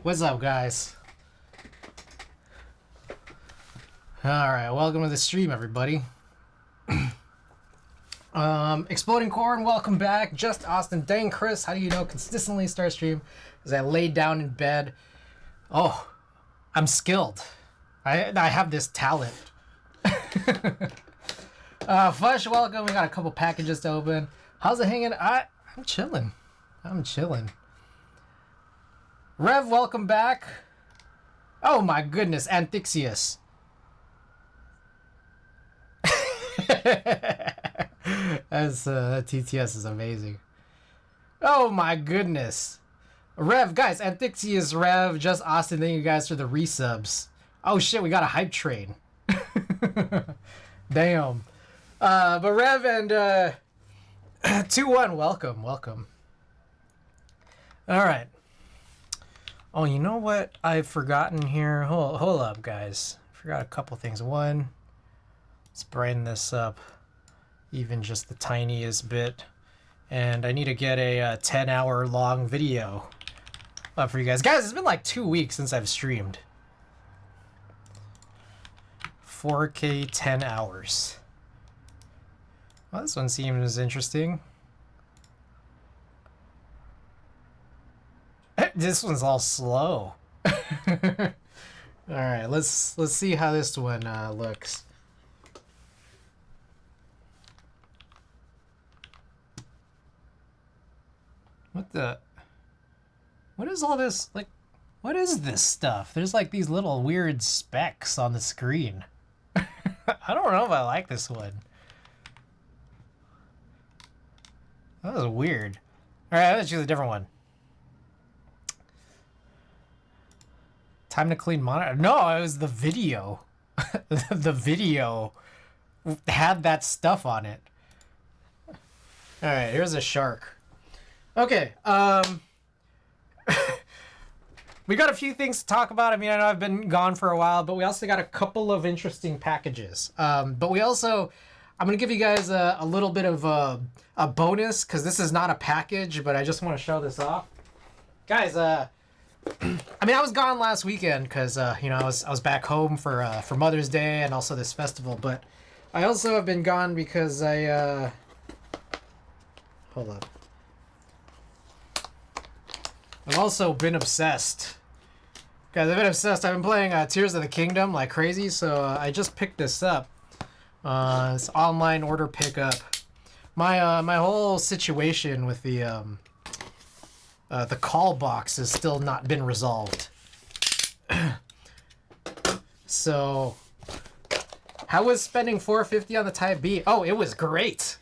What's up, guys? Alright, welcome to the stream, everybody. Exploding Corn, welcome back. Just Austin, dang Chris, how do you know consistently start stream? As I laid down in bed. Oh, I'm skilled. I have this talent. Fush, welcome. We got a couple packages to open. How's it hanging? I'm chilling. I'm chilling. Rev, welcome back. Oh my goodness, Antixius. That's TTS is amazing. Oh my goodness. Rev, guys, Antixius, Rev, Just Austin, thank you guys for the resubs. Oh shit, we got a hype train. Damn. But Rev and 2-1, welcome. Alright. Oh, you know what I've forgotten here? Hold up, guys. Forgot a couple things. One, let's brighten this up even just the tiniest bit. And I need to get a 10-hour long video up for you guys. Guys, it's been like 2 weeks since I've streamed. 4K 10 hours. Well, this one seems interesting. This one's all slow. All right, let's see how this one looks. What is all this? Like, what is this stuff? There's like these little weird specks on the screen. I don't know if I like this one. That was weird. All right, let's choose a different one. Time to clean monitor. No, it was the video. The video had that stuff on it. All right, here's a shark. Okay, we got a few things to talk about. I mean, I know I've been gone for a while, but we also got a couple of interesting packages. But we also, I'm going to give you guys a little bit of a bonus, because this is not a package, but I just want to show this off. Guys, I mean, I was gone last weekend because, you know, I was back home for Mother's Day and also this festival, but I also have been gone because I, hold up. I've also been obsessed. Guys, I've been obsessed. I've been playing Tears of the Kingdom like crazy, so I just picked this up. It's online order pickup. My whole situation with the call box has still not been resolved. So, how was spending $450 on the Type B? Oh, it was great.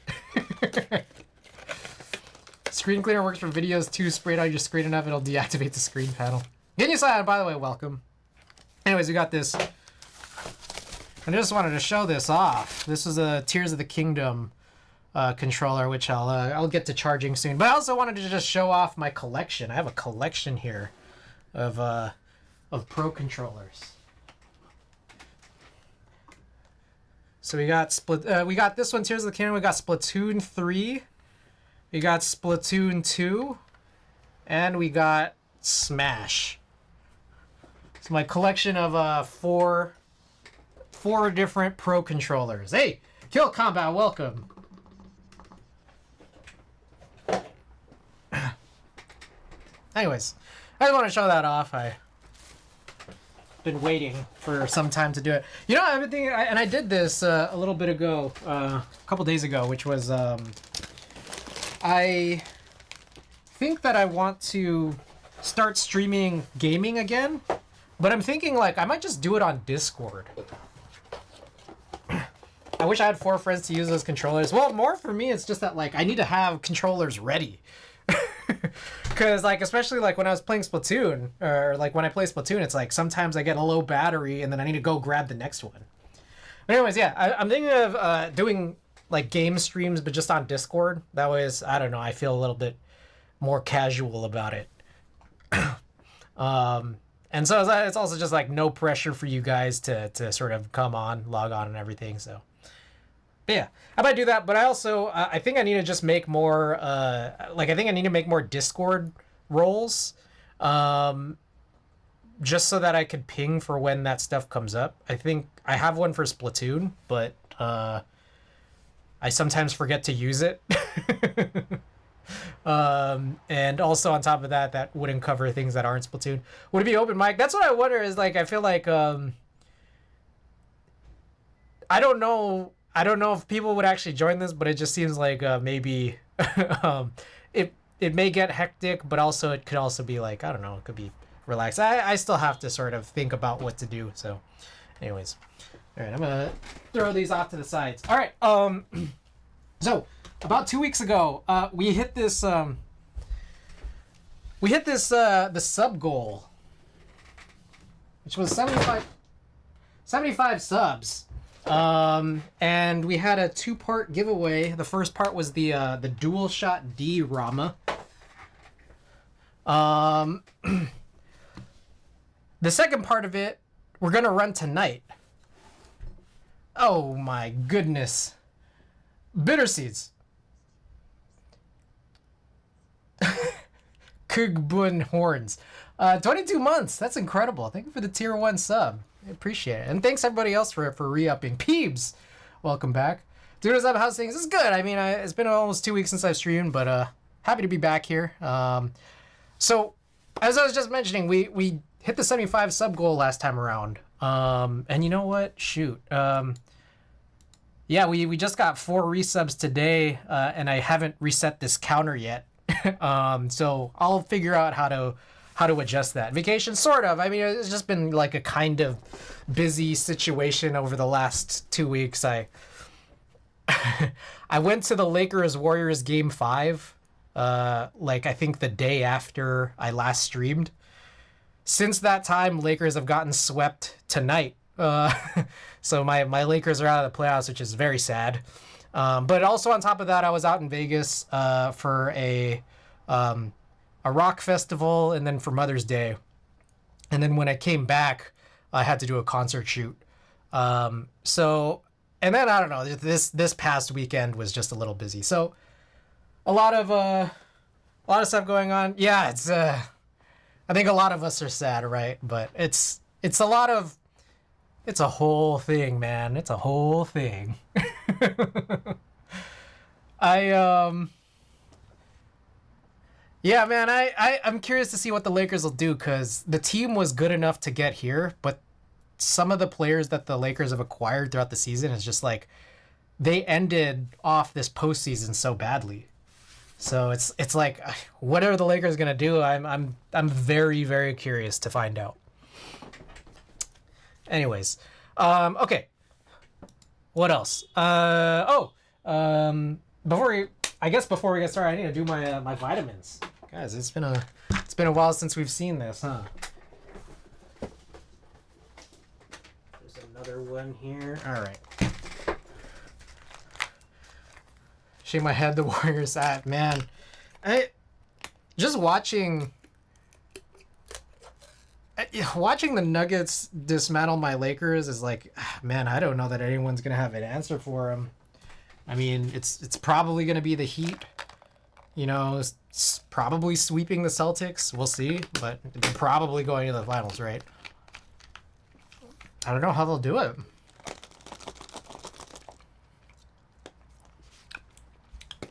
Screen cleaner works for videos too. Sprayed on your screen enough, it'll deactivate the screen panel. Get side, by the way, welcome. Anyways, we got this. I just wanted to show this off. This is a Tears of the Kingdom controller, which I'll get to charging soon. But I also wanted to just show off my collection. I have a collection here of Pro controllers. So we got we got this one, Tears of the Kingdom. We got Splatoon 3. We got Splatoon 2. And we got Smash. It's my collection of four different Pro controllers. Hey, Kill Combat, welcome. Anyways, I just want to show that off. I've been waiting for some time to do it. You know, I've been thinking, and I did this a little bit ago, a couple days ago, which was, I think that I want to start streaming gaming again, but I'm thinking, like, I might just do it on Discord. I wish I had 4 friends to use those controllers. Well, more for me, it's just that, like, I need to have controllers ready. Because, like, especially, like, when I was playing Splatoon, or, like, when I play Splatoon, it's, like, sometimes I get a low battery, and then I need to go grab the next one. But anyways, yeah, I'm thinking of doing, like, game streams, but just on Discord. That way, I don't know, I feel a little bit more casual about it. And so it's also just, like, no pressure for you guys to sort of come on, log on, and everything, so... But yeah, I might do that, but I also, I think I need to just make more, I think I need to make more Discord roles. just so that I could ping for when that stuff comes up. I think I have one for Splatoon, but I sometimes forget to use it. And also on top of that, that wouldn't cover things that aren't Splatoon. Would it be open mic? That's what I wonder. Is like I feel like I don't know. I don't know if people would actually join this, but it just seems like maybe it may get hectic, but also it could also be like, I don't know, it could be relaxed. I still have to sort of think about what to do. So, anyways, all right, I'm gonna throw these off to the sides. All right, so about 2 weeks ago, we hit this the sub goal, which was 75 subs. And we had a 2-part giveaway. The first part was the DualShot D Rama. The second part of it, we're gonna run tonight. Oh my goodness. Bitter seeds. Kugbun horns. 22 months. That's incredible. Thank you for the tier 1 sub. I appreciate it. And thanks everybody else for re-upping. Peebs, welcome back. Dude, how's things? It's good. I mean, it's been almost 2 weeks since I've streamed, but happy to be back here. So, as I was just mentioning, we hit the 75 sub goal last time around. And you know what? Shoot. Yeah, we just got 4 resubs today, and I haven't reset this counter yet. So I'll figure out how to adjust that. Vacation, sort of. I mean, it's just been like a kind of busy situation over the last 2 weeks. I went to the Lakers-Warriors game 5, like I think the day after I last streamed. Since that time, Lakers have gotten swept tonight. So my Lakers are out of the playoffs, which is very sad. But also on top of that, I was out in Vegas for a rock festival, and then for Mother's Day. And then when I came back, I had to do a concert shoot. So, and then I don't know, this past weekend was just a little busy. So a lot of stuff going on. Yeah, it's I think a lot of us are sad, right? But it's a lot of, it's a whole thing, man. It's a whole thing. Yeah, man, I'm curious to see what the Lakers will do, because the team was good enough to get here, but some of the players that the Lakers have acquired throughout the season is just like, they ended off this postseason so badly. So it's like, what are the Lakers gonna do? I'm very, very curious to find out. Anyways, okay. What else? Before we get started, I need to do my vitamins. Guys, it's been a while since we've seen this, huh? There's another one here. All right. Shake my head, the Warriors at, man. Just watching the Nuggets dismantle my Lakers is like, man, I don't know that anyone's gonna have an answer for them. I mean, it's probably gonna be the Heat. You know, it's probably sweeping the Celtics. We'll see, but they're probably going to the finals, right? I don't know how they'll do it.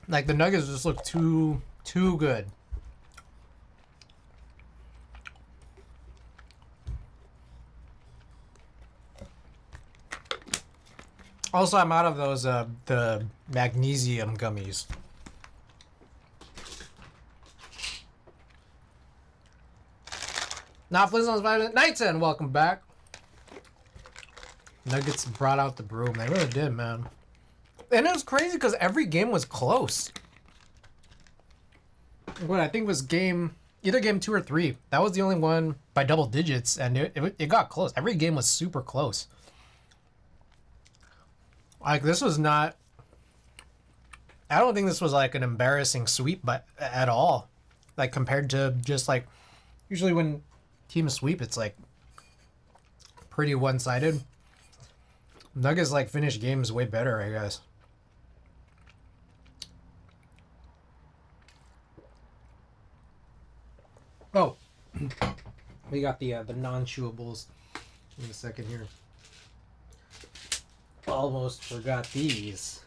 Like, the Nuggets just look too good. Also, I'm out of those the magnesium gummies. Not Flintstones Vitamin Nights in, welcome back. Nuggets brought out the broom. They really did, man. And it was crazy because every game was close. What I think was either game 2 or 3. That was the only one by double digits, and it got close. Every game was super close. Like, this was not, I don't think this was like an embarrassing sweep, but at all. Like, compared to just like, usually when teams sweep, it's like pretty one-sided. Nuggets like finish games way better, I guess. Oh, We got the non-chewables. Give me a second here. Almost forgot these.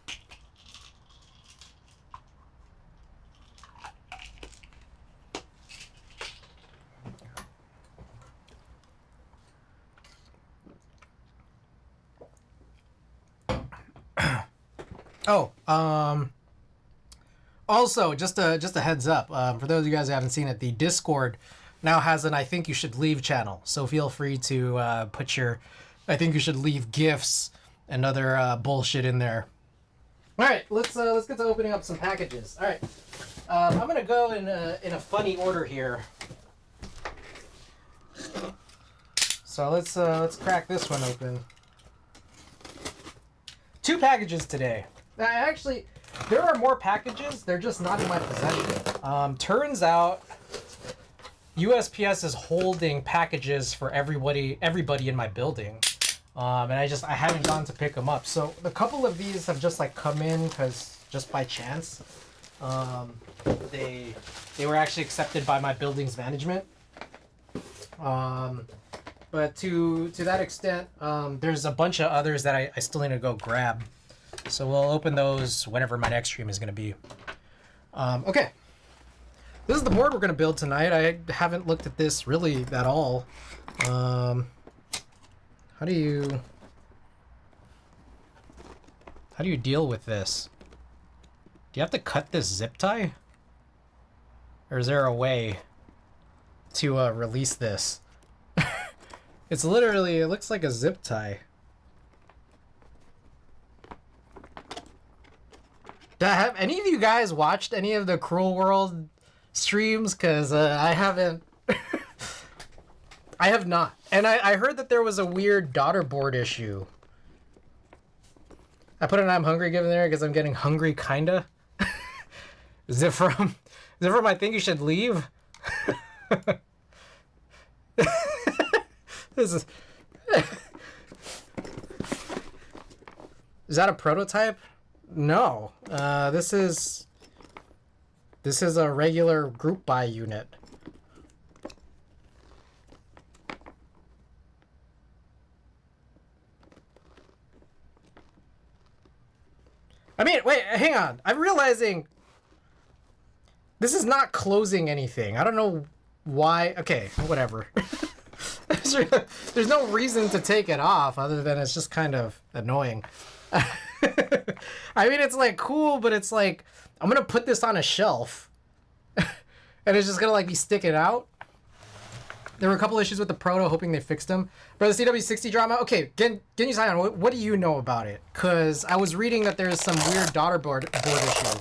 Oh, also, just a heads up, for those of you guys who haven't seen it, the Discord now has an "I think you should leave" channel. So feel free to put your "I think you should leave" gifts and other bullshit in there. All right, let's get to opening up some packages. All right, I'm gonna go in a funny order here. So let's crack this one open. 2 packages today. Actually, there are more packages. They're just not in my possession. Turns out, USPS is holding packages for everybody in my building, and I haven't gone to pick them up. So a couple of these have just like come in because just by chance, they were actually accepted by my building's management. But to that extent, there's a bunch of others that I still need to go grab. So we'll open those whenever my next stream is going to be. Okay. This is the board we're going to build tonight. I haven't looked at this really at all. How do you deal with this? Do you have to cut this zip tie? Or is there a way to release this? It's literally, it looks like a zip tie. Have any of you guys watched any of the Cruel World streams? Because I haven't. I have not. And I heard that there was a weird daughter board issue. I put an "I'm hungry" given there because I'm getting hungry, kinda. Is it from "I think you should leave"? This is. Is that a prototype? No. This is a regular group buy unit. I mean, wait, hang on. I'm realizing this is not closing anything. I don't know why. Okay, whatever. There's no reason to take it off other than it's just kind of annoying. I mean, it's like cool, but it's like I'm gonna put this on a shelf and it's just gonna like be sticking out. There were a couple issues with the proto, hoping they fixed them. For the CW60 drama, okay, Genji Zion, what do you know about it? Because I was reading that there's some weird daughter board issue.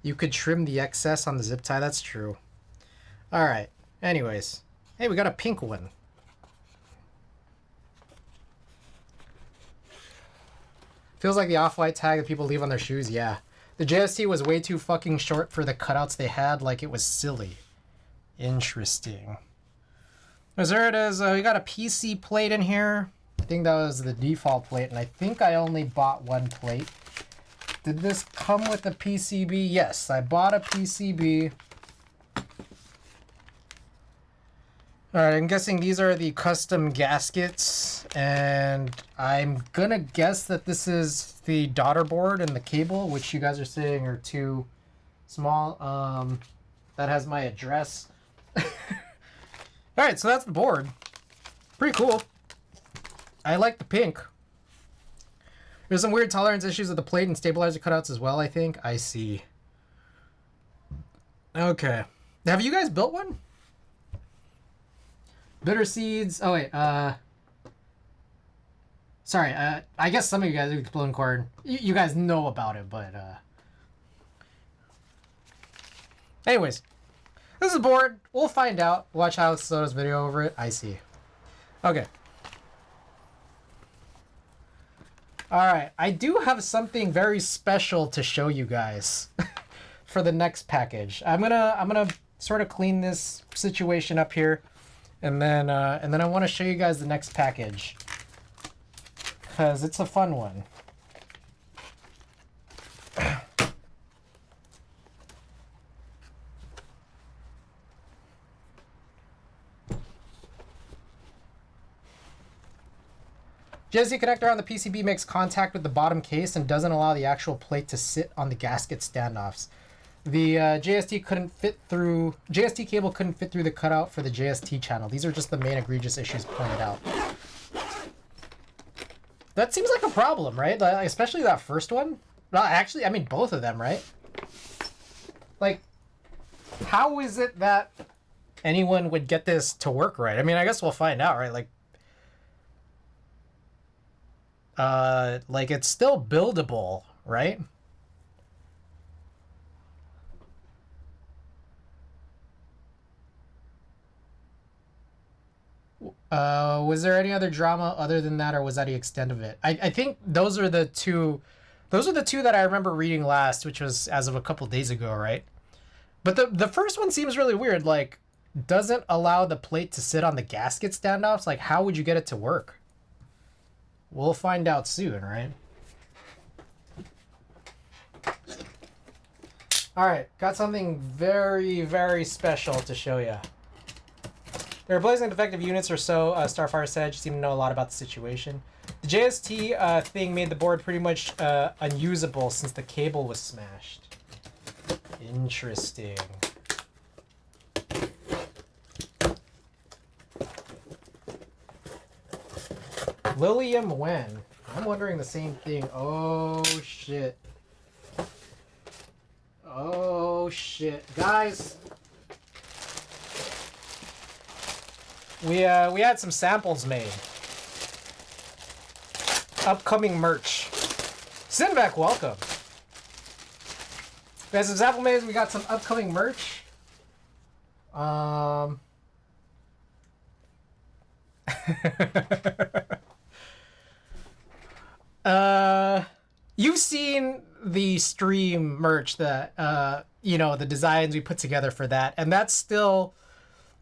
You could trim the excess on the zip tie. That's true. All right. Anyways, hey, we got a pink one. Feels like the off-white tag that people leave on their shoes. Yeah. The JST was way too fucking short for the cutouts they had. Like, it was silly. Interesting. So there it is. We got a PC plate in here. I think that was the default plate, and I think I only bought one plate. Did this come with a PCB? Yes, I bought a PCB. Alright, I'm guessing these are the custom gaskets, and I'm gonna guess that this is the daughter board and the cable, which you guys are saying are too small. That has my address. Alright, so that's the board. Pretty cool. I like the pink. There's some weird tolerance issues with the plate and stabilizer cutouts as well, I think. I see. Okay. Have you guys built one? Bitter seeds. Oh, wait. Sorry. I guess some of you guys who exploding corn, you guys know about it, but anyways, this is a board. We'll find out. Watch Alex Soto's video over it. I see. Okay. All right. I do have something very special to show you guys for the next package. I'm gonna sort of clean this situation up here. And then I want to show you guys the next package, because it's a fun one. JST connector on the PCB makes contact with the bottom case and doesn't allow the actual plate to sit on the gasket standoffs. The JST cable couldn't fit through the cutout for the JST channel. These are just the main egregious issues pointed out. That seems like a problem, right? Especially that first one. Well, actually, I mean both of them, right? Like, how is it that anyone would get this to work right? I mean, I guess we'll find out, right? Like it's still buildable, right? Was there any other drama other than that, or was that the extent of it? I think those are the two that I remember reading last, which was as of a couple days ago, right? But the first one seems really weird. Like, doesn't allow the plate to sit on the gasket standoffs. Like, how would you get it to work? We'll find out soon, right? All right, got something very, very special to show you. They're replacing defective units or so, Starfire said. She seemed to know a lot about the situation. The JST thing made the board pretty much unusable since the cable was smashed. Interesting. Lilium when? I'm wondering the same thing. Oh, shit. Oh, shit. Guys. We had some samples made. Upcoming merch. Sinvac, welcome. We had some sample made. We got some upcoming merch. You've seen the stream merch that you know, the designs we put together for that, and that's still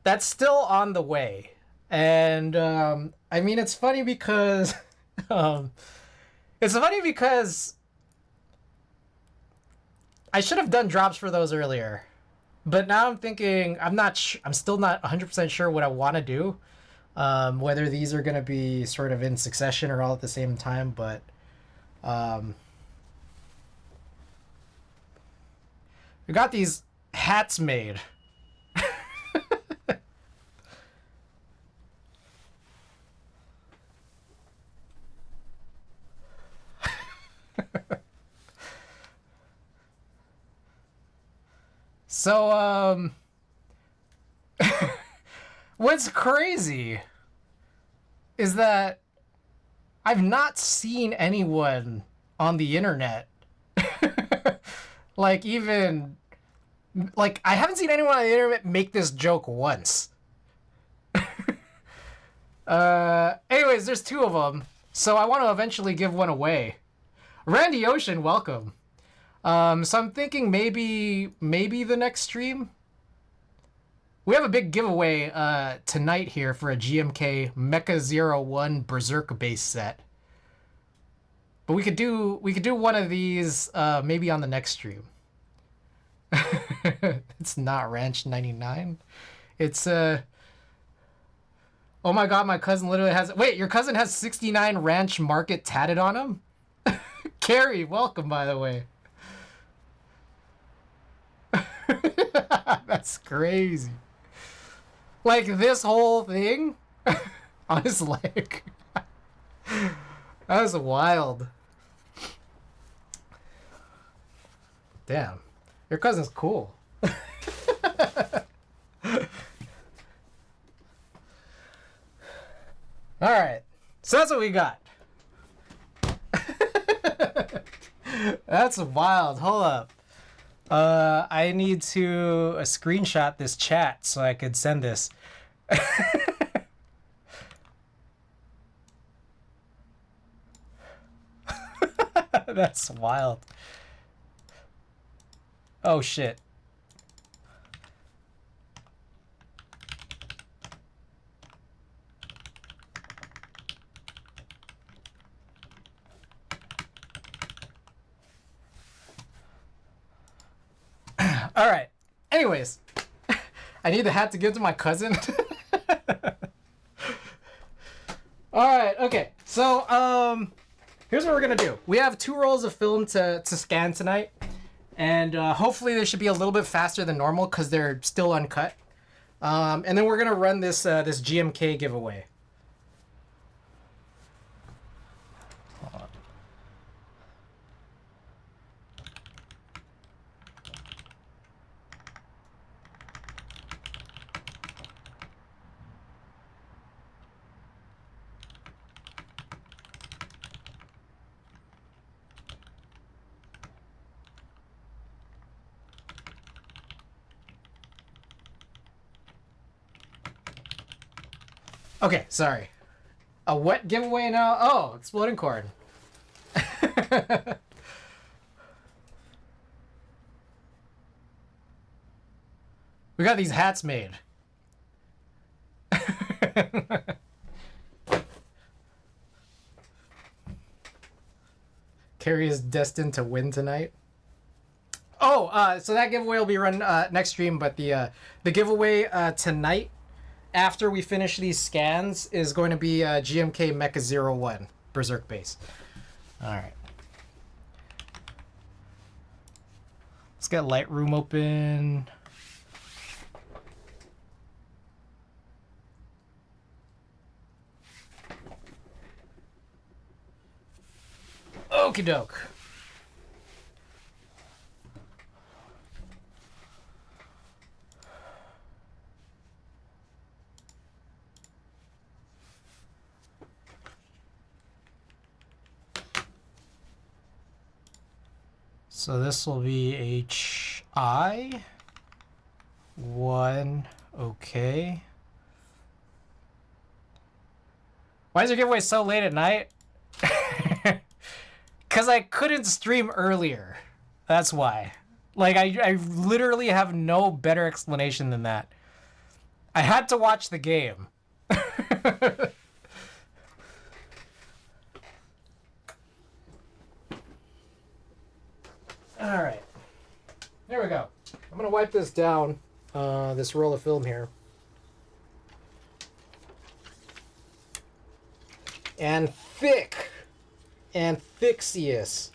on the way. And I mean, it's funny because I should have done drops for those earlier, but now I'm thinking I'm still not 100% sure what I want to do, whether these are going to be sort of in succession or all at the same time. But we got these hats made. So, what's crazy is that I've not seen anyone on the internet, like I haven't seen anyone on the internet make this joke once. Anyways, there's two of them, so I want to eventually give one away. Randy Ocean, welcome. So I'm thinking maybe the next stream. We have a big giveaway tonight here for a GMK Mecha 01 Berserker base set. But we could do one of these maybe on the next stream. It's not Ranch 99. It's oh my god, my cousin literally has, wait, your cousin has 69 Ranch Market tatted on him? Carrie, welcome, by the way. That's crazy. Like, this whole thing on his leg. That was wild. Damn. Your cousin's cool. Alright. So that's what we got. That's wild. Hold up. I need to screenshot this chat so I could send this. That's wild. Oh shit. All right. Anyways, I need the hat to give to my cousin. All right. Okay. So, here's what we're gonna do. We have 2 rolls of film to scan tonight, and hopefully they should be a little bit faster than normal because they're still uncut. And then we're gonna run this this GMK giveaway. Okay, sorry. A what giveaway now? Oh, exploding corn. We got these hats made. Carrie is destined to win tonight. Oh, so that giveaway will be run next stream, but the giveaway tonight, after we finish these scans, is going to be GMK Mecha 01 Berserk base. All right. Let's get Lightroom open. Okie doke. So this will be HI 1. Okay. Why is your giveaway so late at night? Because I couldn't stream earlier. That's why. Like, I literally have no better explanation than that. I had to watch the game. Alright. There we go. I'm going to wipe this down, this roll of film here. And thick. And Thixius.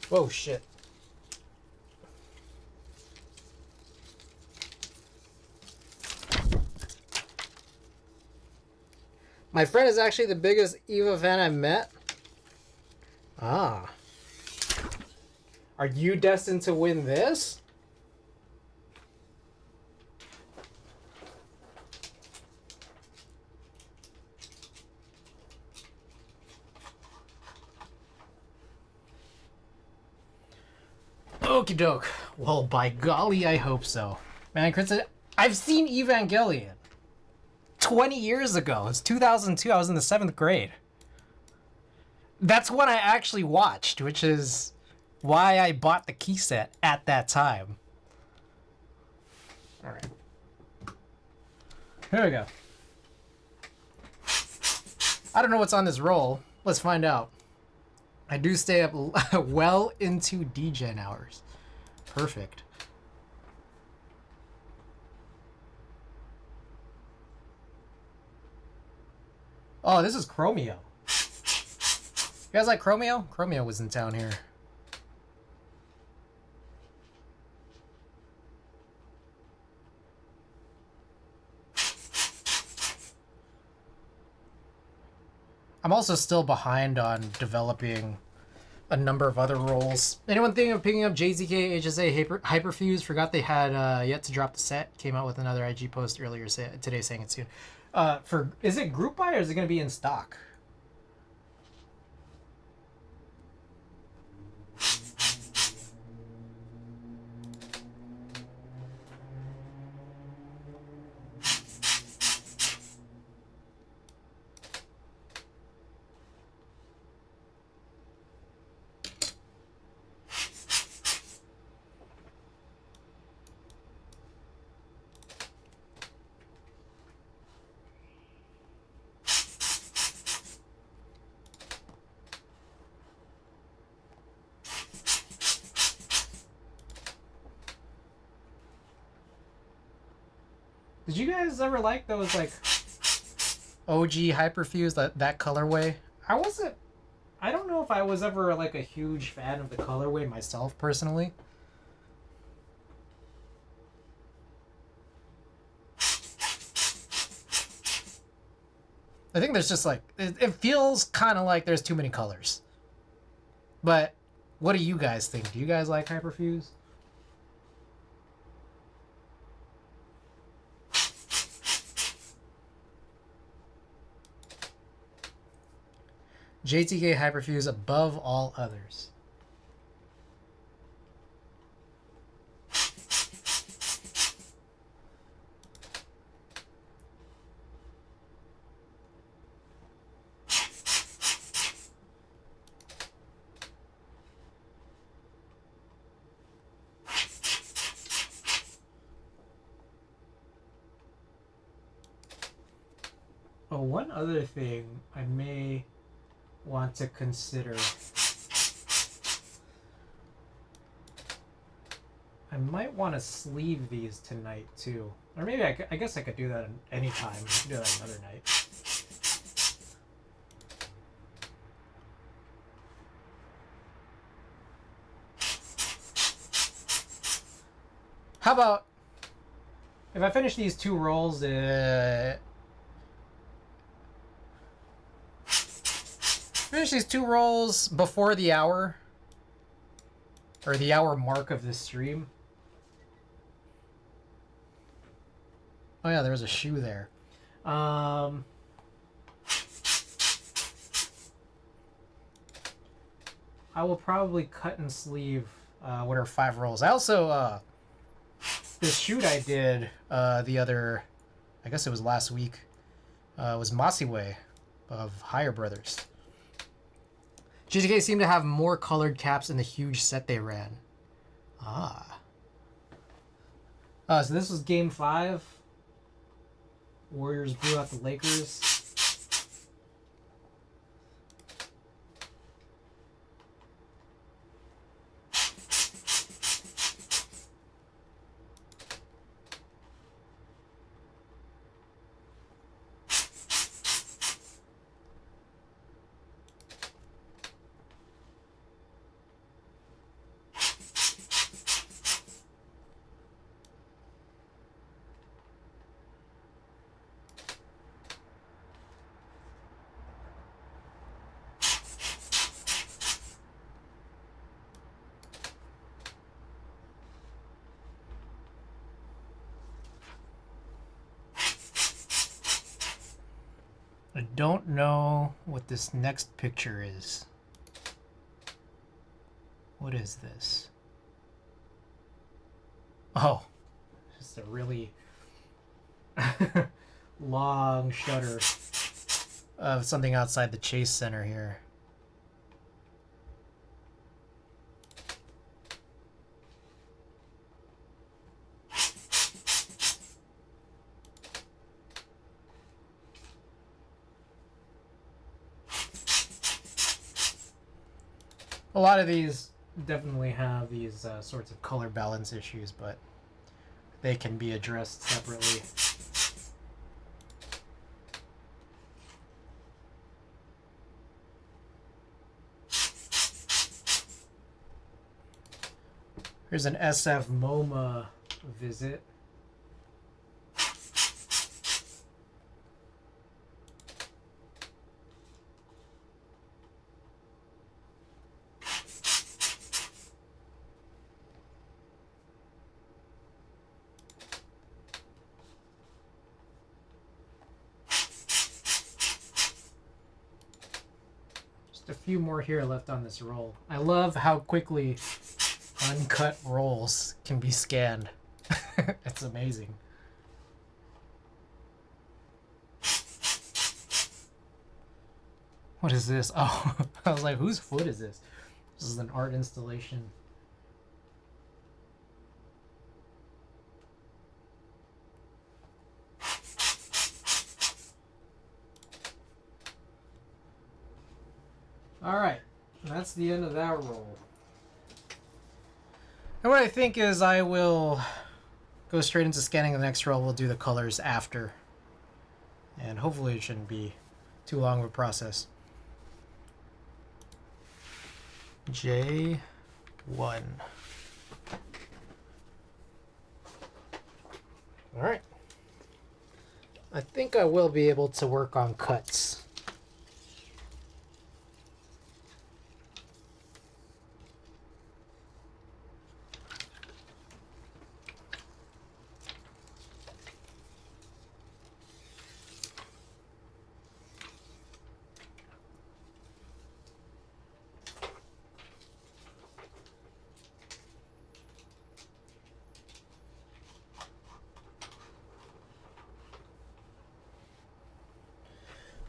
Whoa, shit. My friend is actually the biggest Eva fan I've met. Ah. Are you destined to win this? Okie doke. Well, by golly, I hope so. Man, Chris, I've seen Evangelion 20 years ago. It's 2002. I was in the 7th grade. That's when I actually watched, which is why I bought the key set at that time. All right. Here we go. I don't know what's on this roll. Let's find out. I do stay up well into DGen hours. Perfect. Oh, this is Chromio. You guys like Chromio? Chromio was in town here. I'm also still behind on developing a number of other roles. Anyone thinking of picking up JZK HSA Hyperfuse? Forgot they had yet to drop the set. Came out with another IG post earlier today saying it's soon. Is it group buy or is it going to be in stock? Did you guys ever like those like OG Hyperfuse, that colorway? I don't know if I was ever like a huge fan of the colorway myself personally. I think there's just like it feels kind of like there's too many colors. But what do you guys think? Do you guys like Hyperfuse? JTK Hyperfuse above all others. Oh, one other thing I may want to consider. I might want to sleeve these tonight too. Or maybe I guess I could do that anytime. I could do that another night. How about if I finish these 2 rolls, finish these 2 rolls before the hour, or the hour mark of this stream. Oh yeah, there was a shoe there. I will probably cut and sleeve what are 5 rolls. I also this shoot I did the other, I guess it was last week, was Masiwe of Higher Brothers. GTK seemed to have more colored caps in the huge set they ran. So this was game 5. Warriors blew out the Lakers. I don't know what this next picture is. What is this? Oh, just a really long shutter of something outside the Chase Center here. A lot of these definitely have these sorts of color balance issues, but they can be addressed separately. Here's an SF MoMA visit. A few more here left on this roll. I love how quickly uncut rolls can be scanned. It's amazing. What is this? Oh, I was like, whose foot is this? This is an art installation. Alright, that's the end of that roll. And what I think is I will go straight into scanning the next row. We'll do the colors after. And hopefully it shouldn't be too long of a process. J1. All right. I think I will be able to work on cuts.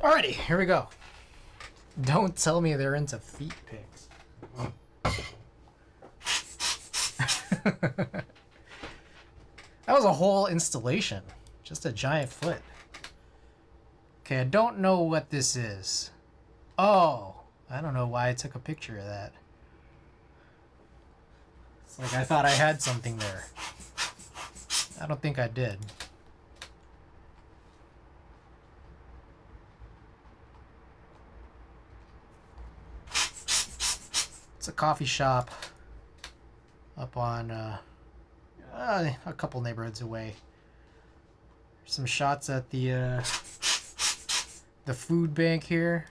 Alrighty, here we go. Don't tell me they're into feet pics. That was a whole installation. Just a giant foot. Okay, I don't know what this is. Oh, I don't know why I took a picture of that. It's like I thought I had something there. I don't think I did. It's a coffee shop up on a couple neighborhoods away. Some shots at the food bank here.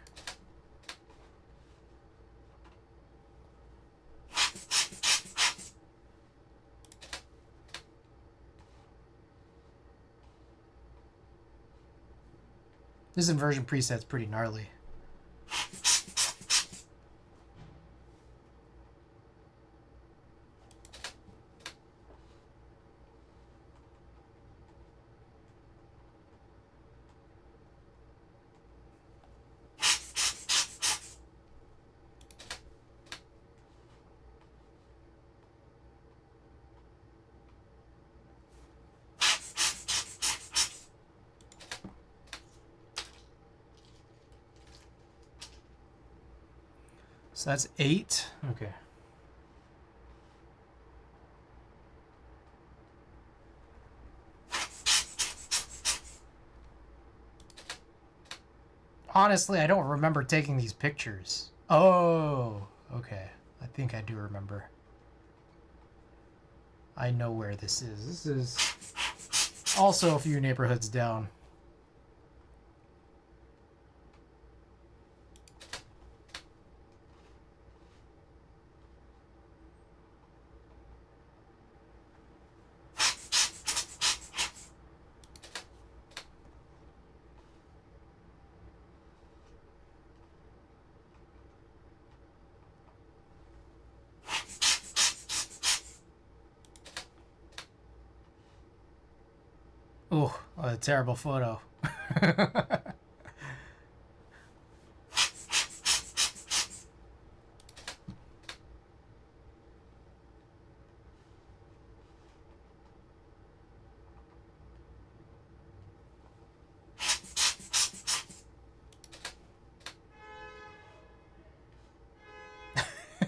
This inversion preset's pretty gnarly. So that's 8. Okay. Honestly, I don't remember taking these pictures. Oh, okay. I think I do remember. I know where this is. This is also a few neighborhoods down. Oh, what a terrible photo.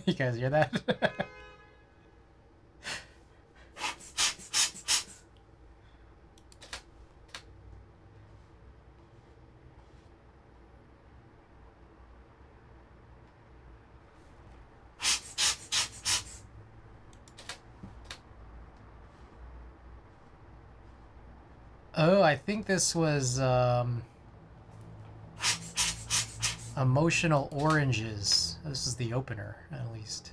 You guys hear that? Oh, I think this was Emotional Oranges. This is the opener, at least.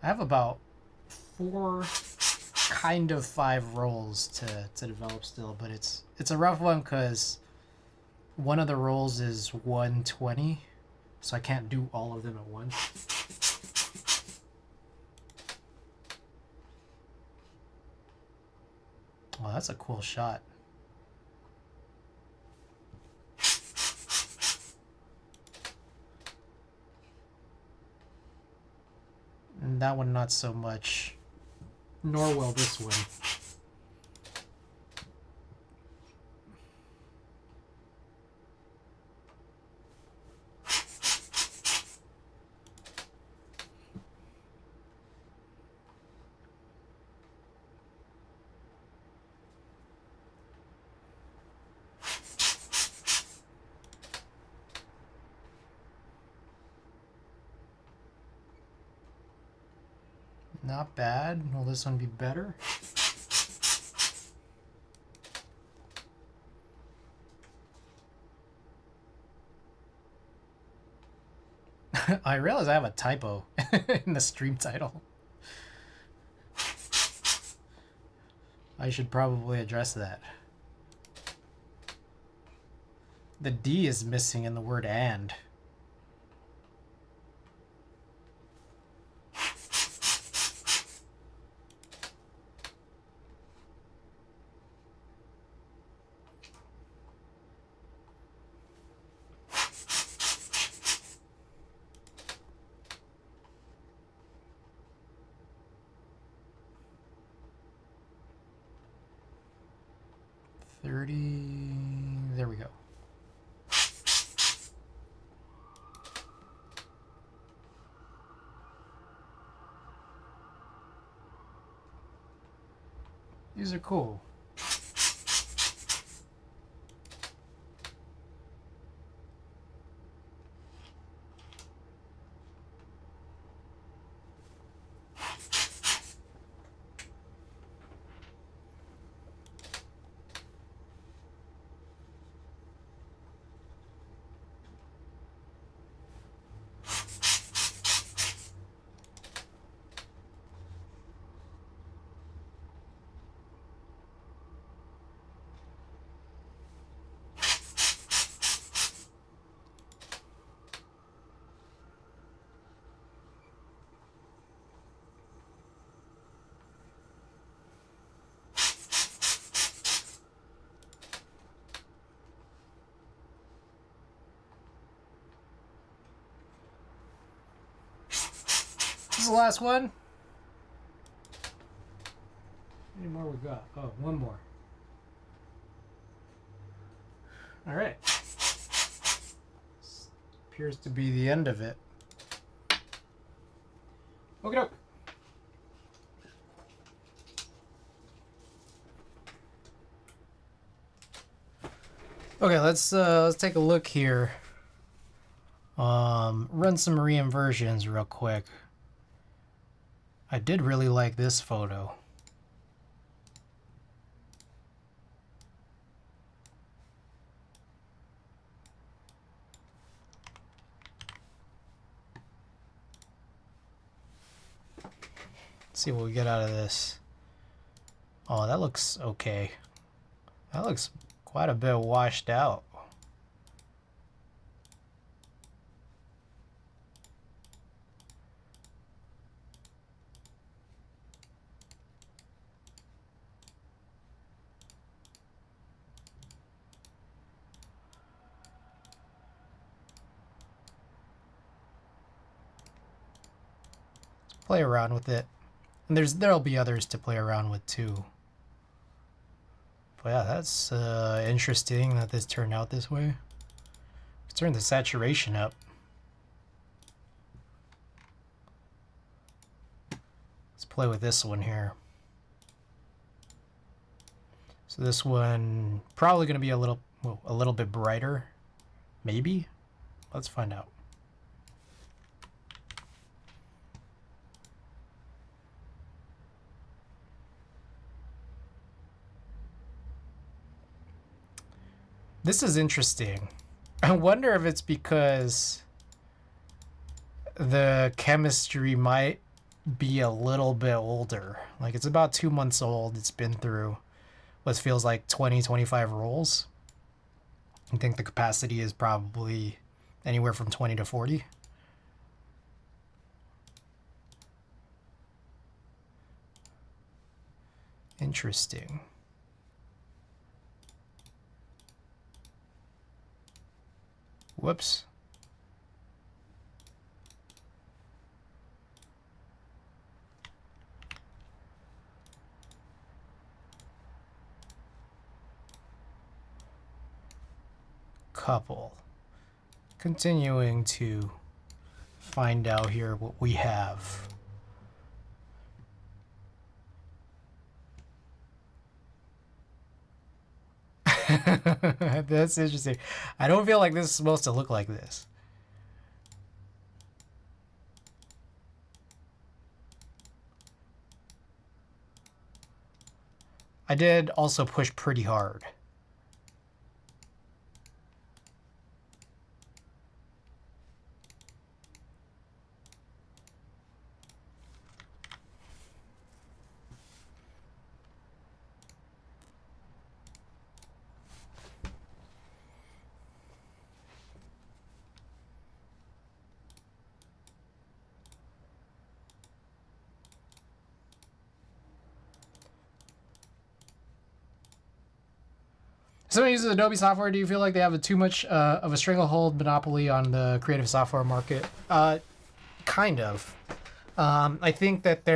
I have about 4, kind of 5 rolls to develop still, but it's a rough one because one of the rolls is 120, so I can't do all of them at once. Oh, that's a cool shot. That one not so much. Nor will this one. Not bad. Will this one be better? I realize I have a typo in the stream title. I should probably address that. The D is missing in the word and. There we go. These are cool. This is the last one. How many more we got? Oh, one more. All right. This appears to be the end of it. Okie doke. Okay, let's take a look here. Run some re-inversions real quick. I did really like this photo. Let's see what we get out of this. Oh, that looks okay. That looks quite a bit washed out. Play around with it, and there'll be others to play around with too. But yeah, that's interesting that this turned out this way. Let's turn the saturation up. Let's play with this one here. So this one probably going to be a little bit brighter, maybe. Let's find out. This is interesting. I wonder if it's because the chemistry might be a little bit older. Like, it's about 2 months old. It's been through what feels like 20, 25 rolls. I think the capacity is probably anywhere from 20 to 40. Interesting. Whoops. couple. Continuing to find out here what we have. That's interesting. I don't feel like this is supposed to look like this. I did also push pretty hard. Someone uses Adobe software. Do you feel like they have too much of a stranglehold monopoly on the creative software market? Kind of. I think that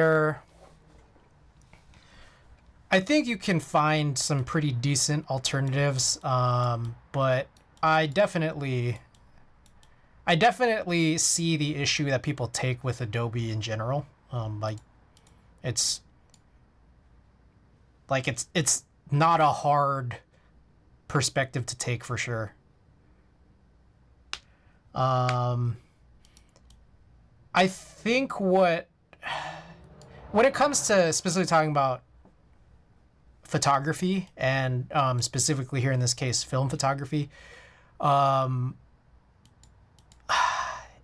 I think you can find some pretty decent alternatives, but I definitely see the issue that people take with Adobe in general. It's not a hard perspective to take for sure. I think when it comes to specifically talking about photography and specifically here in this case film photography,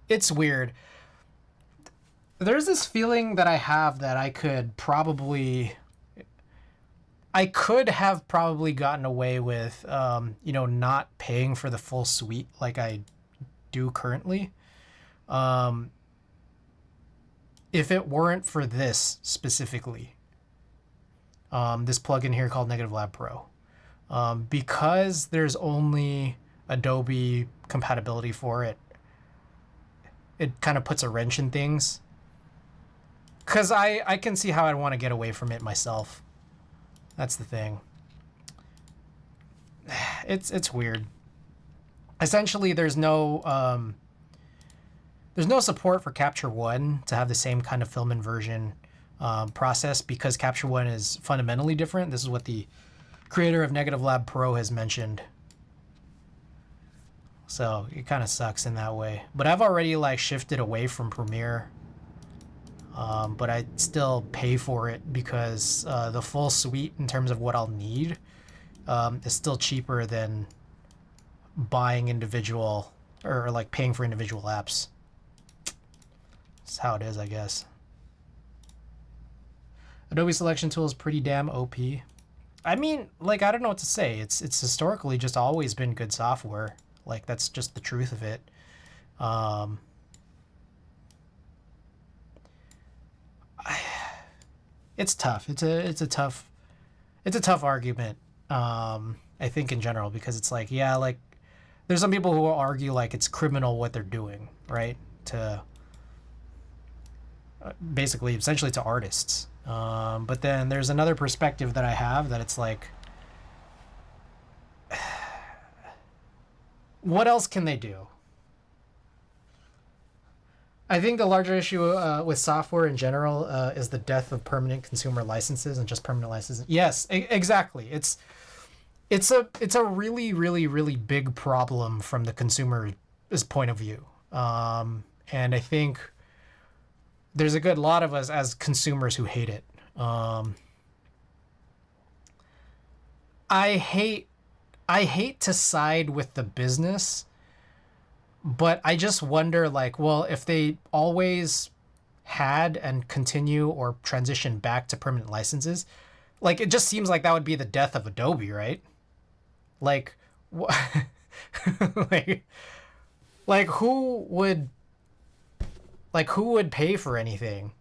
it's weird. There's this feeling that I have that I could have probably gotten away with, not paying for the full suite like I do currently. If it weren't for this specifically, this plugin here called Negative Lab Pro, because there's only Adobe compatibility for it, it kind of puts a wrench in things. Because I can see how I'd want to get away from it myself. That's the thing. It's weird. Essentially, there's no support for Capture One to have the same kind of film inversion process because Capture One is fundamentally different. This is what the creator of Negative Lab Pro has mentioned. So it kind of sucks in that way. But I've already shifted away from Premiere. But I still pay for it because the full suite in terms of what I'll need is still cheaper than buying individual or paying for individual apps. That's how it is, I guess. Adobe Selection Tool is pretty damn OP. I mean, I don't know what to say. It's historically just always been good software. That's just the truth of it. It's tough. It's a tough argument. I think in general because it's there's some people who will argue it's criminal what they're doing, right? To basically, essentially to artists. But then there's another perspective that I have that it's what else can they do? I think the larger issue with software in general is the death of permanent consumer licenses and just permanent licenses. Yes, exactly. It's a really, really, really big problem from the consumer's point of view. And I think there's a good lot of us as consumers who hate it. I hate to side with the business, but I just wonder, well, if they always had and continue or transition back to permanent licenses, it just seems like that would be the death of Adobe, right? Who would pay for anything?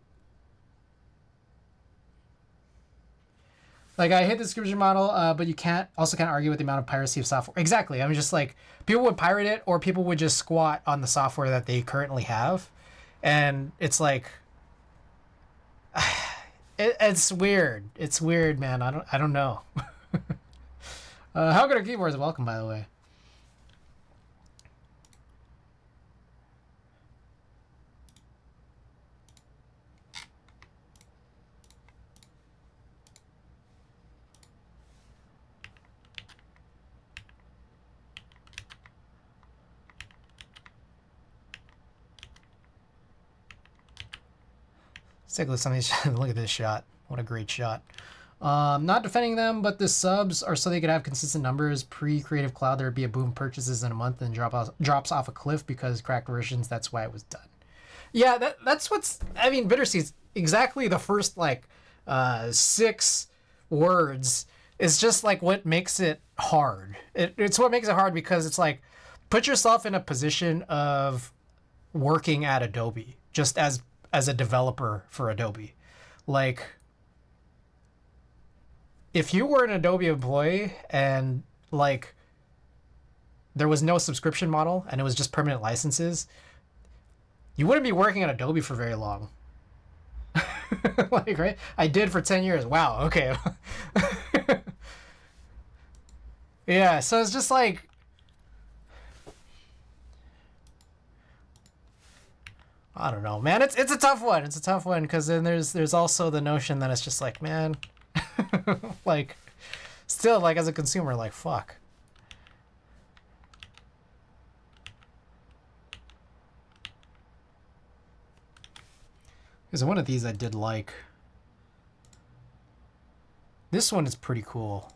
I hate the subscription model, but you can't argue with the amount of piracy of software. Exactly. I'm just people would pirate it or people would just squat on the software that they currently have. And it's it's weird. It's weird, man. I don't know. How good are keyboards? Welcome, by the way. Let's take a look at some of these. Look at this shot. What a great shot. Not defending them, but the subs are so they could have consistent numbers. Pre-Creative Cloud, there'd be a boom purchases in a month and drops off a cliff because cracked versions. That's why it was done. Yeah, that's what's. I mean, Bitterseed's exactly the first like 6 words is just like what makes it hard. It's what makes it hard because it's like put yourself in a position of working at Adobe, just as a developer for Adobe. Like, if you were an Adobe employee and like there was no subscription model and it was just permanent licenses, you wouldn't be working at Adobe for very long. Like, right? I did for 10 years. Wow. Okay. Yeah. So it's just like, I don't know, man. It's a tough one. It's a tough one because then there's also the notion that it's just like, man, like, still, like, as a consumer, like, fuck. Because one of these I did like. This one is pretty cool.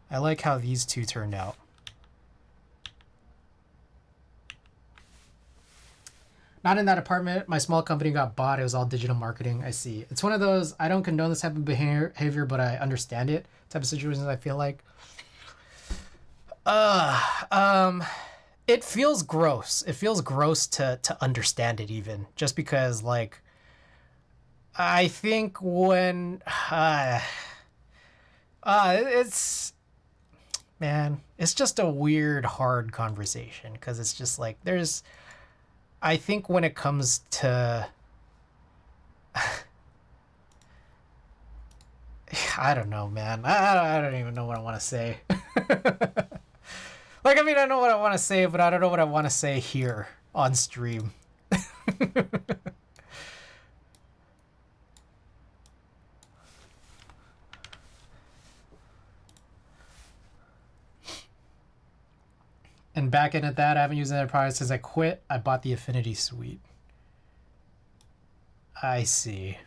I like how these two turned out. Not in that apartment. My small company got bought. It was all digital marketing. I see. It's one of those, I don't condone this type of behavior, but I understand it type of situations, I feel like. It feels gross. It feels gross to understand it even. Just because, like, I think when... it's... Man, it's just a weird, hard conversation. Because it's just like, there's... I think when it comes to... I don't know, man. I don't even know what I want to say. Like, I mean, I know what I want to say, but I don't know what I want to say here on stream. And back in at that, I haven't used any products since I quit. I bought the Affinity Suite. I see.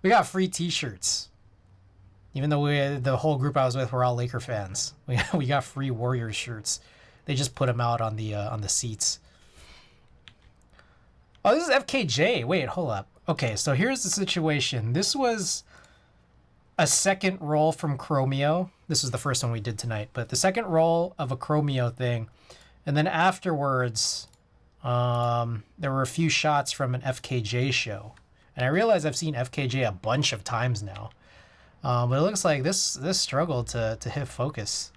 We got free T-shirts. Even though the whole group I was with were all Laker fans. We got free Warriors shirts. They just put them out on the seats. Oh, this is FKJ. Wait, hold up. Okay, so here's the situation. This was a second roll from Chromeo. This was the first one we did tonight, but the second roll of a Chromeo thing. And then afterwards, there were a few shots from an FKJ show. And I realize I've seen FKJ a bunch of times now. But it looks like this struggled to hit focus.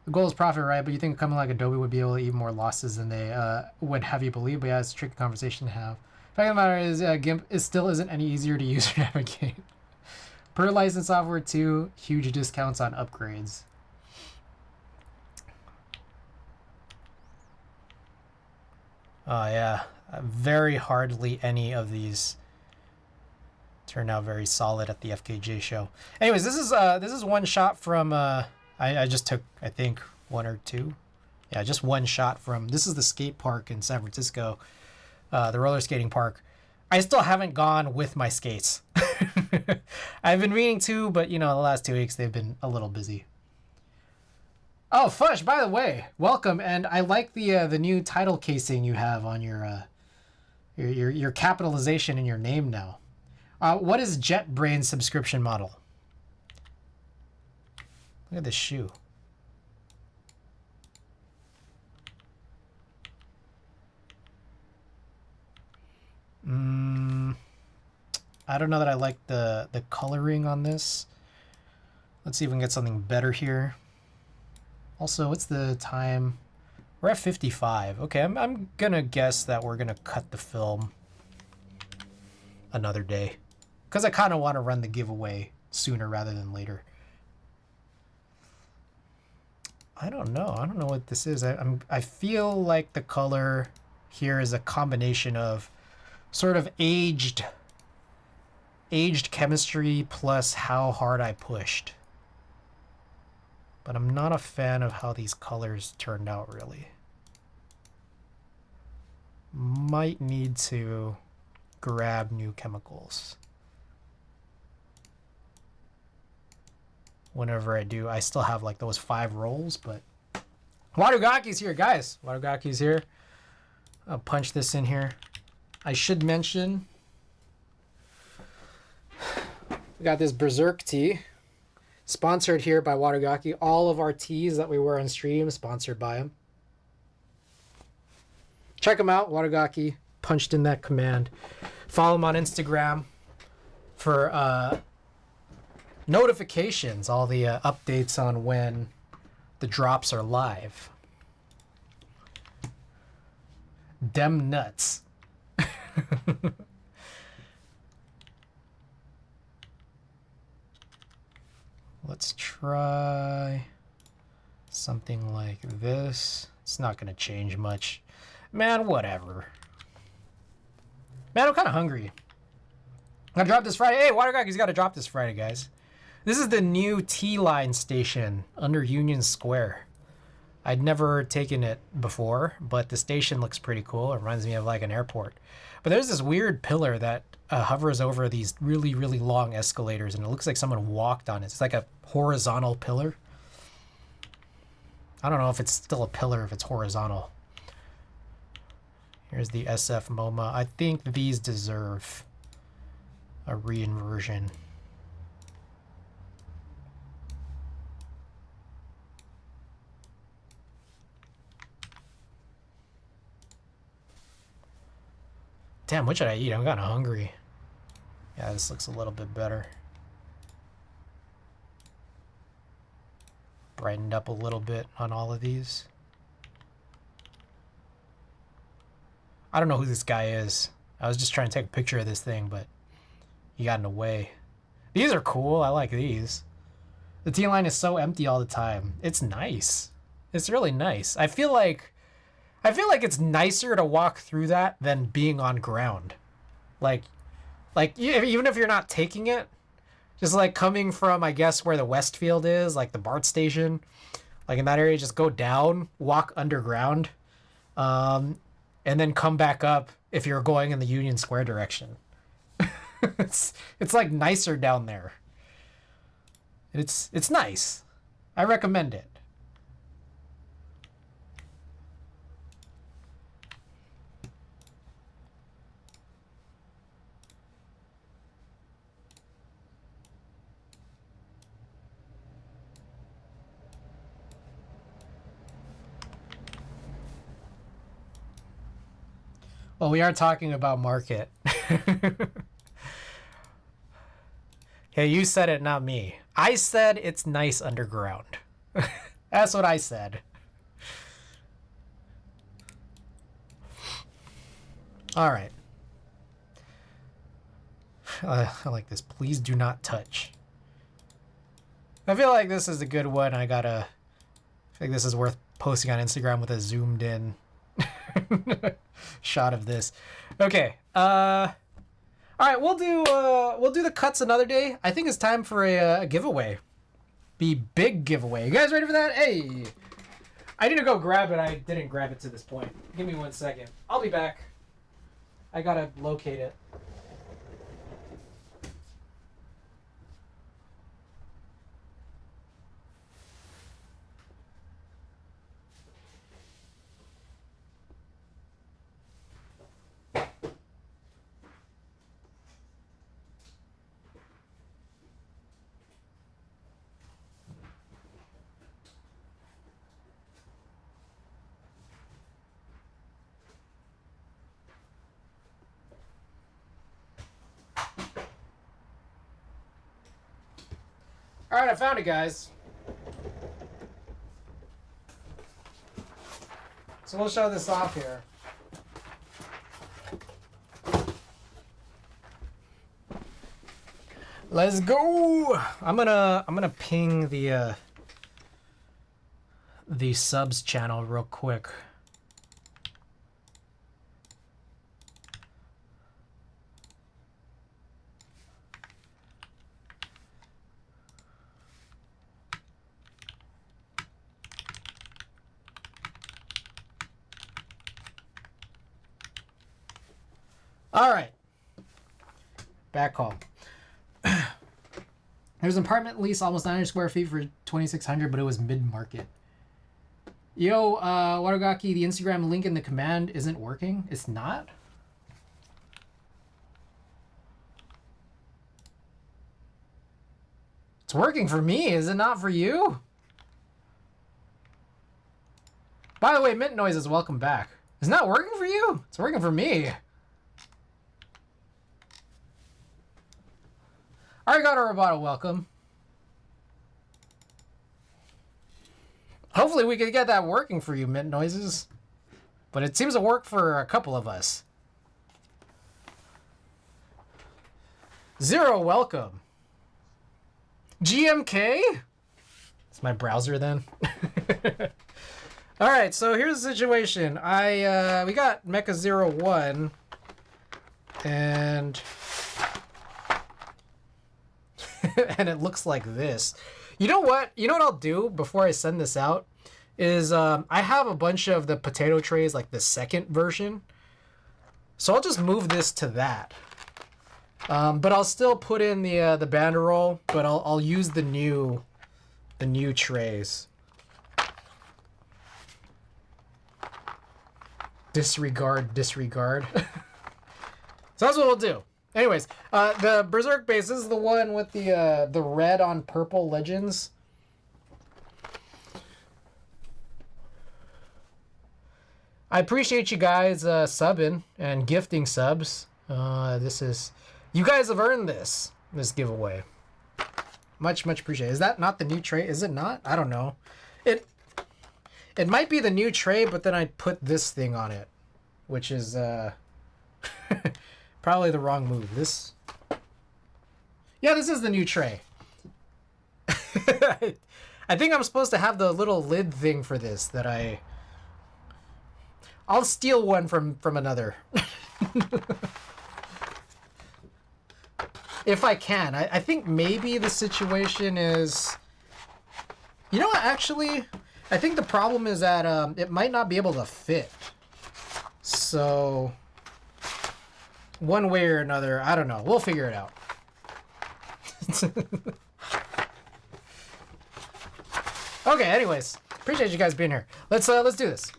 The goal is profit, right? But you think a company like Adobe would be able to eat more losses than they would have you believe? But yeah, it's a tricky conversation to have. The fact of the matter is, GIMP still isn't any easier to use or navigate. Per license software too, huge discounts on upgrades. Oh yeah, very hardly any of these turned out very solid at the FKJ show. Anyways, this is one shot from I just took, I think, 1 or 2. Yeah, just one shot from, this is the skate park in San Francisco, the roller skating park. I still haven't gone with my skates. I've been meaning to, but you know, the last 2 weeks they've been a little busy. Oh, Fush, by the way, welcome, and I like the new title casing you have on your capitalization in your name now. What is JetBrains subscription model? Look at this shoe. I don't know that I like the coloring on this. Let's see if we can get something better here. Also, what's the time? We're at 55. Okay, I'm gonna guess that we're gonna cut the film another day, because I kind of want to run the giveaway sooner rather than later. I don't know. I don't know what this is. I feel like the color here is a combination of sort of aged chemistry plus how hard I pushed. but I'm not a fan of how these colors turned out, really. Might need to grab new chemicals. Whenever I do, I still have like those 5 rolls, but Warugaki's here, guys. Warugaki's here. I'll punch this in here. I should mention we got this Berserk tea, sponsored here by Watergaki. All of our teas that we wear on stream, sponsored by him. Check him out, Watergaki. Punched in that command. Follow him on Instagram for notifications, all the updates on when the drops are live. Dem nuts. Let's try something like this. It's not going to change much. Man, whatever. Man, I'm kind of hungry. I dropped this Friday. Hey, Watergaki's got to drop this Friday, guys. This is the new T-Line station under Union Square. I'd never taken it before, but the station looks pretty cool. It reminds me of like an airport. But there's this weird pillar that hovers over these really, really long escalators, and it looks like someone walked on it. It's like a horizontal pillar. I don't know if it's still a pillar if it's horizontal. Here's the SF MoMA. I think these deserve a re-inversion. Damn, what should I eat? I'm kind of hungry. Yeah, this looks a little bit better. Brightened up a little bit on all of these. I don't know who this guy is. I was just trying to take a picture of this thing, but he got in the way. These are cool. I like these. The T-Line is so empty all the time. It's nice. It's really nice. I feel like it's nicer to walk through that than being on ground. Like even if you're not taking it, just like coming from, I guess, where the Westfield is, like the BART station, like in that area, just go down, walk underground, and then come back up if you're going in the Union Square direction. It's like nicer down there. It's nice. I recommend it. Well, we are talking about market. Hey, you said it, not me. I said it's nice underground. That's what I said. All right. I like this. Please do not touch. I feel like this is a good one. I think this is worth posting on Instagram with a zoomed in shot of this. Okay. All right, we'll do the cuts another day. I think it's time for a giveaway. Be big giveaway. You guys ready for that? Hey. I need to go grab it. I didn't grab it to this point. Give me 1 second. I'll be back. I got to locate it. All right, I found it, guys. So we'll show this off here. Let's go. I'm gonna ping the subs channel real quick. All right. Back home. There's an apartment lease almost 900 square feet for 2,600, but it was mid-market. Yo, Watagaki, the Instagram link in the command isn't working. It's not? It's working for me. Is it not for you? By the way, Mint Noises, welcome back. It's not working for you? It's working for me. Arigato Roboto, welcome. Hopefully we can get that working for you, Mint Noises. But it seems to work for a couple of us. Zero, welcome. GMK? It's my browser then. All right, so here's the situation. We got Mecha01 and and it looks like this. You know what? You know what I'll do before I send this out is I have a bunch of the potato trays, like the second version. So I'll just move this to that. But I'll still put in the banderole, but I'll use the new trays. Disregard. So that's what we'll do. Anyways, the Berserk base, this is the one with the red on purple legends. I appreciate you guys subbing and gifting subs. You guys have earned this giveaway. Much appreciated. Is that not the new tray? Is it not? I don't know. It might be the new tray, but then I put this thing on it, which is probably the wrong move. Yeah, this is the new tray. I think I'm supposed to have the little lid thing for this that I'll steal one from another. If I can. I think maybe the situation is... You know what, actually... I think the problem is that it might not be able to fit. So, one way or another, I don't know. We'll figure it out. Okay, anyways. Appreciate you guys being here. Let's do this.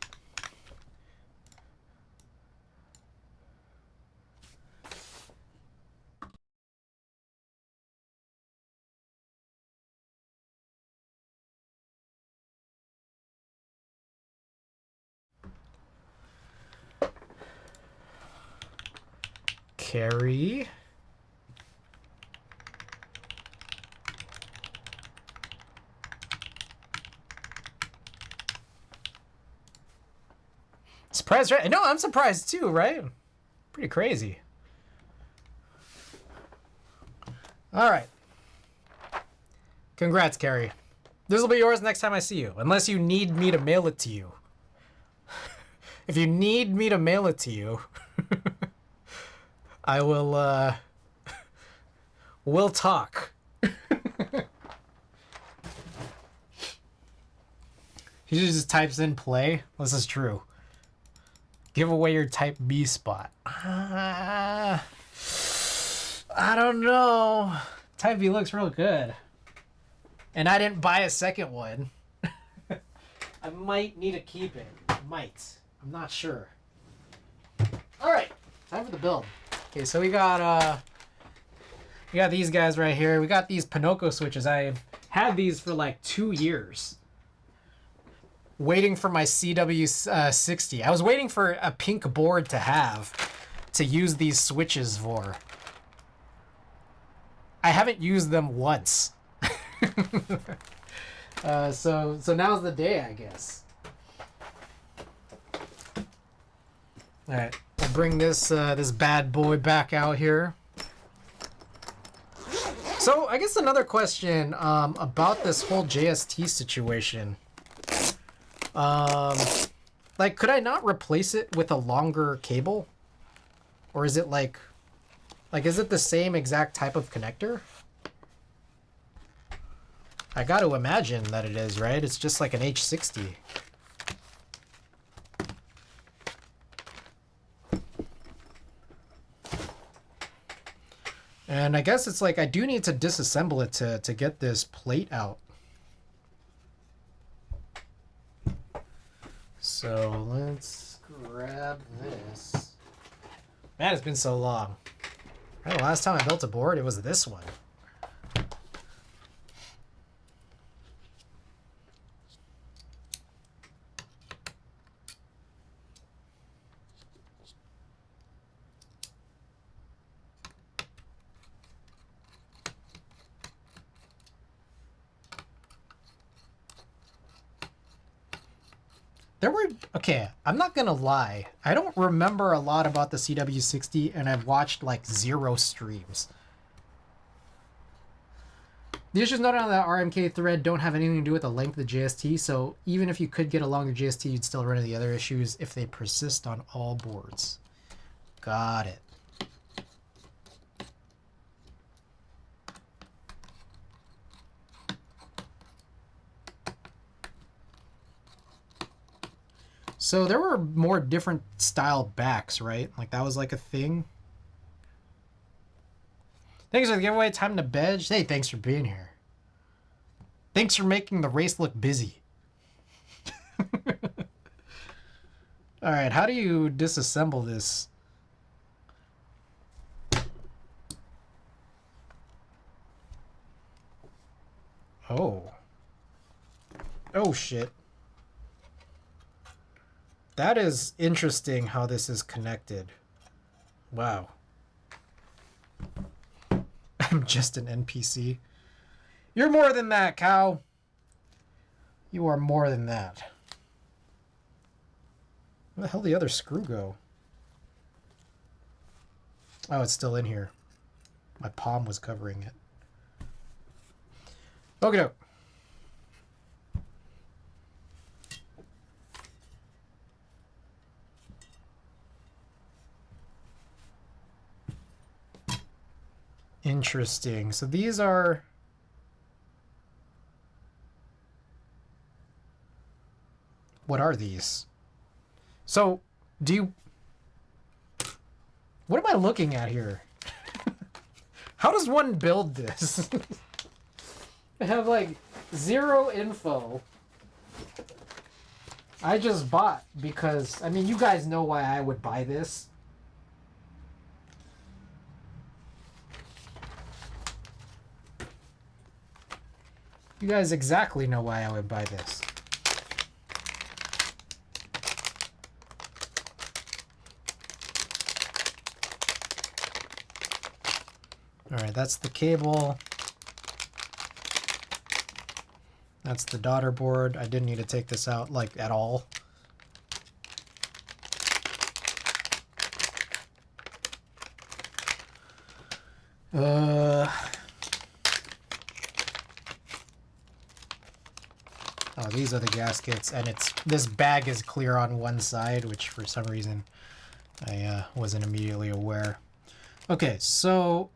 Carry. Surprised, right? No, I'm surprised too, right? Pretty crazy. All right. Congrats, Carrie. This will be yours next time I see you, unless you need me to mail it to you. If you need me to mail it to you, I will, we'll talk. He just types in play. This is true. Give away your type B spot. I don't know. Type B looks real good. And I didn't buy a second one. I might need to keep it. Might. I'm not sure. All right. Time for the build. Okay, so we got these guys right here. We got these Pinocchio switches. I've had these for like 2 years. Waiting for my CW60. I was waiting for a pink board to use these switches for. I haven't used them once. So now's the day, I guess. All right, we'll bring this this bad boy back out here. So I guess another question about this whole JST situation. Like, could I not replace it with a longer cable? Or is it like is it the same exact type of connector? I got to imagine that it is, right? It's just like an H60. And I guess it's like I do need to disassemble it to get this plate out. So let's grab this. Man, it's been so long. The last time I built a board, it was this one. There were, okay, I'm not gonna lie. I don't remember a lot about the CW60, and I've watched like 0 streams. The issues noted on that RMK thread don't have anything to do with the length of the JST, so even if you could get a longer JST, you'd still run into the other issues if they persist on all boards. Got it. So there were more different style backs, right? Like that was like a thing. Thanks for the giveaway. Time to bed. Hey, thanks for being here. Thanks for making the race look busy. All right, how do you disassemble this? Oh. Oh, shit. That is interesting how this is connected. Wow. I'm just an NPC. You're more than that, cow. You are more than that. Where the hell did the other screw go? Oh, it's still in here. My palm was covering it. Okay, doke. Interesting. So these are... What are these? So, do you... What am I looking at here? How does one build this? I have, like, 0 info. I just bought because... I mean, you guys know why I would buy this. You guys exactly know why I would buy this. All right, that's the cable. That's the daughter board. I didn't need to take this out, like, at all. Oh, these are the gaskets, and this bag is clear on one side, which for some reason I wasn't immediately aware. Okay, so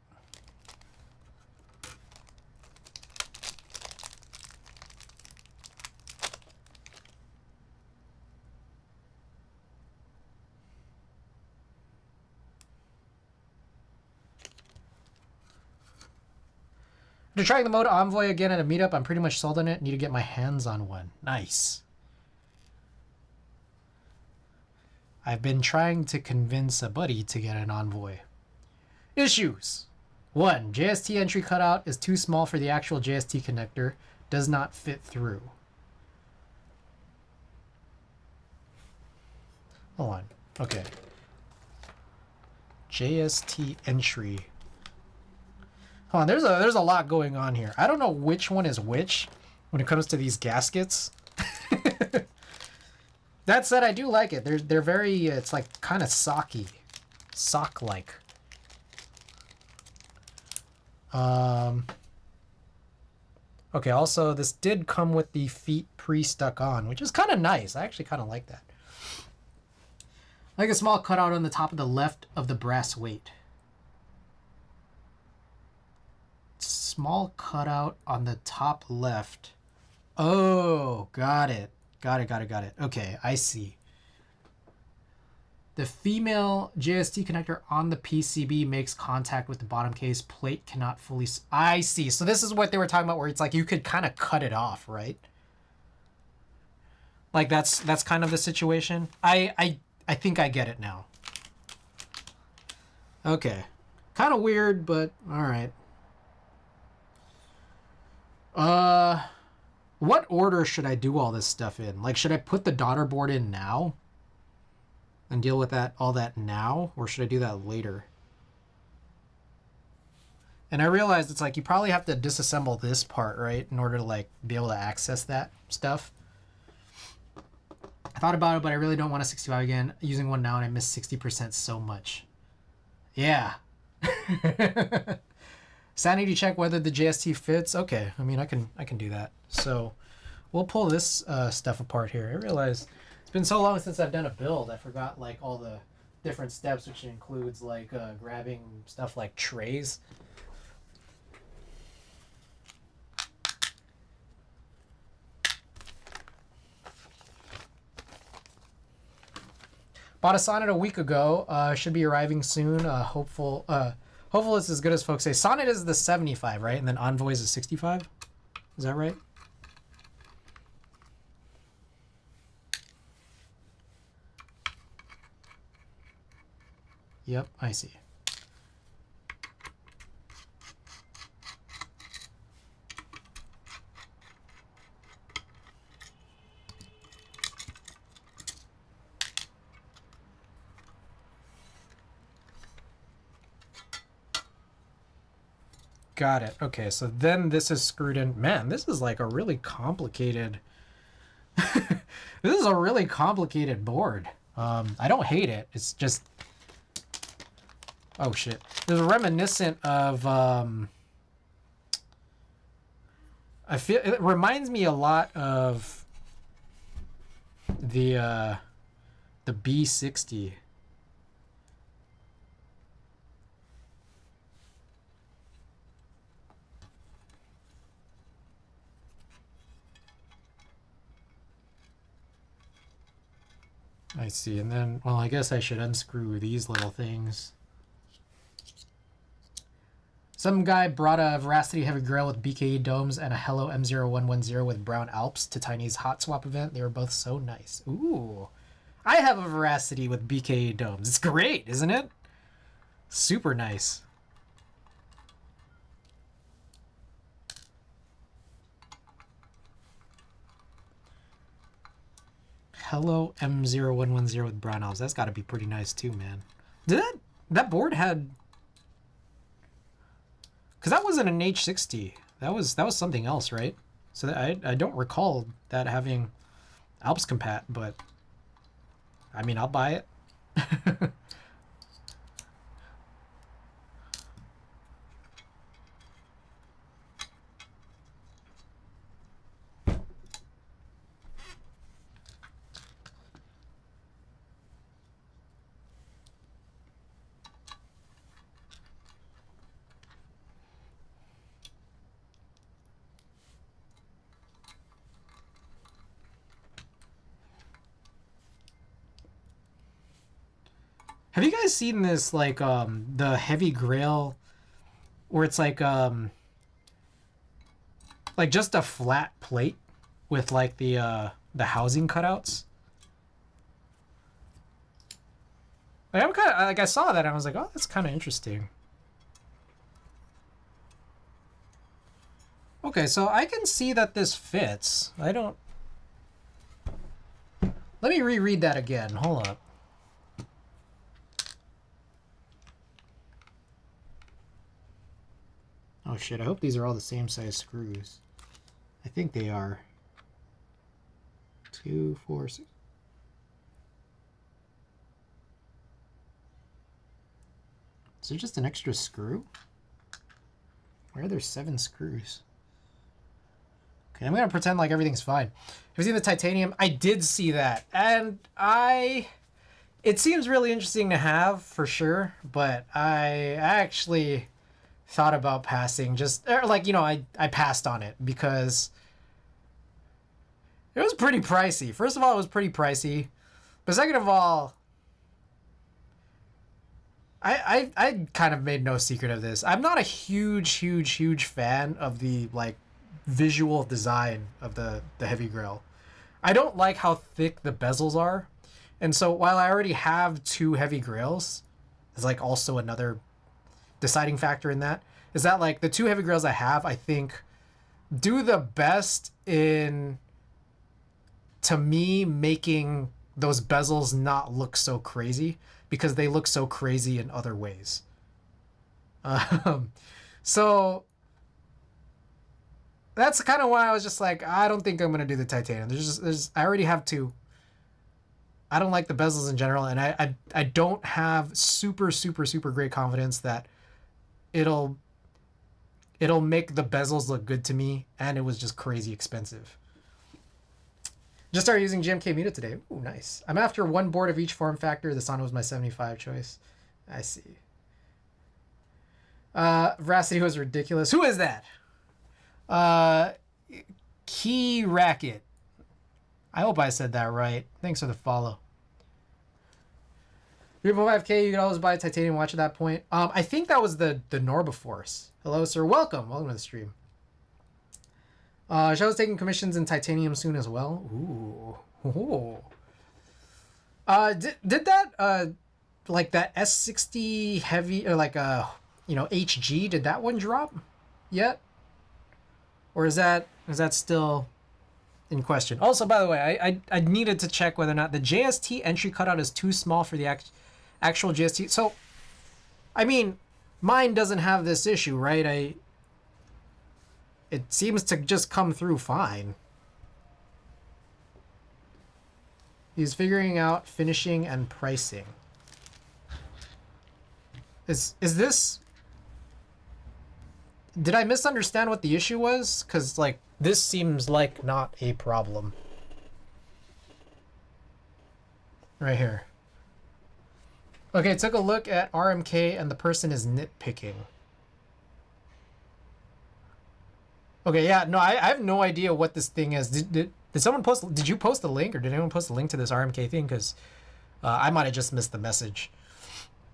after trying the mode Envoy again at a meetup, I'm pretty much sold on it. Need to get my hands on one. Nice. I've been trying to convince a buddy to get an Envoy. Issues. 1. JST entry cutout is too small for the actual JST connector. Does not fit through. Hold on. Okay. JST entry. Hold on, there's a lot going on here. I don't know which one is which when it comes to these gaskets. That said, I do like it. They're very, it's like kind of socky. Sock-like. Okay, also this did come with the feet pre-stuck on, which is kind of nice. I actually kind of like that. I like a small cutout on the top of the left of the brass weight. Small cutout on the top left. Oh, got it. Got it. Okay, I see. The female JST connector on the PCB makes contact with the bottom case. Plate cannot fully... I see. So this is what they were talking about, where it's like you could kind of cut it off, right? Like that's kind of the situation. I think I get it now. Okay. Kind of weird, but all right. What order should I do all this stuff in? Like, should I put the daughter board in now and deal with all that now, or should I do that later? And I realized it's like you probably have to disassemble this part, right, in order to like be able to access that stuff. I thought about it, but I really don't want a 65 again. Using one now and I miss 60% so much. Yeah. Sanity check whether the JST fits. Okay, I mean I can do that. So we'll pull this stuff apart here. I realize it's been so long since I've done a build. I forgot like all the different steps, which includes like grabbing stuff like trays. Bought a Sonnet a week ago. Should be arriving soon. Hopeful it's as good as folks say. Sonnet is the 75, right? And then Envoy is the 65. Is that right? Yep, I see. Got it. Okay, so then this is screwed in. Man, this is like a really complicated... This is a really complicated board. I don't hate it. It's just... Oh, shit. It's reminiscent of... I feel... It reminds me a lot of the B60. I see, and then, well, I guess I should unscrew these little things. Some guy brought a Veracity Heavy Grail with BKE domes and a Hello M0110 with Brown Alps to Tiny's Hot Swap event. They were both so nice. Ooh. I have a Veracity with BKE domes. It's great, isn't it? Super nice. Hello M0110 with Brown Elves. That's got to be pretty nice too, man. Did that board had... Because that wasn't an H60. That was something else, right? So that, I don't recall that having Alps compat, but I mean, I'll buy it. Have you guys seen this, like, the Heavy Grail, where it's like just a flat plate with, like, the housing cutouts? Like, I'm kind of, like, I saw that and I was like, oh, that's kind of interesting. Okay, so I can see that this fits. I don't... Let me reread that again. Hold up. Oh shit, I hope these are all the same size screws. I think they are. 2, 4, 6. Is there just an extra screw? Why are there 7 screws? Okay, I'm gonna pretend like everything's fine. Have you seen the titanium? I did see that, and it seems really interesting to have for sure, but I actually thought about passing, just like, you know, I passed on it because it was pretty pricey. First of all, it was pretty pricey, but second of all, I kind of made no secret of this. I'm not a huge fan of the like visual design of the heavy grill. I don't like how thick the bezels are. And so while I already have two heavy grills, there's like also another deciding factor in that is that like the two heavy grills I have, I think do the best in to me making those bezels not look so crazy because they look so crazy in other ways. Um, so that's kind of why I was just like, I don't think I'm gonna do the titanium. There's I already have two. I don't like the bezels in general, and I don't have super great confidence that it'll make the bezels look good to me, and it was just crazy expensive. Just started using GMK Muta today. Ooh, nice. I'm after one board of each form factor. The Sauna was my 75 choice. I see. Veracity was ridiculous. Who is that? Key Racket. I hope I said that right. Thanks for the follow. 3.5K, you could always buy titanium watch at that point. I think that was the Norbaforce. Hello, sir. Welcome to the stream. Shell's taking commissions in titanium soon as well. Ooh. Did that like that S60 heavy or like HG? Did that one drop yet? Or is that still in question? Also, by the way, I needed to check whether or not the JST entry cutout is too small for the actual JST. So, I mean, mine doesn't have this issue, right? It seems to just come through fine. He's figuring out finishing and pricing. Is this... Did I misunderstand what the issue was? Because, like, this seems like not a problem. Right here. Okay, took a look at RMK and the person is nitpicking. Okay, yeah, no, I have no idea what this thing is. Did someone post? Did you post the link, or did anyone post a link to this RMK thing? Because I might have just missed the message.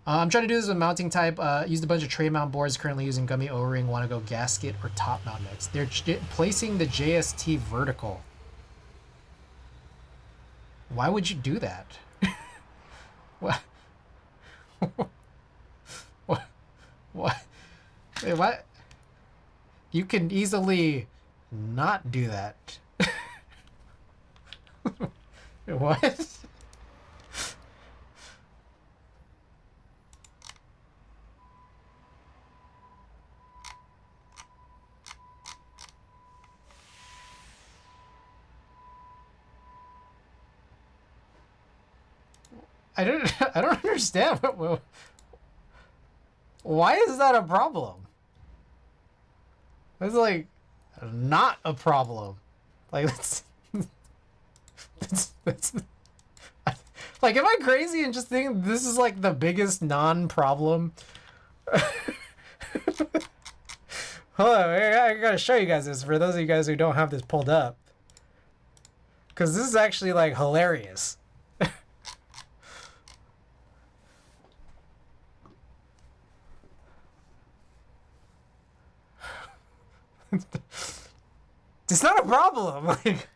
I'm trying to do this with mounting type. Used a bunch of tray mount boards. Currently using gummy O-ring. Want to go gasket or top mount next? They're placing the JST vertical. Why would you do that? What? What? Wait, what? You can easily not do that. What? I don't understand. Why is that a problem? It's like not a problem. Like that's like, am I crazy and just think this is like the biggest non-problem? Hold on, I gotta show you guys this for those of you guys who don't have this pulled up, because this is actually like hilarious. It's not a problem. Like,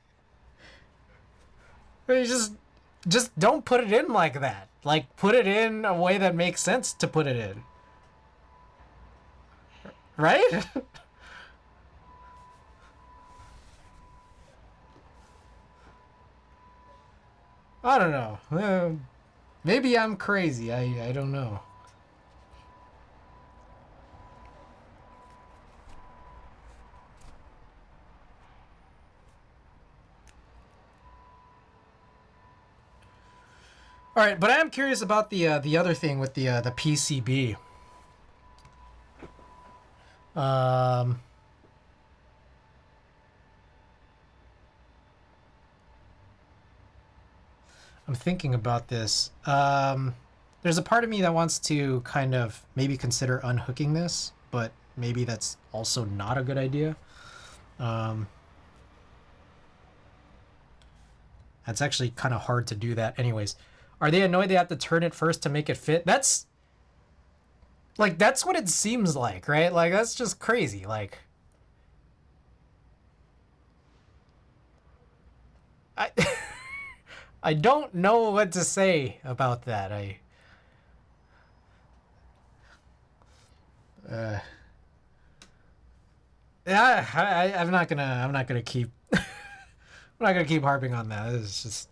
you just don't put it in like that. Like, put it in a way that makes sense to put it in. Right? I don't know. Maybe I'm crazy. I don't know. All right, but I am curious about the other thing with the PCB. I'm thinking about this. There's a part of me that wants to kind of maybe consider unhooking this, but maybe that's also not a good idea. That's actually kind of hard to do that anyways. Are they annoyed they have to turn it first to make it fit? That's Like, that's what it seems like, right? Like, that's just crazy. Like, I I don't know what to say about that. Uh, yeah, I'm not gonna keep I'm not gonna keep harping on that. It's just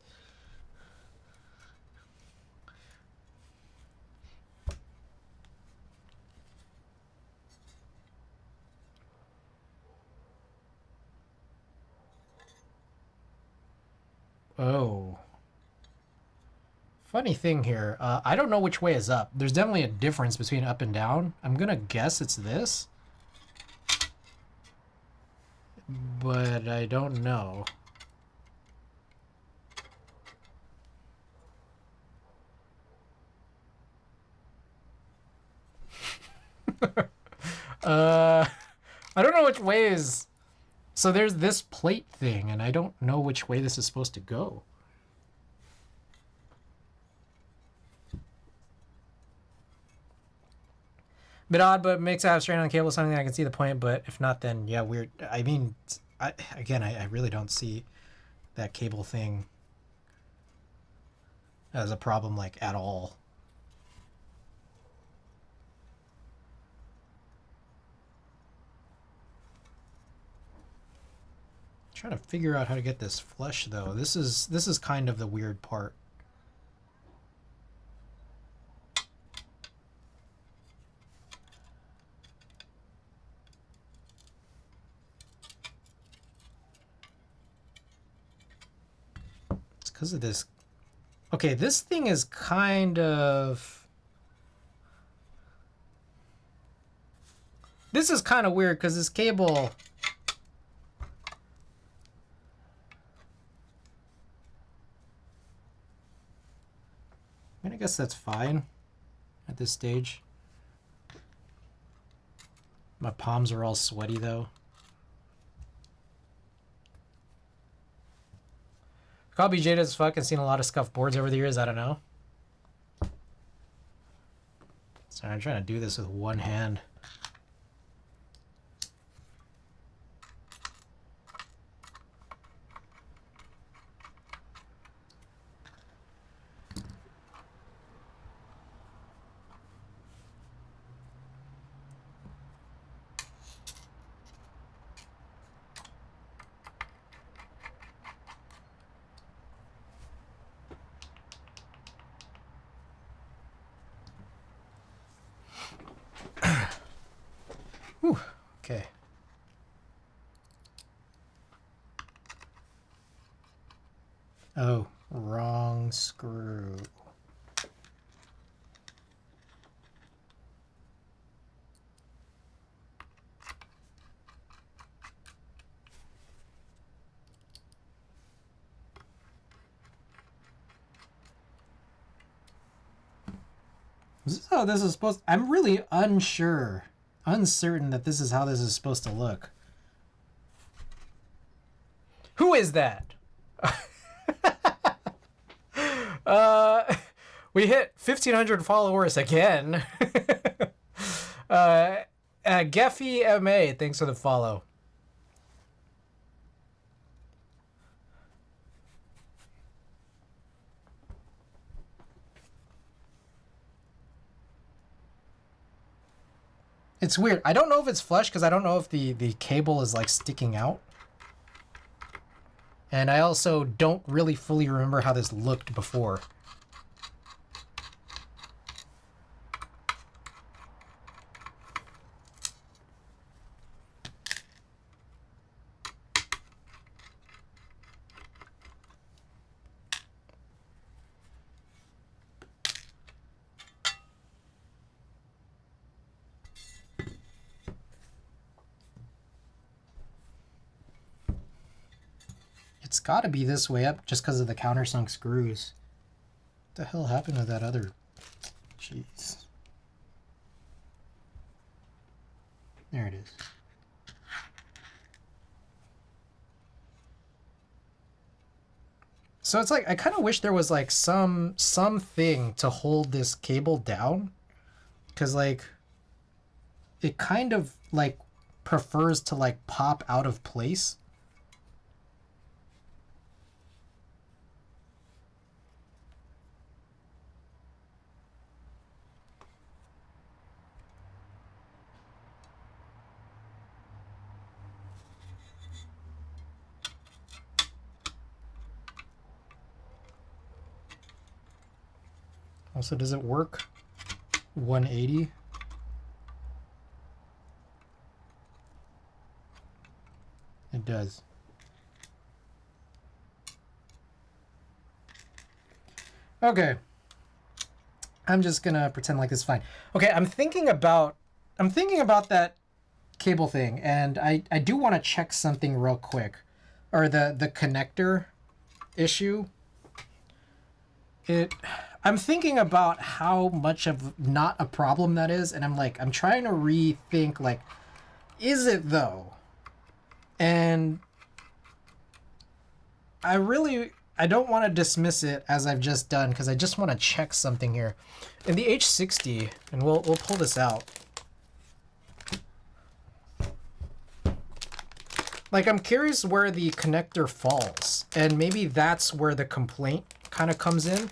oh. Funny thing here, I don't know which way is up. There's definitely a difference between up and down. I'm gonna guess it's this, but I don't know. I don't know which way is. So there's this plate thing, and I don't know which way this is supposed to go. Bit odd, but makes out straight on the cable something I can see the point, but if not, then yeah, weird. I mean, I really don't see that cable thing as a problem, like, at all. Trying to figure out how to get this flush though. This is kind of the weird part. It's because of this. Okay, this thing is kind of. This is kind of weird because this cable. I mean, I guess that's fine at this stage. My palms are all sweaty though. Probably jaded as fuck and seen a lot of scuffed boards over the years. I don't know. Sorry, I'm trying to do this with one hand. Whew, okay. Oh, wrong screw. Is this how this is supposed to... I'm really uncertain that this is how this is supposed to look. Who is that? We hit 1,500 followers again. Geffy MA, thanks for the follow. It's weird. I don't know if it's flush because I don't know if the cable is like sticking out. And I also don't really fully remember how this looked before. It's got to be this way up just because of the countersunk screws. What the hell happened to that other? Jeez. There it is. So it's like, I kind of wish there was like something to hold this cable down. Because like, it kind of like prefers to like pop out of place. Also, does it work 180? It does. Okay. I'm just gonna pretend like this is fine. Okay, I'm thinking about that cable thing, and I do want to check something real quick. Or the connector issue. I'm thinking about how much of not a problem that is, and I'm trying to rethink, like, is it though? And I don't want to dismiss it as I've just done, because I just want to check something here. In the H60, and we'll pull this out. Like, I'm curious where the connector falls, and maybe that's where the complaint kind of comes in.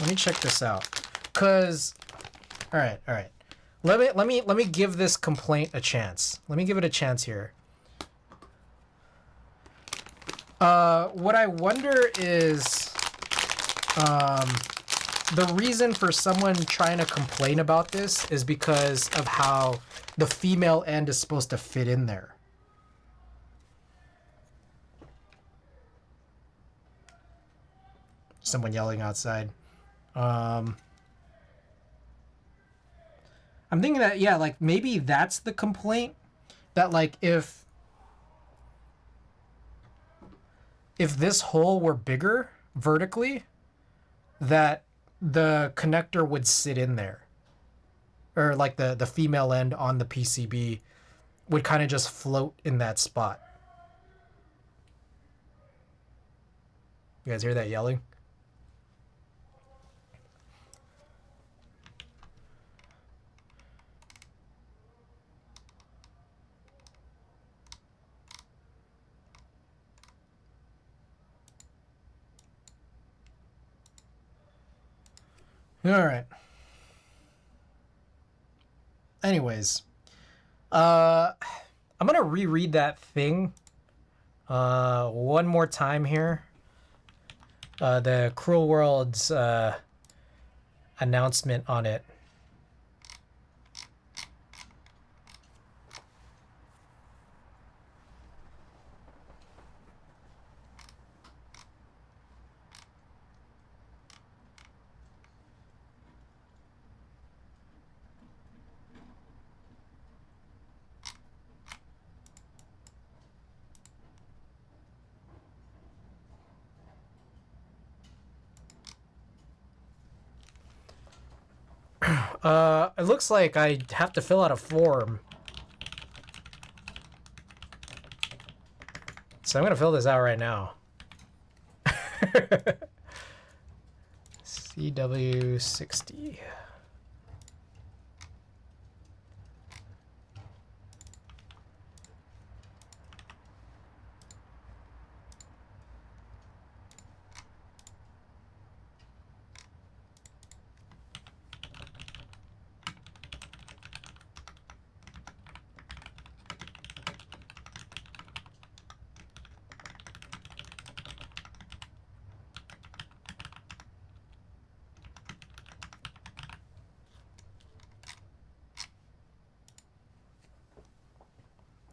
Let me check this out, cause, all right. Let me give this complaint a chance. Let me give it a chance here. What I wonder is, the reason for someone trying to complain about this is because of how the female end is supposed to fit in there. Someone yelling outside. I'm thinking that, yeah, like, maybe that's the complaint. That, like, if this hole were bigger vertically, that the connector would sit in there. Or, like, the female end on the PCB would kind of just float in that spot. You guys hear that yelling? All right. Anyways, I'm gonna reread that thing one more time here. The Cruel World's announcement on it. It looks like I have to fill out a form. So I'm gonna fill this out right now. CW60.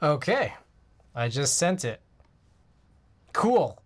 Okay, I just sent it. Cool.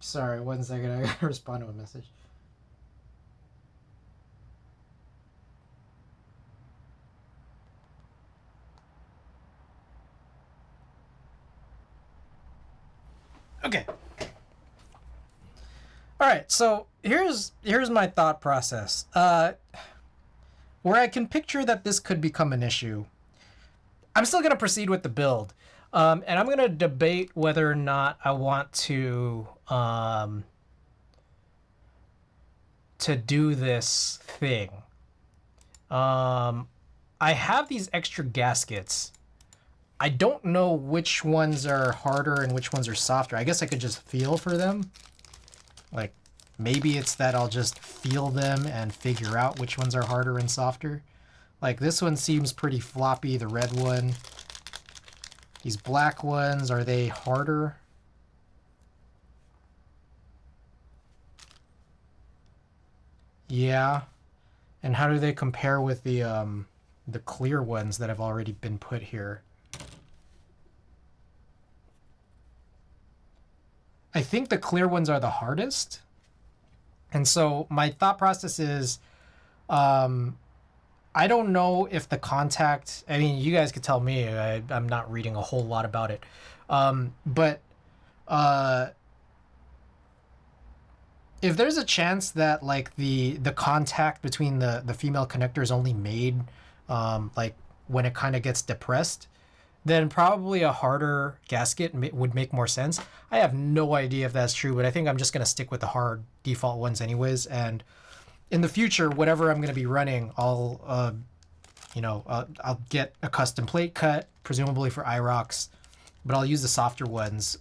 Sorry, 1 second. I gotta respond to a message. Okay. All right. So here's my thought process. Where I can picture that this could become an issue. I'm still gonna proceed with the build, and I'm gonna debate whether or not I want to do this thing. I have these extra gaskets. I don't know which ones are harder and which ones are softer. I guess I could just feel for them. Like, maybe it's that I'll just feel them and figure out which ones are harder and softer. Like, this one seems pretty floppy, the red one. These black ones, are they harder? Yeah. And how do they compare with the clear ones that have already been put here? I think the clear ones are the hardest. And so my thought process is, I don't know if the contact, I mean, you guys could tell me, I'm not reading a whole lot about it. But if there's a chance that like the contact between the female connector is only made like when it kind of gets depressed, then probably a harder gasket would make more sense. I have no idea if that's true, but I think I'm just going to stick with the hard default ones anyways. And in the future, whatever I'm going to be running, I'll get a custom plate cut, presumably for IROX, but I'll use the softer ones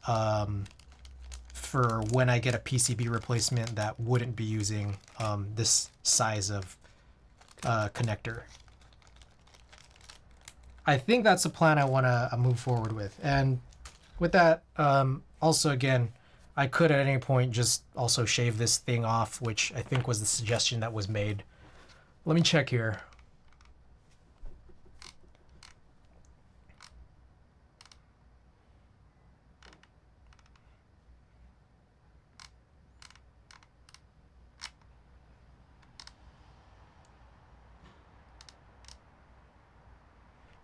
for when I get a PCB replacement that wouldn't be using this size of connector. I think that's a plan I want to move forward with. And with that, also, again, I could at any point just also shave this thing off, which I think was the suggestion that was made. Let me check here.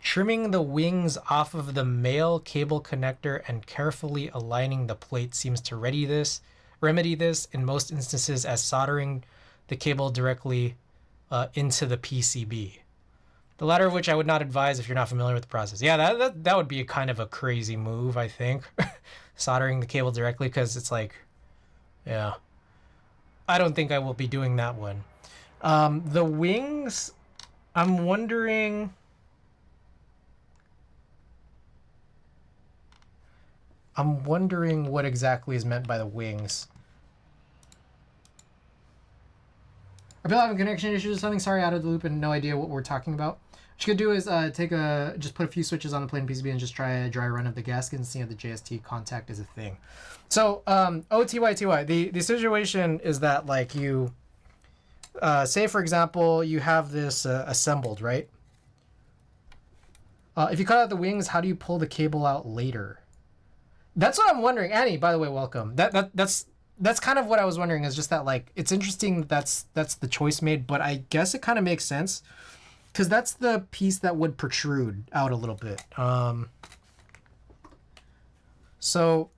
Trimming the wings off of the male cable connector and carefully aligning the plate seems to remedy this in most instances as soldering the cable directly into the PCB. The latter of which I would not advise if you're not familiar with the process. Yeah, that would be a kind of a crazy move, I think. Soldering the cable directly, because it's like, yeah. I don't think I will be doing that one. The wings, I'm wondering... what exactly is meant by the wings. Are people having connection issues or something? Sorry, out of the loop and no idea what we're talking about. What you could do is just put a few switches on the plain PCB and just try a dry run of the gasket and see if the JST contact is a thing. So, OTYTY, the situation is that like you, say for example, you have this assembled, right? If you cut out the wings, how do you pull the cable out later? That's what I'm wondering. Annie, by the way, welcome. That's kind of what I was wondering, is just that like it's interesting that's the choice made, but I guess it kind of makes sense because that's the piece that would protrude out a little bit. So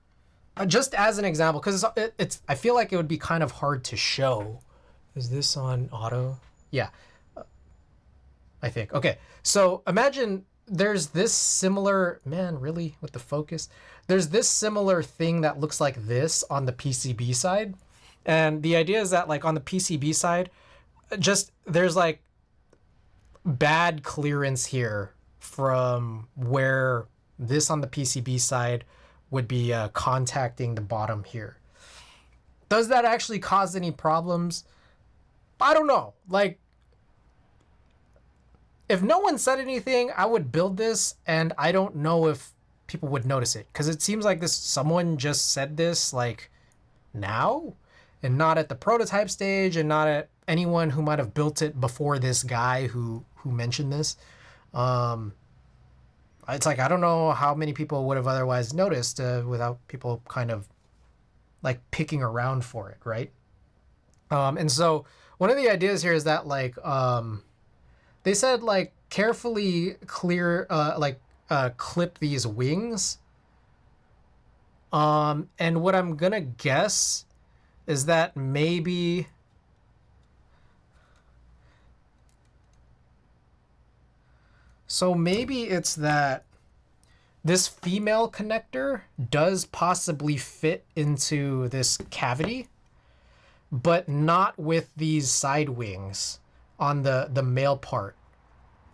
just as an example, because it's I feel like it would be kind of hard to show. Is this on auto? Yeah, I think. Okay, so imagine there's this similar, man, really, with the focus, there's this similar thing that looks like this on the PCB side. And the idea is that like on the PCB side, just there's like bad clearance here from where this on the PCB side would be contacting the bottom here. Does that actually cause any problems? I don't know. Like, if no one said anything, I would build this, and I don't know if people would notice it, because it seems like someone just said this like now, and not at the prototype stage, and not at anyone who might have built it before this guy who mentioned this. It's like I don't know how many people would have otherwise noticed without people kind of like picking around for it, right? And so one of the ideas here is that like they said like carefully clear clip these wings. And what I'm gonna guess is that maybe it's that this female connector does possibly fit into this cavity, but not with these side wings on the male part.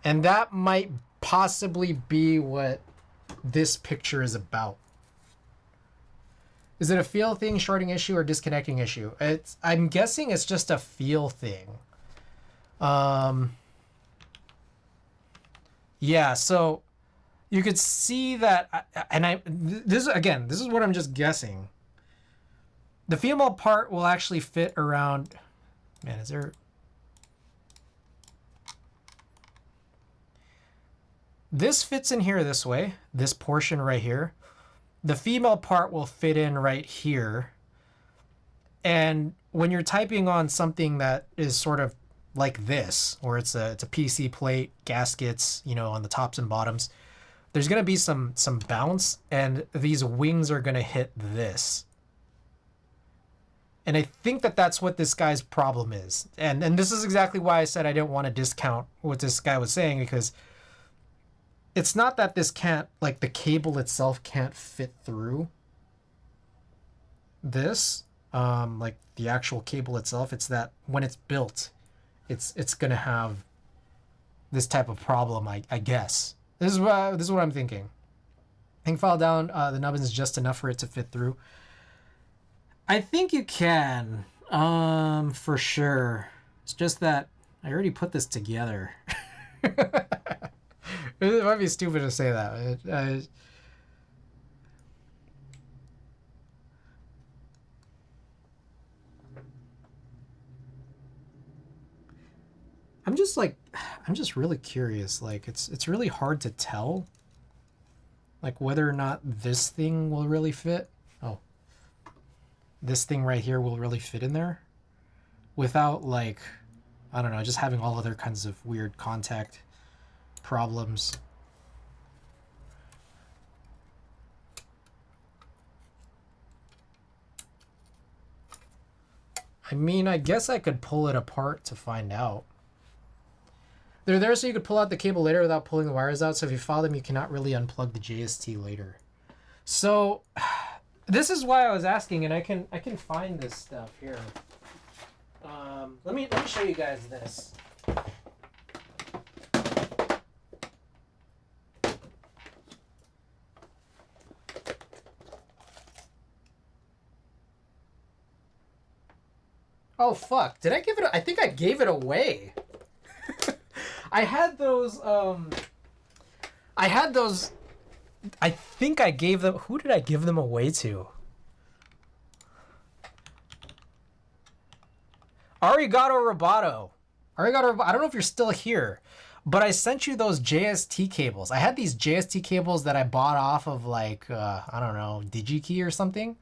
And that might possibly be what this picture is about. Is it a feel thing, shorting issue, or disconnecting issue? I'm guessing it's just a feel thing. Yeah, so you could see that, and this is what I'm just guessing. The female part will actually fit around, man, is there... This fits in here this way, this portion right here. The female part will fit in right here. And when you're typing on something that is sort of like this, or it's a PC plate, gaskets, you know, on the tops and bottoms, there's going to be some bounce, and these wings are going to hit this. And I think that that's what this guy's problem is. And this is exactly why I said I didn't want to discount what this guy was saying, because it's not that this can't, like the cable itself can't fit through this, like the actual cable itself. It's that when it's built, it's going to have this type of problem, I guess. This is what I'm thinking. Hang file down, the nubbin is just enough for it to fit through. I think you can, for sure. It's just that I already put this together. It might be stupid to say that. I'm just really curious. Like, it's really hard to tell, like, whether or not this thing will really fit. Oh, this thing right here will really fit in there without, like, I don't know, just having all other kinds of weird contact problems. I mean, I guess I could pull it apart to find out. They're there so you could pull out the cable later without pulling the wires out, so if you file them, you cannot really unplug the JST later. So, this is why I was asking, and I can find this stuff here. Let me show you guys this. Oh fuck! Did I give it? I think I gave it away. I had those. I think I gave them. Who did I give them away to? Arigato Roboto. I don't know if you're still here, but I sent you those JST cables. I had these JST cables that I bought off of, like, I don't know, DigiKey or something,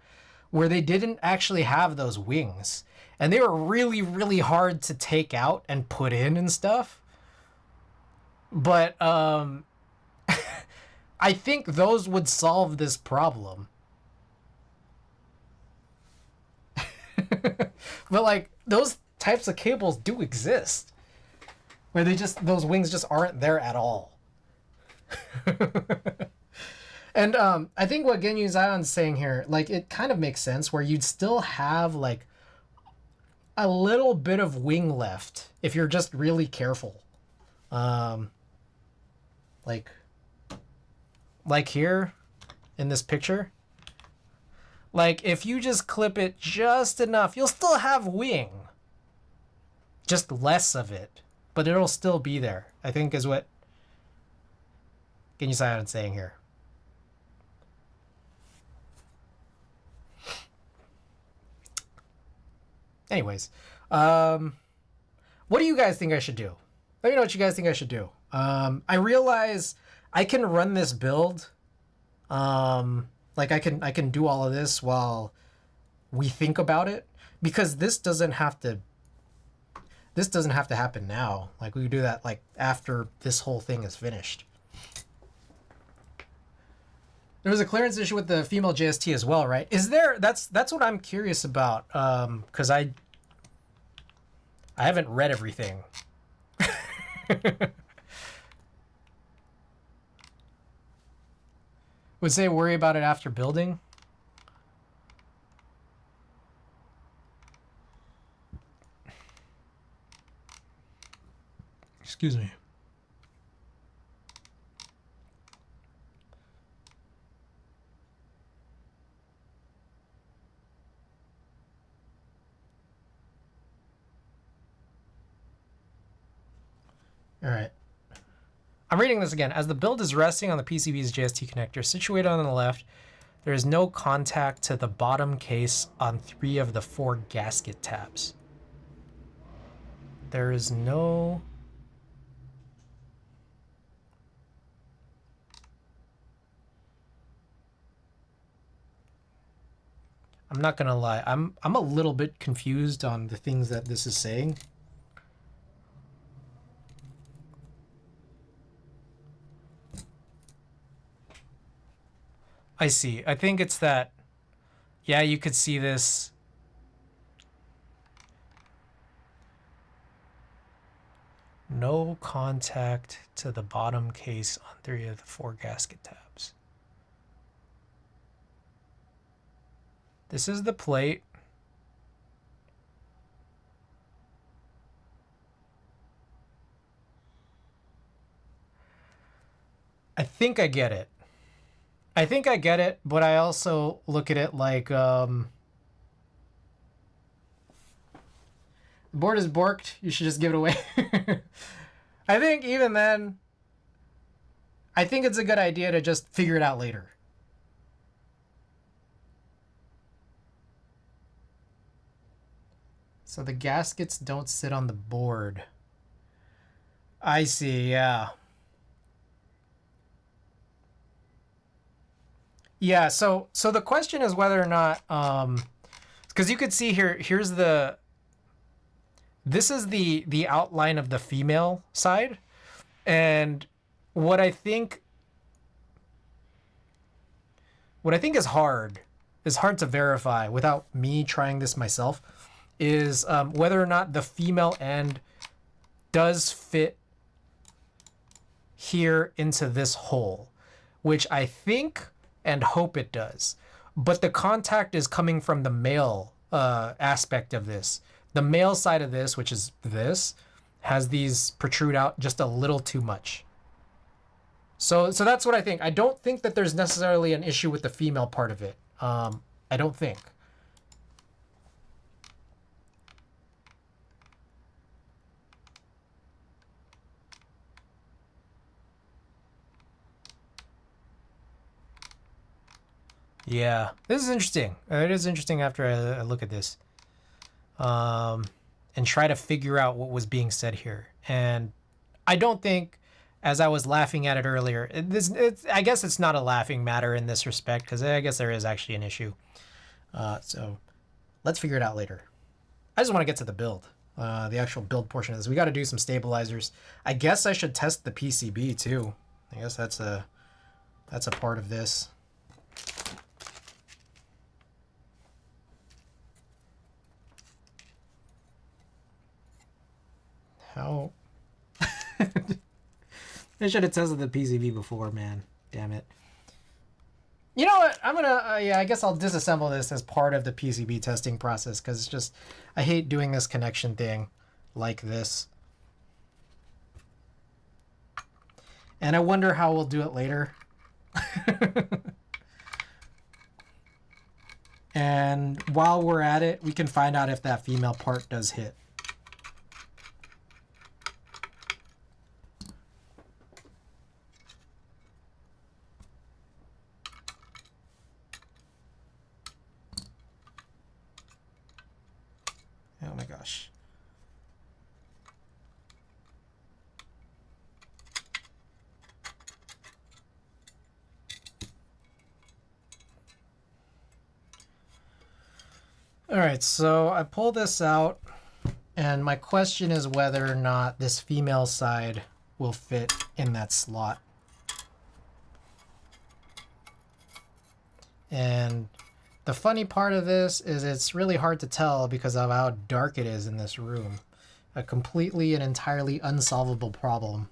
where they didn't actually have those wings. And they were really, really hard to take out and put in and stuff. But I think those would solve this problem. But, like, those types of cables do exist, where those wings just aren't there at all. And I think what Genyu Zion's saying here, like, it kind of makes sense, where you'd still have, like, a little bit of wing left if you're just really careful. Like here in this picture, like, if you just clip it just enough, you'll still have wing, just less of it, but it'll still be there, I think, is what Genyu Zion's saying here. Anyways, what do you guys think I should do? Let me know what you guys think I should do. I realize I can run this build. Like, I can do all of this while we think about it, because this doesn't have to happen now. Like, we could do that like after this whole thing is finished. There was a clearance issue with the female JST as well, right? Is there? That's what I'm curious about, because I haven't read everything. Would say worry about it after building. Excuse me. All right. I'm reading this again. As the build is resting on the PCB's JST connector situated on the left, there is no contact to the bottom case on 3 of the 4 gasket tabs. There is no... I'm not gonna lie. I'm a little bit confused on the things that this is saying. I see. I think it's that, yeah, you could see this. No contact to the bottom case on 3 of the 4 gasket tabs. This is the plate. I think I get it. I think I get it, but I also look at it like, the board is borked. You should just give it away. I think even then, I think it's a good idea to just figure it out later. So the gaskets don't sit on the board. I see, yeah. Yeah, so the question is whether or not, because you could see here, this is the outline of the female side, and what I think is hard to verify without me trying this myself, is whether or not the female end does fit here into this hole, which I think and hope it does. But the contact is coming from the male aspect of this. The male side of this, which is this, has these protrude out just a little too much. So that's what I think. I don't think that there's necessarily an issue with the female part of it. I don't think. Yeah, this is interesting. It is interesting after I look at this, and try to figure out what was being said here. And I don't think, as I was laughing at it earlier, I guess it's not a laughing matter in this respect, because I guess there is actually an issue. So let's figure it out later. I just want to get to the build, the actual build portion of this. We got to do some stabilizers. I guess I should test the PCB too. I guess that's a part of this. How? I should have tested the PCB before, man. Damn it. You know what? I'm gonna, yeah, I guess I'll disassemble this as part of the PCB testing process, because it's just, I hate doing this connection thing like this. And I wonder how we'll do it later. And while we're at it, we can find out if that female part does hit. Oh my gosh. All right, so I pull this out, and my question is whether or not this female side will fit in that slot. And the funny part of this is it's really hard to tell because of how dark it is in this room. A completely and entirely unsolvable problem.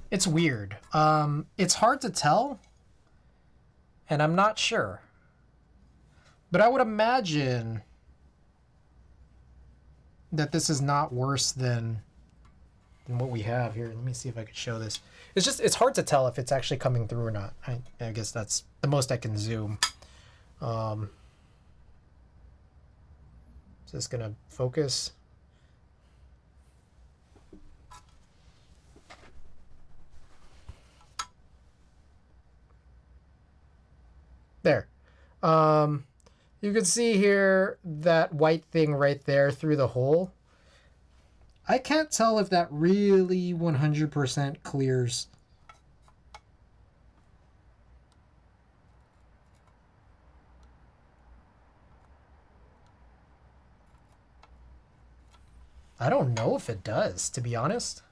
It's weird. It's hard to tell, and I'm not sure. But I would imagine that this is not worse than what we have here. Let me see if I could show this. It's hard to tell if it's actually coming through or not. I guess that's the most I can zoom. Is this gonna focus? There. You can see here that white thing right there through the hole. I can't tell if that really 100% clears. I don't know if it does, to be honest.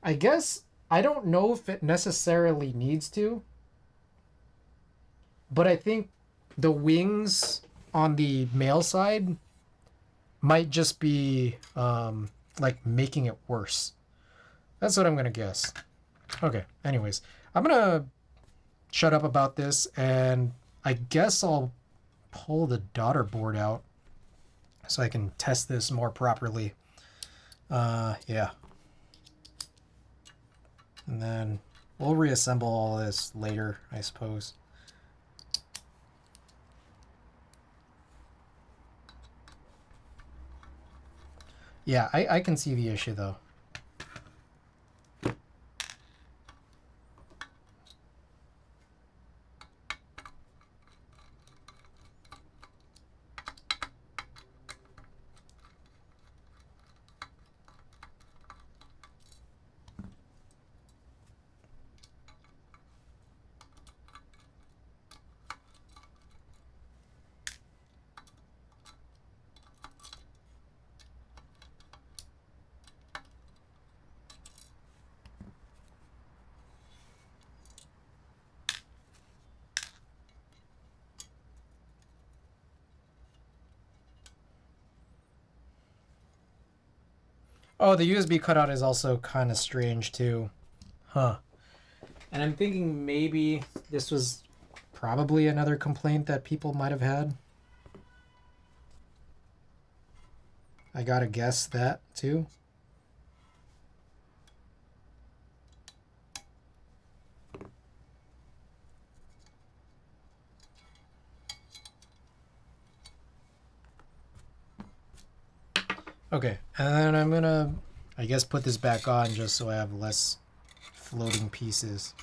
I guess I don't know if it necessarily needs to, but I think the wings on the male side might just be like making it worse. That's what I'm gonna guess. Okay, anyways, I'm gonna shut up about this, and I guess I'll pull the daughter board out so I can test this more properly. Yeah. And then we'll reassemble all this later, I suppose. Yeah, I can see the issue though. Oh, the USB cutout is also kind of strange too. Huh. And I'm thinking maybe this was probably another complaint that people might have had. I gotta guess that too. Okay, and then I'm gonna, I guess, put this back on just so I have less floating pieces.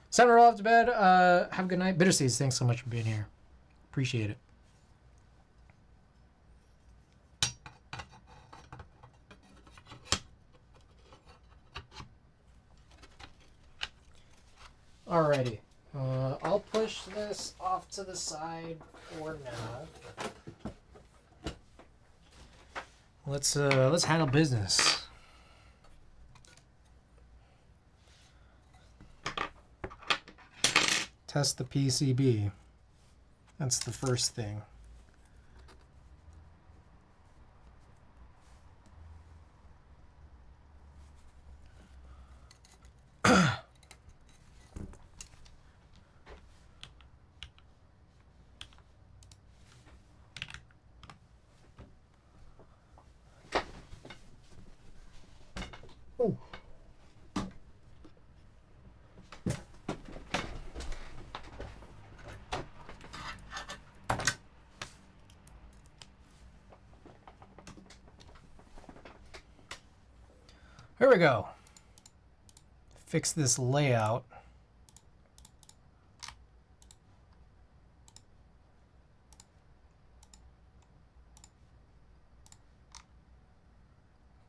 It's time to roll off to bed. Have a good night. Bitter Seeds, thanks so much for being here. Appreciate it. Alrighty. I'll push this off to the side for now. Let's handle business. test the PCB. That's the first thing. Ooh. Here we go. Fix this layout.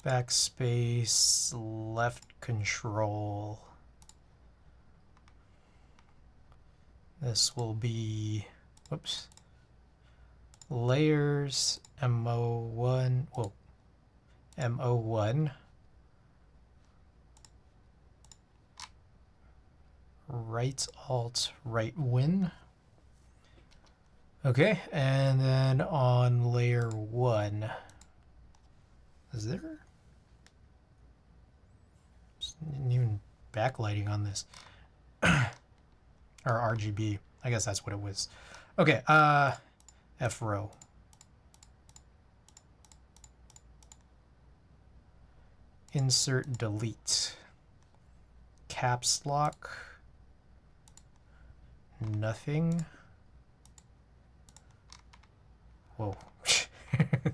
Backspace, left control. This will be, whoops, layers, MO1, whoa, MO1. Right alt, right win. Okay, and then on layer 1, is there? Isn't even backlighting on this. Or RGB. I guess that's what it was. Okay, F row. Insert delete. Caps lock. Nothing. Whoa.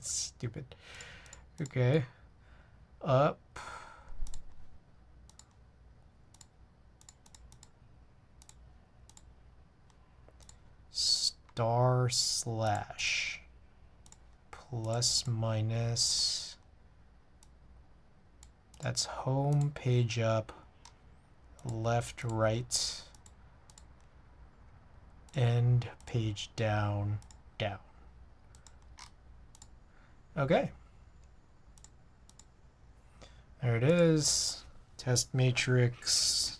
Stupid. Okay. Up. Star slash. Plus minus. That's home, page up, left, right. End, page down, down. Okay. There it is. Test matrix.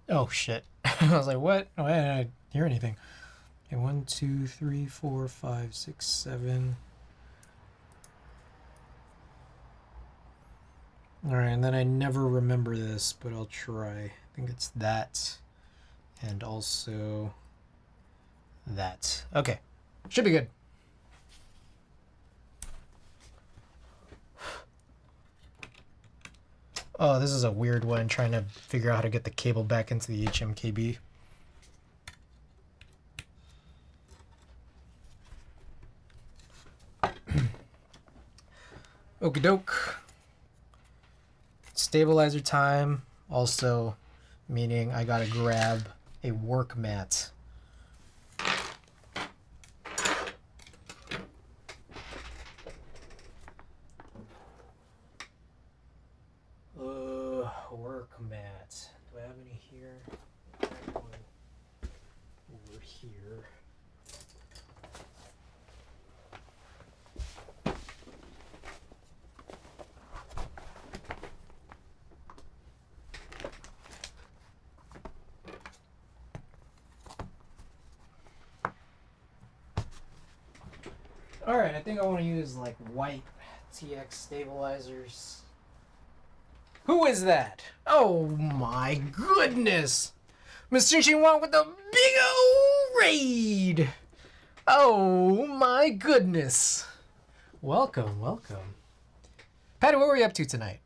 Oh shit. I was like, what? Oh, I didn't hear anything. Okay, 1, 2, 3, 4, 5, 6, 7. Alright, and then I never remember this, but I'll try. I think it's that. And also that. Okay. Should be good. Oh, this is a weird one, trying to figure out how to get the cable back into the HMKB. Okie doke. Stabilizer time, also meaning I gotta grab a work mat. Work mat. Do I have any here? I have one over here. Alright, I think I want to use like white TX stabilizers. Who is that? Oh my goodness! Mr. Xinhuang with the big old raid! Oh my goodness! Welcome, welcome. Patty, what were you up to tonight?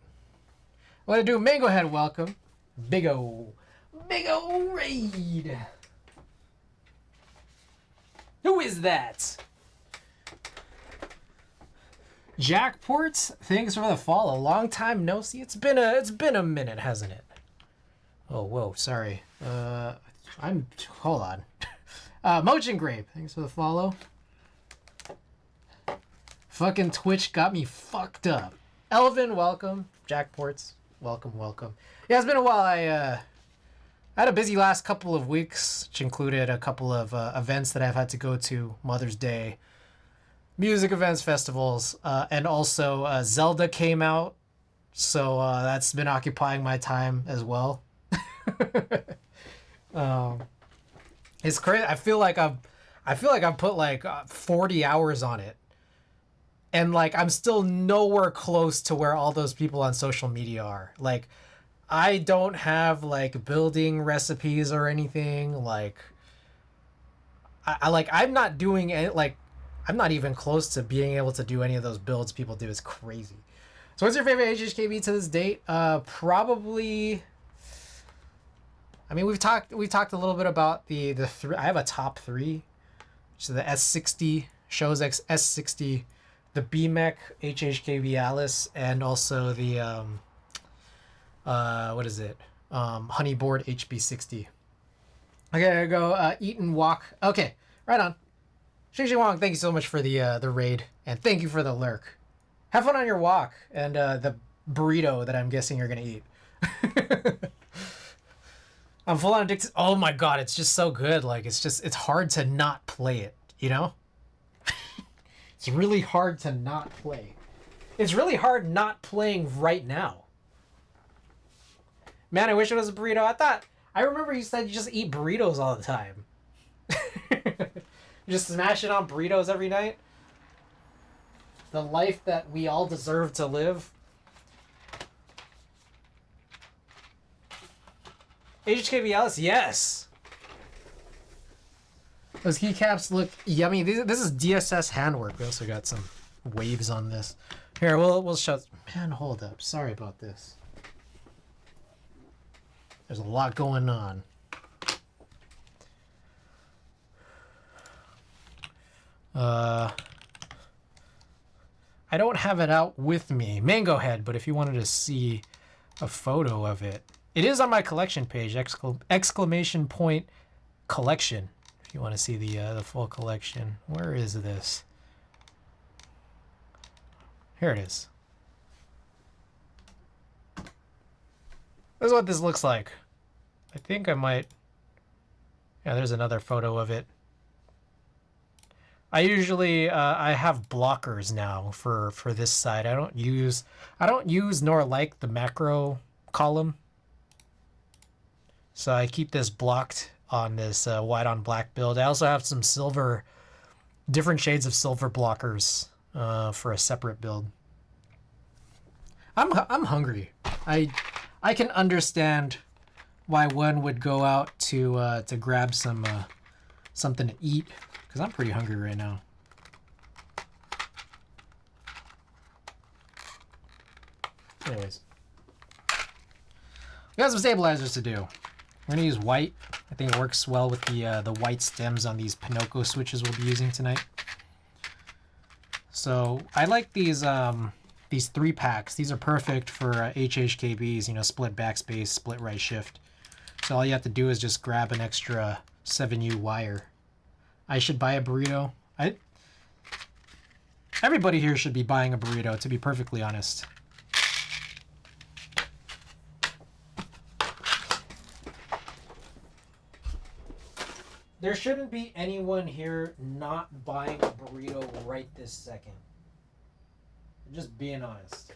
What to do? Mango Head, welcome. Big ol' raid. Who is that? Jackports, thanks for the follow. Long time no see. It's been a minute, hasn't it? Oh, whoa, sorry. Hold on. Mojin Grape, thanks for the follow. Fucking Twitch got me fucked up. Elvin, welcome. Jackports, welcome, welcome. Yeah, it's been a while. I had a busy last couple of weeks, which included a couple of events that I've had to go to. Mother's Day, music events, festivals, and also Zelda came out, so that's been occupying my time as well. It's crazy. I feel like I've put like 40 hours on it, and like I'm still nowhere close to where all those people on social media are. Like, I don't have like building recipes or anything. Like, I'm not doing it. Like, I'm not even close to being able to do any of those builds people do. It's crazy. So what's your favorite HHKB to this date? Probably, I mean, we've talked a little bit about the three. I have a top three, which is the S60, Shows X S60, the BMEC HHKB Alice, and also the what is it? Honeyboard HB60. Okay, I go eat and walk. Okay, right on. Xing Wong, thank you so much for the raid, and thank you for the lurk. Have fun on your walk and the burrito that I'm guessing you're gonna eat. I'm full on addicted. Oh my god, it's just so good. Like, it's hard to not play it, you know? It's really hard to not play. It's really hard not playing right now. Man, I wish it was a burrito. I remember you said you just eat burritos all the time. You just smash it on burritos every night. The life that we all deserve to live. HKB Alice, yes. Those keycaps look yummy. This is DSS handwork. We also got some waves on this. Here, we'll show. Man, hold up. Sorry about this. There's a lot going on. I don't have it out with me, Mango Head, but if you wanted to see a photo of it, it is on my collection page, exclamation point collection. If you want to see the full collection. Where is this? Here it is. This is what this looks like. I think I might. Yeah, there's another photo of it. I usually I have blockers now for this side. I don't use nor like the macro column. So I keep this blocked on this white on black build. I also have some silver, different shades of silver blockers for a separate build. I'm hungry. I can understand why one would go out to grab some something to eat, because I'm pretty hungry right now. Anyways, we got some stabilizers to do. We're gonna use white. I think it works well with the white stems on these Pinocchio switches we'll be using tonight. So I like these 3-packs. These are perfect for HHKBs, you know, split backspace, split right shift. So all you have to do is just grab an extra 7U wire. I should buy a burrito. Everybody here should be buying a burrito, to be perfectly honest. There shouldn't be anyone here not buying a burrito right this second. I'm just being honest.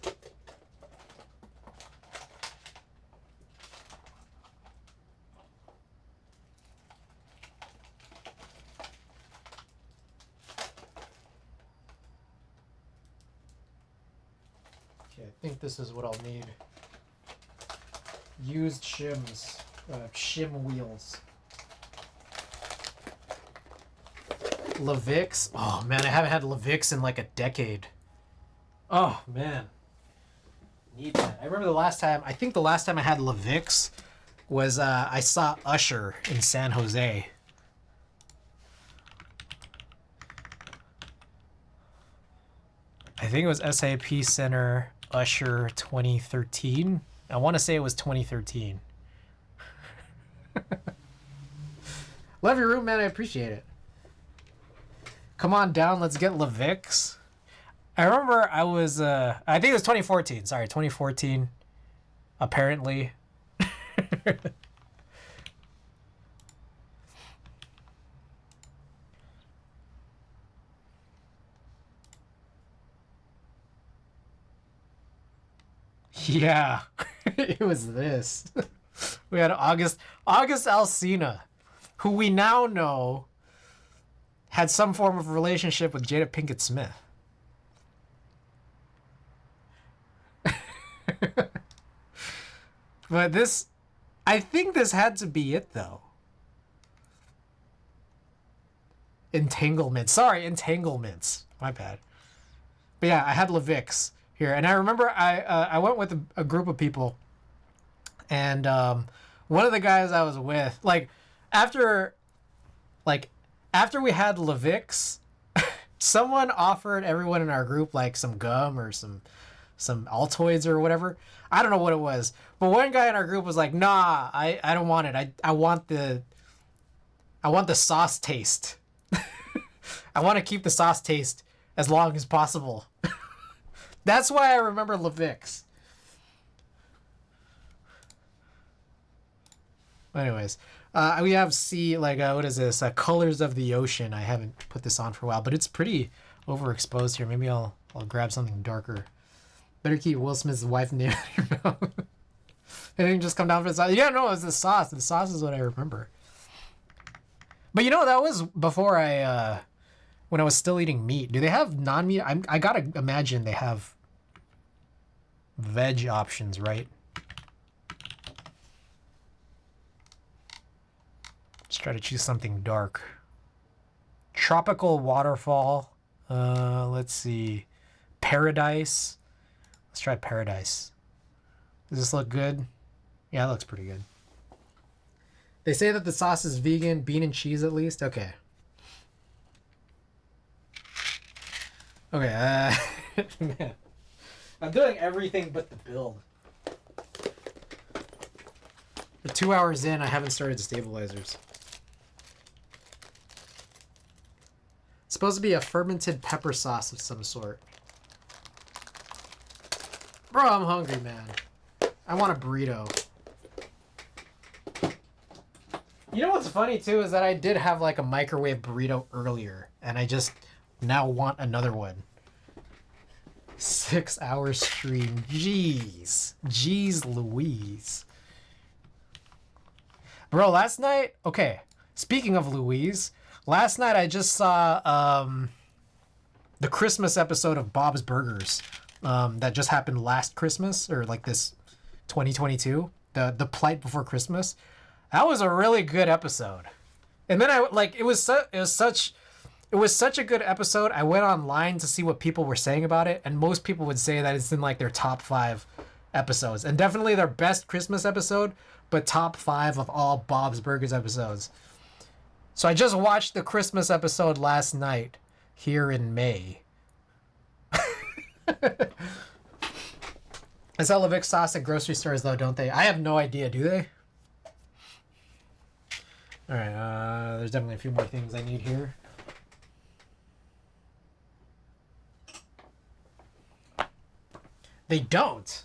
Okay, I think this is what I'll need. Used shims. Shim wheels. Levix. Oh man, I haven't had Levix in like a decade. Oh man. Need that. I remember the last time, I think the last time I had Levix was I saw Usher in San Jose. I think it was SAP Center Usher 2013. I want to say it was 2013. Love your room, man. I appreciate it. Come on down. Let's get Levix. I remember I was, I think it was 2014. Sorry, 2014. Apparently. Yeah, it was this. We had August Alsina, who we now know had some form of relationship with Jada Pinkett Smith. But this, I think this had to be it though. Entanglements. Sorry, entanglements. My bad. But yeah, I had Levix here, and I remember I went with a group of people, and one of the guys I was with, after we had Levix, someone offered everyone in our group like some gum or some Altoids or whatever. I don't know what it was, but one guy in our group was like, "Nah, I don't want it. I want the sauce taste. I want to keep the sauce taste as long as possible." That's why I remember Levix. Anyways, we have what is this? Colors of the Ocean. I haven't put this on for a while, but it's pretty overexposed here. Maybe I'll grab something darker. Better keep Will Smith's wife name out of your mouth. It didn't just come down for the sauce. Yeah, no, it was the sauce. The sauce is what I remember. But that was before when I was still eating meat. Do they have non-meat? I gotta imagine they have veg options, right? Let's try to choose something dark. Tropical waterfall. Let's see. Paradise. Let's try Paradise. Does this look good? Yeah, it looks pretty good. They say that the sauce is vegan, bean and cheese at least. Okay. Okay, man. I'm doing everything but the build. For 2 hours in, I haven't started stabilizers. It's supposed to be a fermented pepper sauce of some sort. Bro, I'm hungry, man. I want a burrito. You know what's funny, too, is that I did have, a microwave burrito earlier, and I just now want another one. 6 hour stream. Jeez. Jeez Louise. Bro, last night... Okay, speaking of Louise, last night I just saw the Christmas episode of Bob's Burgers that just happened last Christmas, or this 2022. The Plight Before Christmas. That was a really good episode. And then it was such a good episode. I went online to see what people were saying about it, and most people would say that it's in their top 5 episodes, and definitely their best Christmas episode, but top 5 of all Bob's Burgers episodes. So I just watched the Christmas episode last night here in May. They sell Levix sauce at grocery stores though, don't they? I have no idea, do they? Alright, there's definitely a few more things I need here. They don't.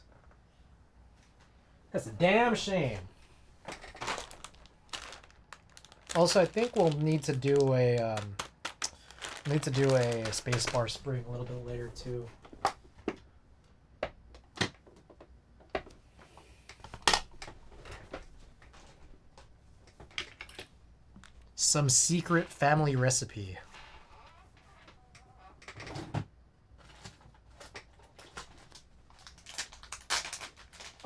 That's a damn shame. Also, I think we'll need to do a spacebar spring a little bit later too. Some secret family recipe.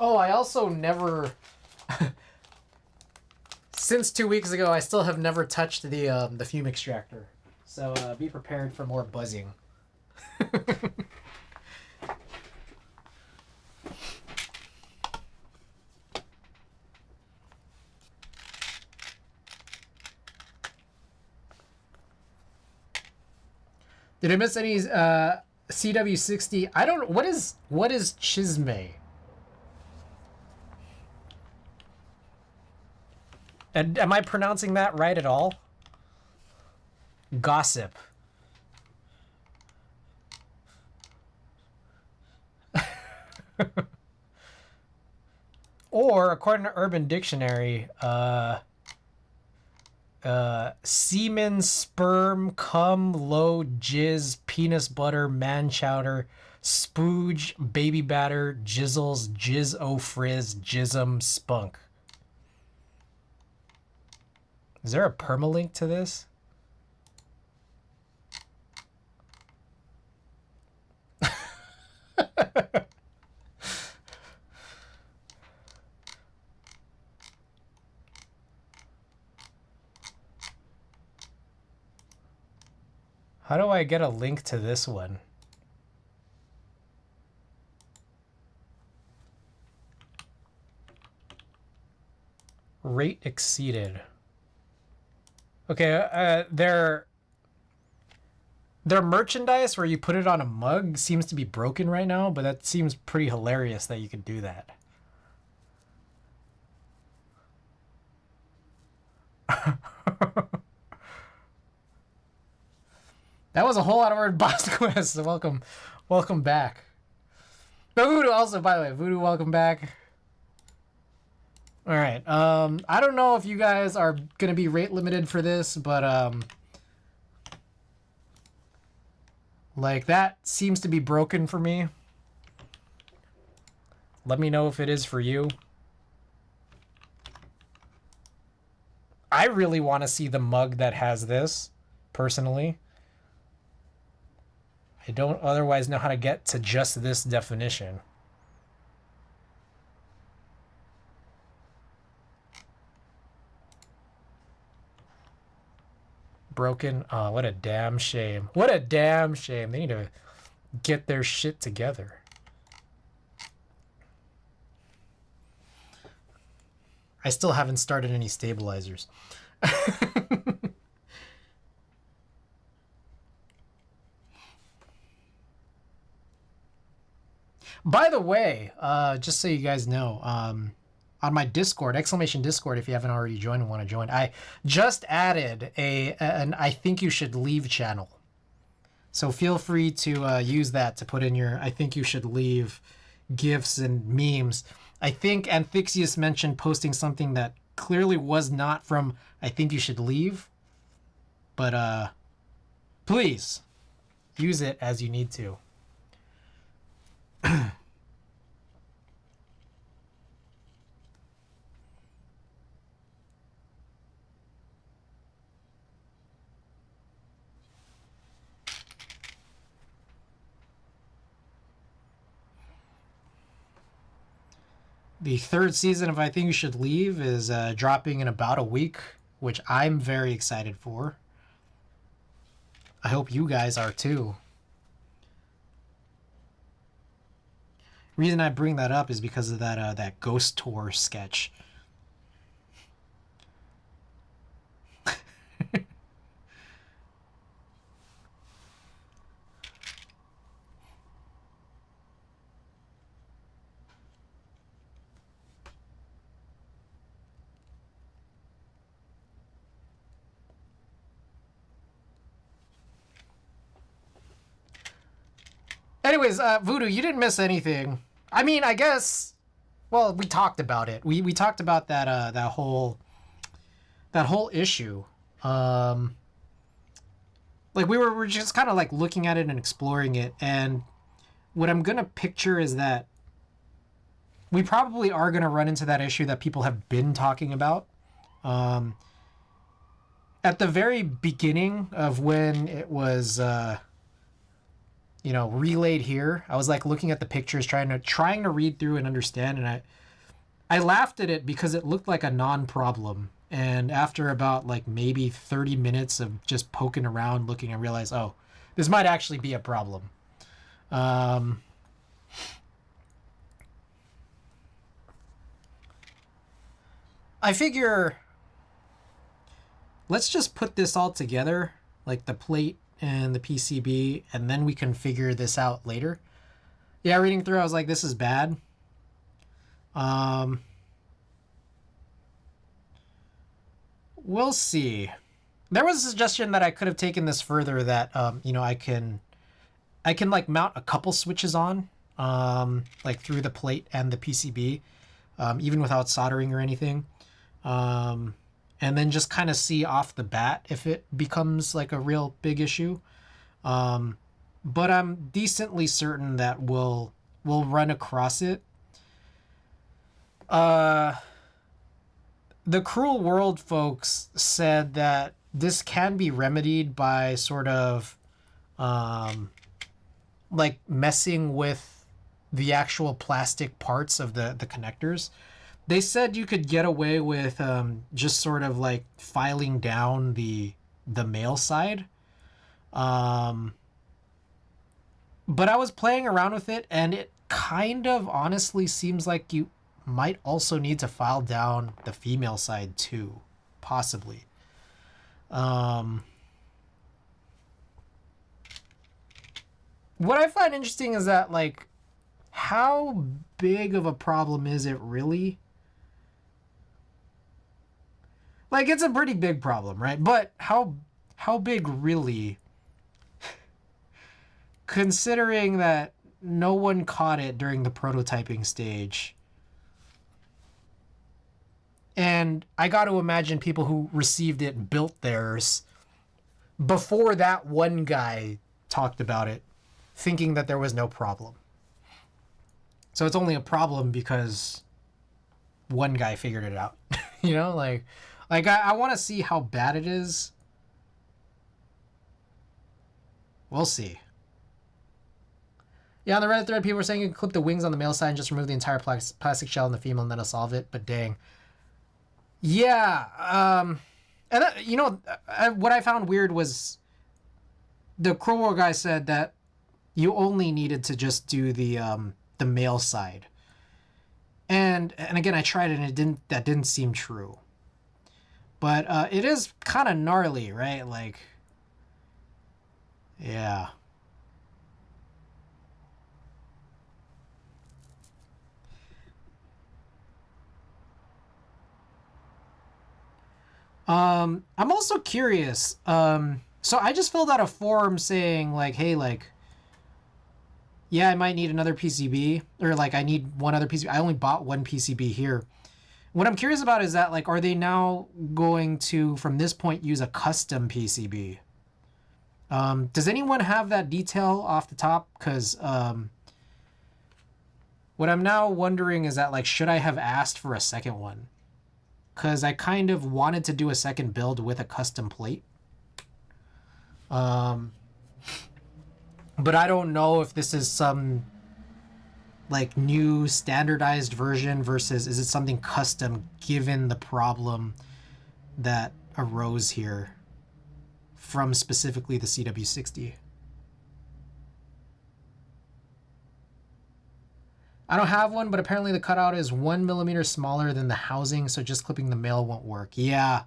Oh, I also never... Since 2 weeks ago, I still have never touched the fume extractor. So be prepared for more buzzing. Did I miss any CW60? I don't. What is Chisme? And am I pronouncing that right at all? Gossip. Or according to Urban Dictionary, semen, sperm, cum, low, jizz, penis butter, man chowder, spooge, baby batter, jizzles, jizz o frizz, jism, spunk. Is there a permalink to this? How do I get a link to this one? Rate exceeded. Okay, their merchandise where you put it on a mug seems to be broken right now, but that seems pretty hilarious that you could do that. That was a whole lot of word, Boss Quest. Welcome back. But Voodoo also, by the way, Voodoo, welcome back. All right. I don't know if you guys are gonna be rate limited for this, but like that seems to be broken for me. Let me know if it is for you. I really want to see the mug that has this, personally. I don't otherwise know how to get to just this definition. Broken. Oh, what a damn shame. What a damn shame. They need to get their shit together. I still haven't started any stabilizers. By the way, just so you guys know, on my Discord, exclamation Discord, if you haven't already joined and want to join, I just added an I think you should leave channel. So feel free to use that to put in your I think you should leave GIFs and memes. I think Anthixius mentioned posting something that clearly was not from I think you should leave. But please use it as you need to. The third season of I Think You Should Leave is dropping in about a week, which I'm very excited for. I hope you guys are too. Reason I bring that up is because of that Ghost Tour sketch. Anyways, Voodoo, you didn't miss anything. I mean, I guess. Well, we talked about it. We talked about that whole issue. Like we're just kind of like looking at it and exploring it, and what I'm gonna picture is that we probably are gonna run into that issue that people have been talking about. At the very beginning of when it was you know, relayed here. I was like looking at the pictures, trying to read through and understand, and I laughed at it because it looked like a non-problem. And after about like maybe 30 minutes of just poking around, looking, I realized, oh, this might actually be a problem. I figure let's just put this all together, like the plate and the PCB, and then we can figure this out later. Yeah, reading through, I was like, this is bad. We'll see. There was a suggestion that I could have taken this further, that you know, I can like mount a couple switches on, like through the plate and the PCB, even without soldering or anything. And then just kind of see off the bat if it becomes like a real big issue. But I'm decently certain that we'll run across it. The Cruel World folks said that this can be remedied by sort of like messing with the actual plastic parts of the connectors. They said you could get away with just sort of like filing down the male side. But I was playing around with it, and it kind of honestly seems like you might also need to file down the female side too, possibly. What I find interesting is that, like, how big of a problem is it really? Like, it's a pretty big problem, right? But how big really? Considering that no one caught it during the prototyping stage. And I got to imagine people who received it built theirs before that one guy talked about it, thinking that there was no problem. So it's only a problem because one guy figured it out. You know, like I want to see how bad it is. We'll see. Yeah, on the Reddit thread, people were saying you can clip the wings on the male side and just remove the entire plastic shell in the female, and that'll solve it. But dang. Yeah. And that, you know, what I found weird was the Cruel World guy said that you only needed to just do the male side. And again, I tried it, and that didn't seem true. But it is kind of gnarly, right? Like, yeah. I'm also curious. So I just filled out a form saying like, hey, like, yeah, I might need another PCB, or like I need one other PCB. I only bought one PCB here. What I'm curious about is that, like, are they now going to, from this point, use a custom PCB? Does anyone have that detail off the top? Because what I'm now wondering is that, like, should I have asked for a second one? Because I kind of wanted to do a second build with a custom plate. But I don't know if this is some like new standardized version versus is it something custom given the problem that arose here from specifically the CW60. I don't have one, but apparently the cutout is 1 millimeter smaller than the housing, so just clipping the male won't work. Yeah,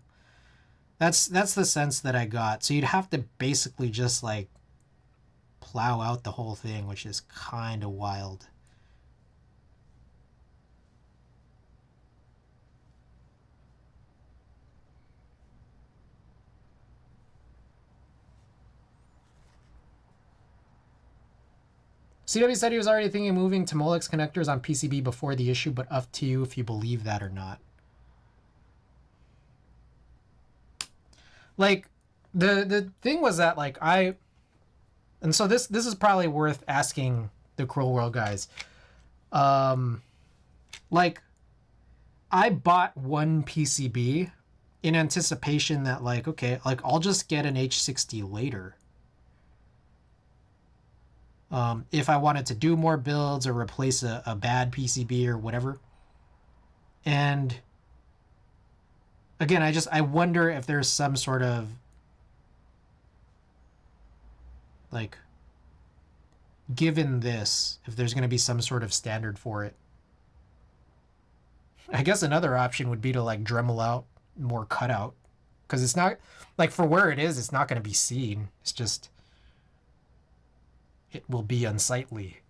that's the sense that I got. So you'd have to basically just like plow out the whole thing, which is kind of wild. CW said he was already thinking of moving to Molex connectors on PCB before the issue, but up to you if you believe that or not. Like, the thing was that, like, and so this is probably worth asking the Cruel World guys. Like, I bought one PCB in anticipation that, like, okay, like, I'll just get an H60 later. if I wanted to do more builds or replace a bad PCB or whatever. And again, I wonder if there's some sort of like, given this, if there's going to be some sort of standard for it. I guess another option would be to like Dremel out more cutout, because it's not like, for where it is, it's not going to be seen. It's just, it will be unsightly.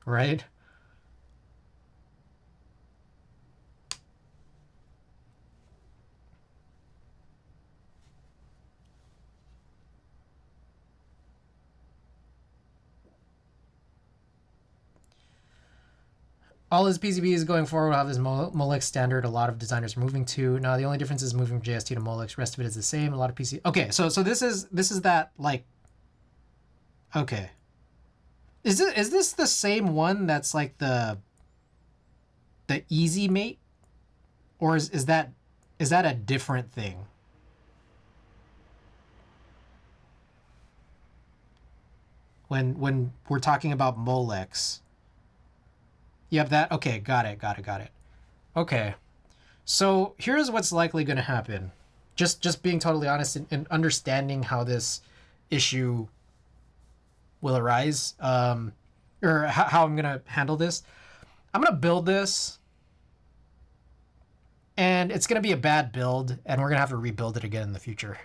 Right? All his PCBs going forward will have this Molex standard a lot of designers are moving to. Now the only difference is moving from JST to Molex. Rest of it is the same. A lot of PC. Okay, so this is that like. Okay. Is this the same one that's like the Easy Mate, or is that a different thing? When we're talking about Molex. Yep, that, okay, got it. Okay. So here's what's likely going to happen. Just being totally honest and understanding how this issue will arise, or how I'm going to handle this. I'm going to build this, and it's going to be a bad build, and we're going to have to rebuild it again in the future.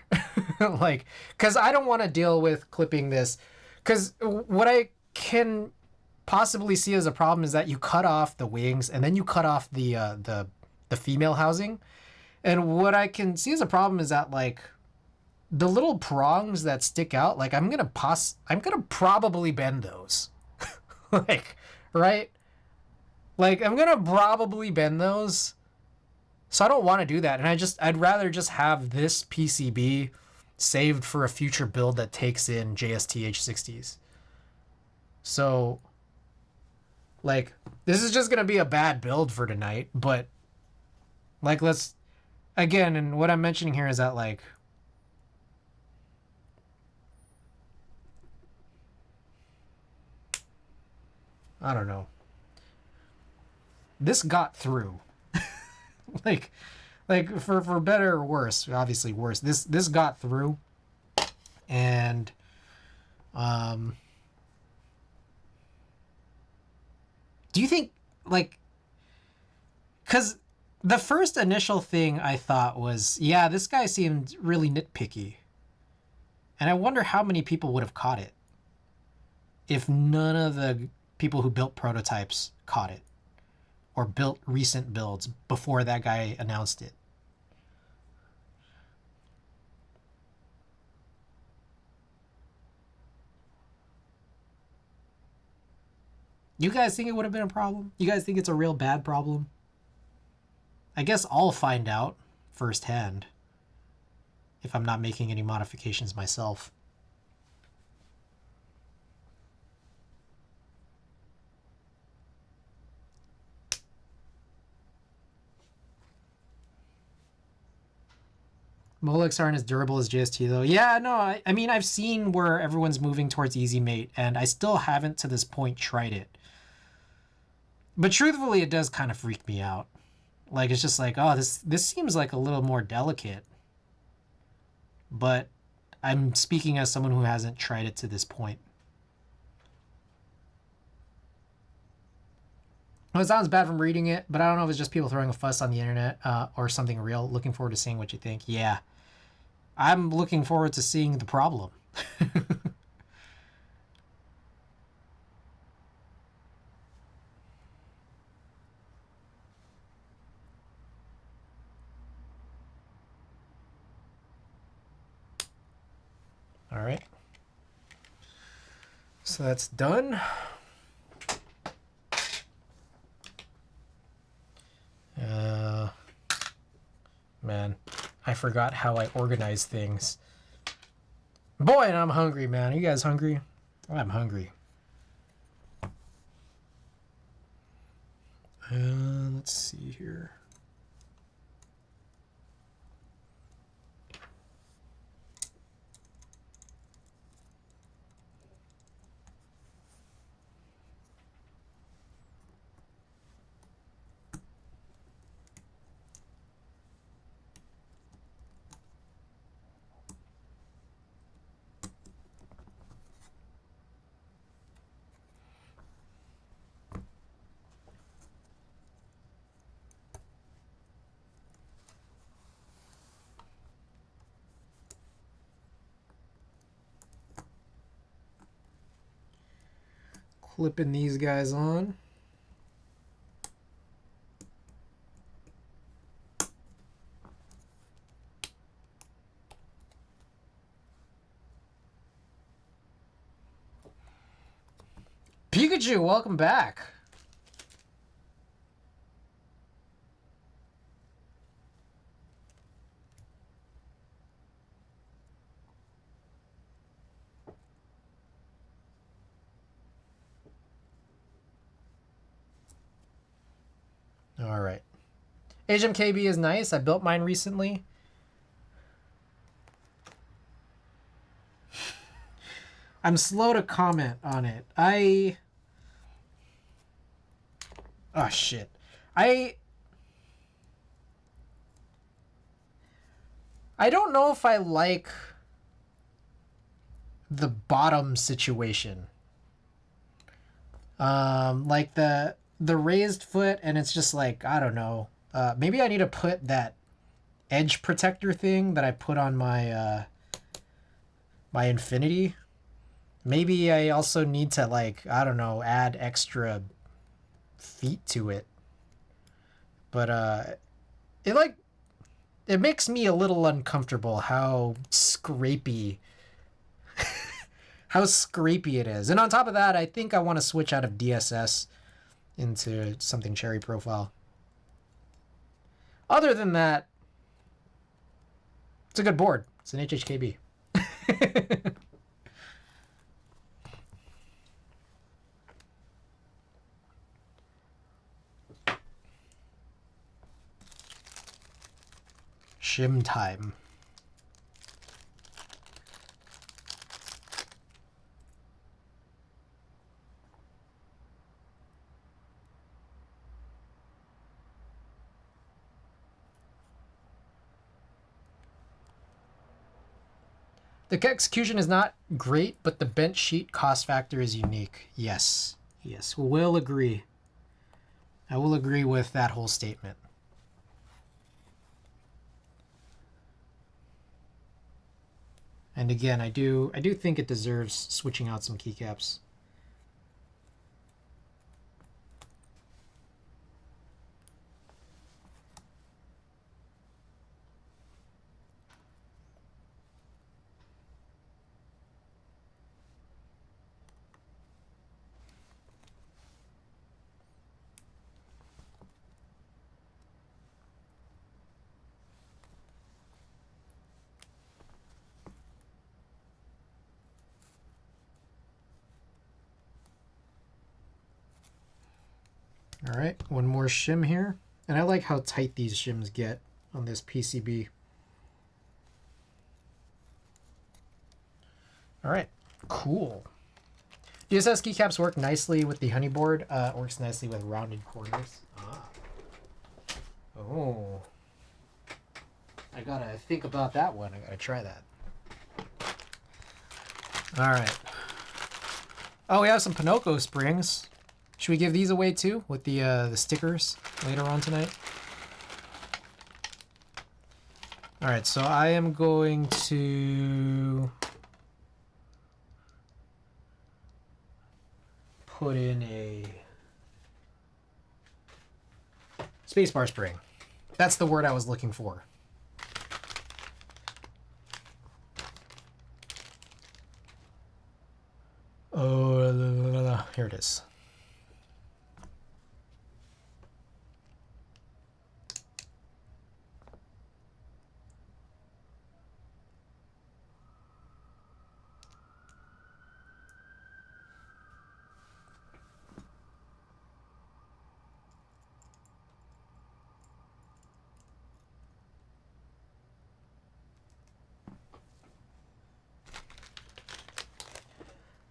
Like, because I don't want to deal with clipping this, because what I can possibly see as a problem is that you cut off the wings and then you cut off the female housing, and what I can see as a problem is that like the little prongs that stick out, like I'm gonna probably bend those. Like, right, like I'm gonna probably bend those, so I don't want to do that, and I'd rather just have this PCB saved for a future build that takes in JSTH60s. So like, this is just going to be a bad build for tonight, but like, let's, again, and what I'm mentioning here is that like, I don't know. This got through. like for better or worse, obviously worse. This got through, and do you think, like, because the first initial thing I thought was, yeah, this guy seemed really nitpicky. And I wonder how many people would have caught it if none of the people who built prototypes caught it or built recent builds before that guy announced it. You guys think it would have been a problem? You guys think it's a real bad problem? I guess I'll find out firsthand if I'm not making any modifications myself. Molex aren't as durable as JST though. Yeah, no, I mean, I've seen where everyone's moving towards Easy Mate, and I still haven't to this point tried it. But truthfully, it does kind of freak me out. Like, it's just like, oh, this seems like a little more delicate. But I'm speaking as someone who hasn't tried it to this point. Well, it sounds bad from reading it, but I don't know if it's just people throwing a fuss on the internet, or something real. Looking forward to seeing what you think. Yeah. I'm looking forward to seeing the problem. All right. So that's done. Man, I forgot how I organize things. Boy, and I'm hungry, man. Are you guys hungry? I'm hungry. Let's see here. Clipping these guys on. Pikachu, welcome back. All right. HMKB is nice. I built mine recently. I'm slow to comment on it. Oh, shit. I don't know if I like the bottom situation. Like the raised foot, and it's just like, I don't know. Maybe I need to put that edge protector thing that I put on my my Infinity. Maybe I also need to, like, I don't know, add extra feet to it. But it makes me a little uncomfortable how scrapey it is. And on top of that, I think I want to switch out of DSS into something cherry profile. Other than that, it's a good board. It's an HHKB. Shim time. The execution is not great, but the bench sheet cost factor is unique. Yes. Yes, we'll agree. I will agree with that whole statement. And again, I do think it deserves switching out some keycaps. All right, one more shim here. And I like how tight these shims get on this PCB. All right, cool. DSS keycaps work nicely with the honey board. Works nicely with rounded corners. Oh. I gotta think about that one. I gotta try that. All right. Oh, we have some Pinocchio springs. Should we give these away too with the stickers later on tonight? All right, so I am going to put in a spacebar spring. That's the word I was looking for. Oh, here it is.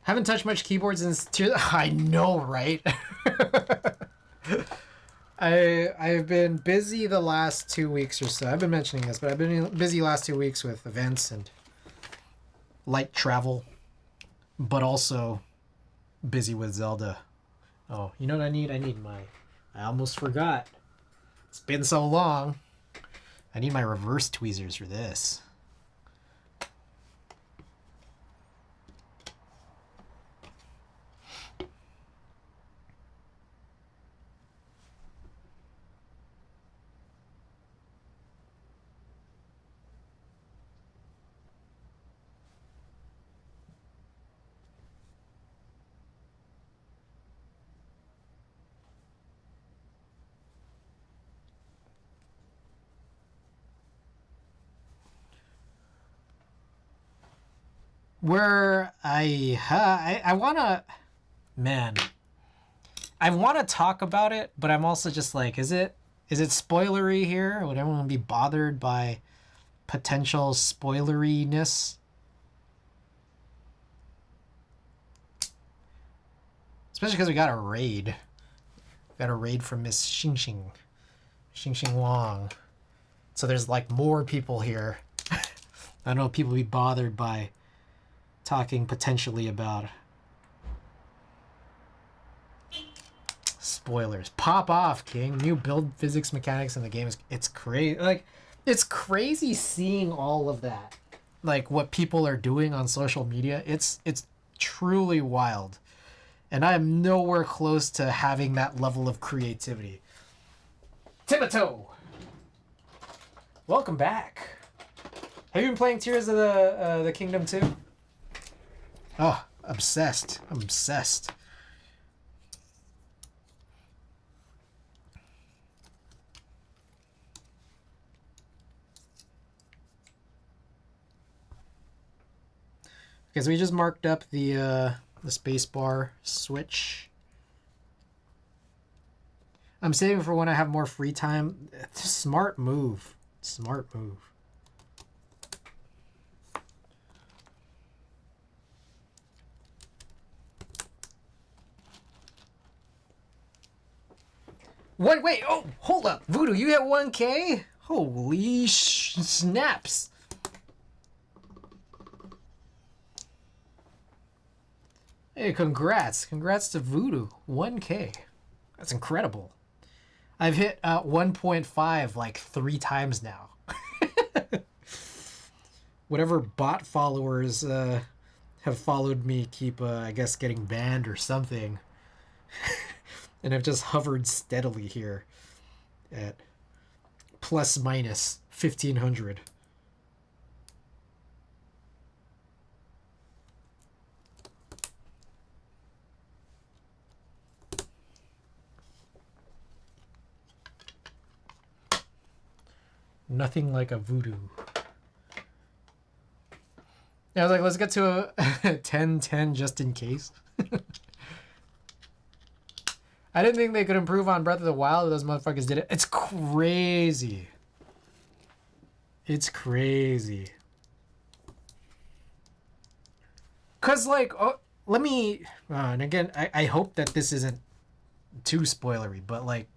Haven't touched much keyboards since I know, right? I've been busy the last 2 weeks or so. I've been mentioning this, but I've been busy last 2 weeks with events and light travel, but also busy with Zelda. Oh, you know what I need? I almost forgot. It's been so long. I need my reverse tweezers for this. where I wanna, man, I want to talk about it, but I'm also just like, is it spoilery here? Would everyone be bothered by potential spoileriness? Especially because we got a raid. We got a raid from Miss Xing Wang. So there's like more people here. I don't know if people be bothered by talking potentially about spoilers. Pop off, King. New build physics mechanics in the game it's crazy. Like, it's crazy seeing all of that. Like what people are doing on social media. It's truly wild. And I am nowhere close to having that level of creativity. Timato! Welcome back. Have you been playing Tears of the Kingdom 2? Oh, obsessed. I'm obsessed. Okay, so we just marked up the spacebar switch. I'm saving for when I have more free time. Smart move. Smart move. Wait, oh, hold up. Voodoo, you hit 1K? Holy snaps. Hey, congrats. Congrats to Voodoo. 1K. That's incredible. I've hit 1.5 like 3 times now. Whatever bot followers have followed me keep, I guess, getting banned or something. And I've just hovered steadily here at plus minus 1,500. Nothing like a voodoo. Yeah, I was like, let's get to a 10-10 just in case. I didn't think they could improve on Breath of the Wild, but those motherfuckers did it. It's crazy. It's crazy. Cause like, oh, let me, and again, I hope that this isn't too spoilery, but like,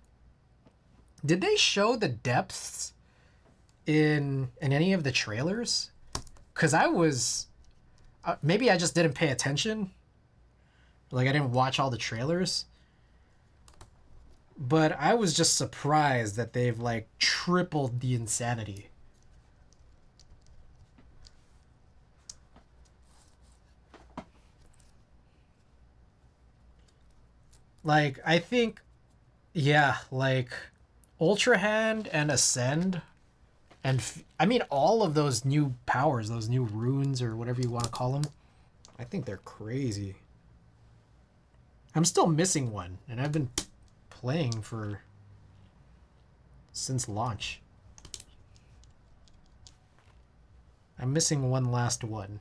did they show the depths in any of the trailers? Cause I was, maybe I just didn't pay attention. Like I didn't watch all the trailers. But I was just surprised that they've like tripled the insanity. Like I think, yeah, like Ultra Hand and Ascend, and I mean all of those new powers, those new runes or whatever you want to call them. I think they're crazy. I'm still missing one, and I've been playing for since launch. I'm missing one last one.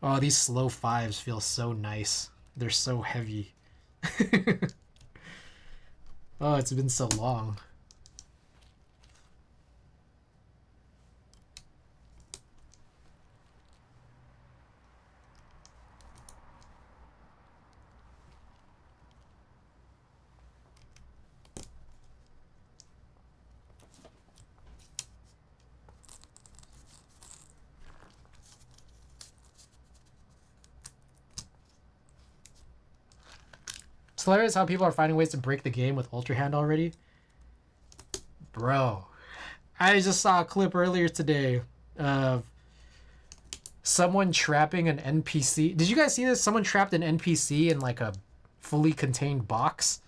Oh, these slow 5s feel so nice. They're so heavy. Oh, it's been so long. It's hilarious how people are finding ways to break the game with Ultra Hand already. Bro, I just saw a clip earlier today of someone trapping an NPC. Did you guys see this? Someone trapped an NPC in like a fully contained box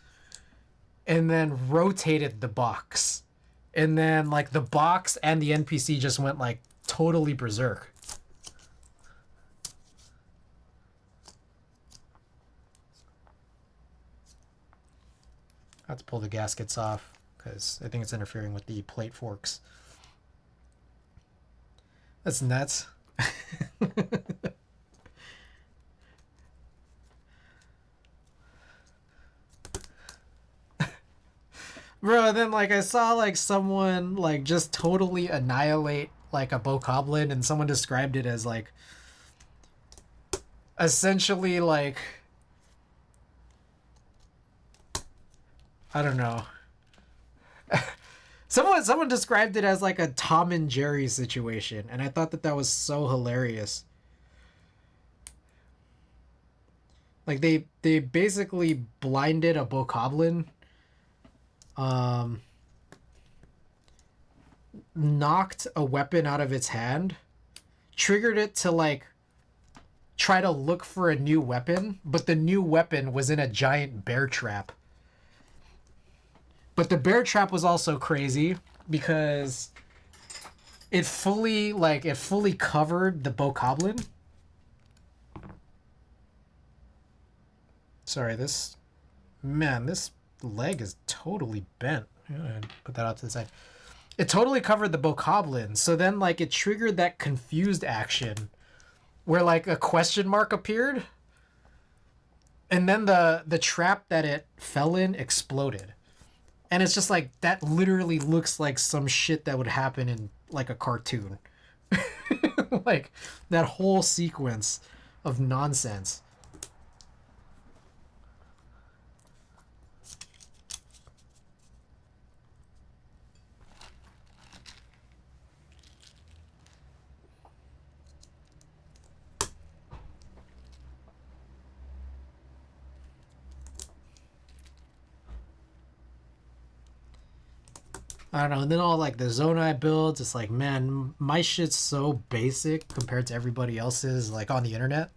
and then rotated the box. And then like the box and the NPC just went like totally berserk. I have to pull the gaskets off because I think it's interfering with the plate forks. That's nuts. Bro, then like I saw like someone like just totally annihilate like a bokoblin, and someone described it as like essentially like I don't know. Someone described it as like a Tom and Jerry situation, and I thought that that was so hilarious. Like they basically blinded a bokoblin, um, knocked a weapon out of its hand, triggered it to like try to look for a new weapon, but the new weapon was in a giant bear trap. But the bear trap was also crazy because it fully covered the bokoblin. Sorry, this leg is totally bent. Put that out to the side. It totally covered the bokoblin, so then like it triggered that confused action where like a question mark appeared, and then the trap that it fell in exploded. And it's just like that literally looks like some shit that would happen in like a cartoon. Like that whole sequence of nonsense. I don't know. And then all like the Zonai builds, it's like, man, my shit's so basic compared to everybody else's like on the internet.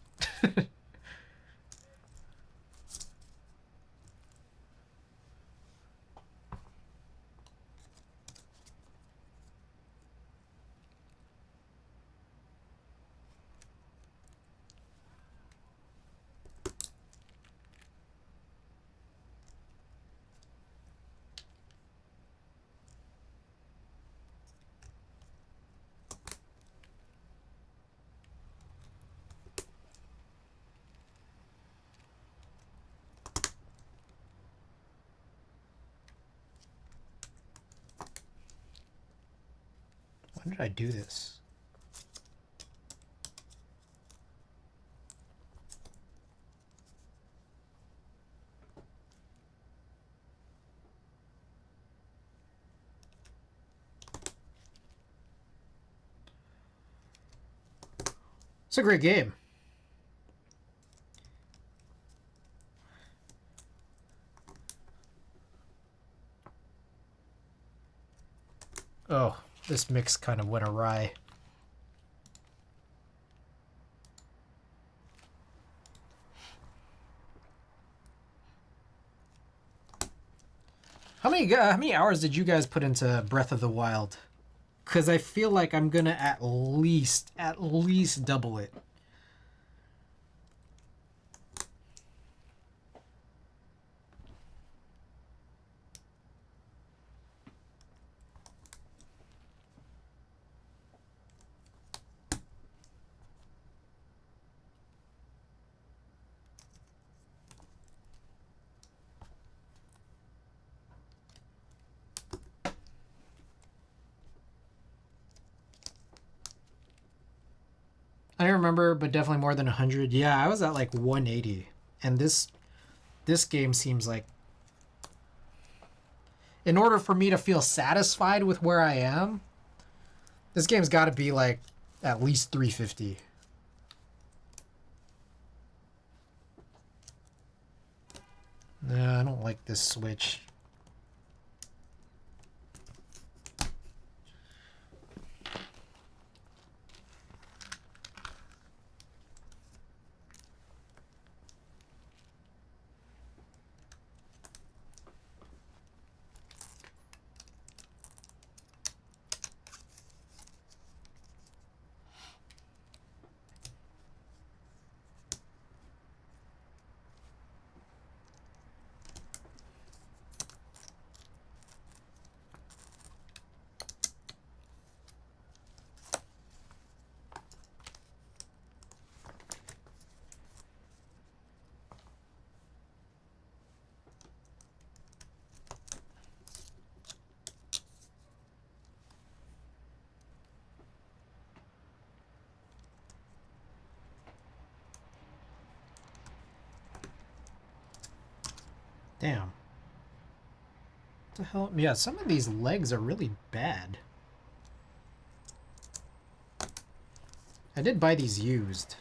When did I do this? It's a great game. Oh, this mix kind of went awry. How many hours did you guys put into Breath of the Wild? Because I feel like I'm gonna at least double it. I don't remember, but definitely more than 100. Yeah, I was at like 180, and this game seems like, in order for me to feel satisfied with where I am, this game's got to be like at least 350. Nah, I don't like this switch. Damn. What the hell? Yeah, some of these legs are really bad. I did buy these used.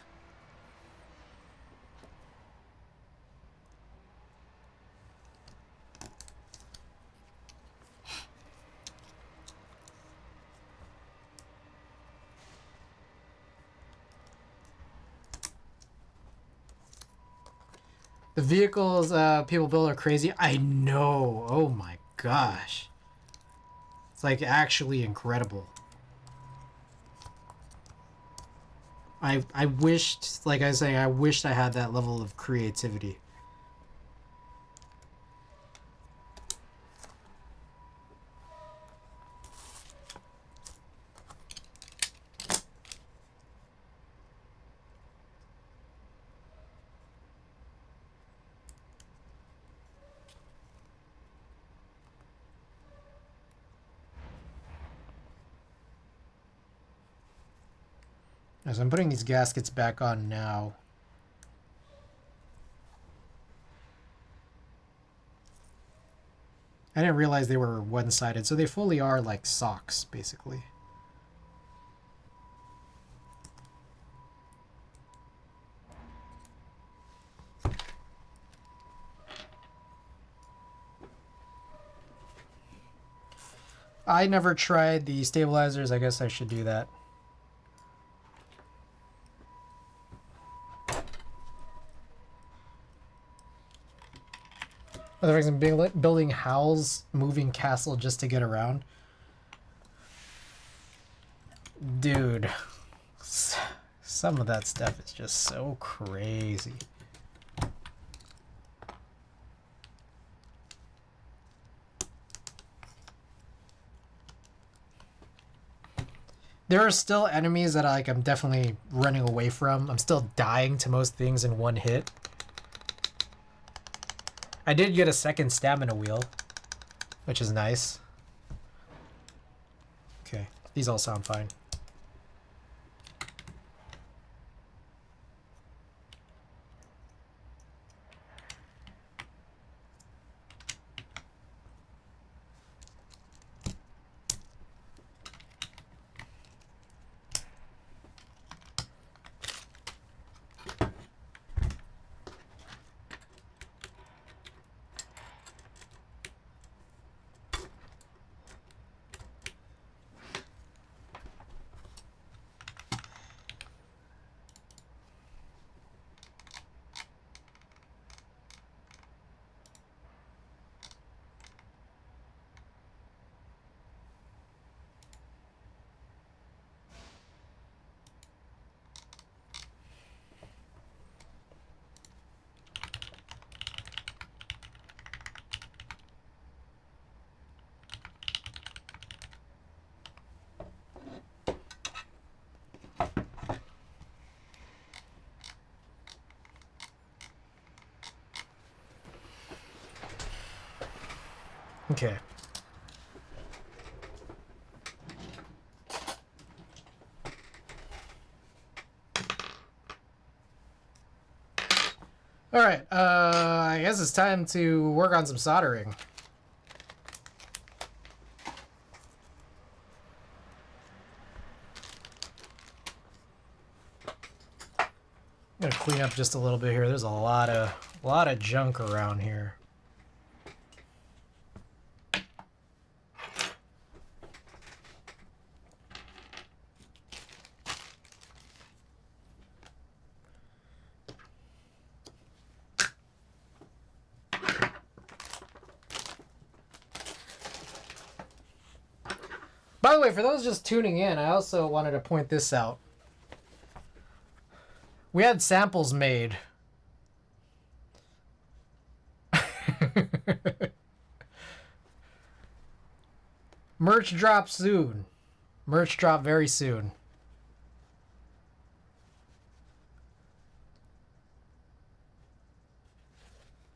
The vehicles people build are crazy. I know. Oh my gosh. It's like actually incredible. I wished, like I say, I wished I had that level of creativity. As I'm putting these gaskets back on now. I didn't realize they were one-sided, so they fully are like socks, basically. I never tried the stabilizers. I guess I should do that. Otherwise, I'm building Howl's moving castle just to get around. Dude, some of that stuff is just so crazy. There are still enemies that I'm definitely running away from. I'm still dying to most things in one hit. I did get a second stamina wheel, which is nice. Okay, these all sound fine. Okay. All right, I guess it's time to work on some soldering. I'm gonna clean up just a little bit here. There's a lot of junk around here. By the way, for those just tuning in, I also wanted to point this out. We had samples made. Merch drop soon. Merch drop very soon.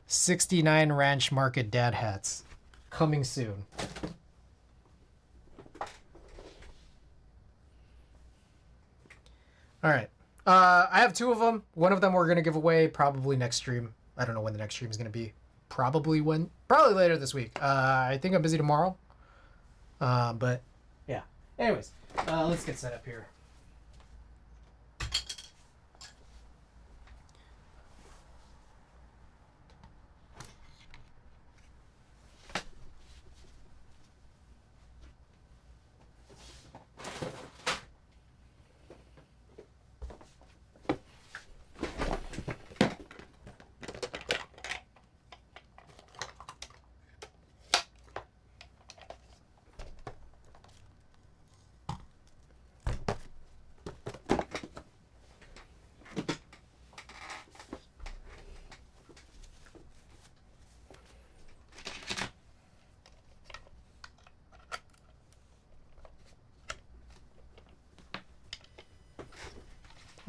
$69 Ranch Market dad hats. Coming soon. All right. I have two of them. One of them we're going to give away probably next stream. I don't know when the next stream is going to be. probably later this week. I think I'm busy tomorrow. But yeah. Anyways, let's get set up here.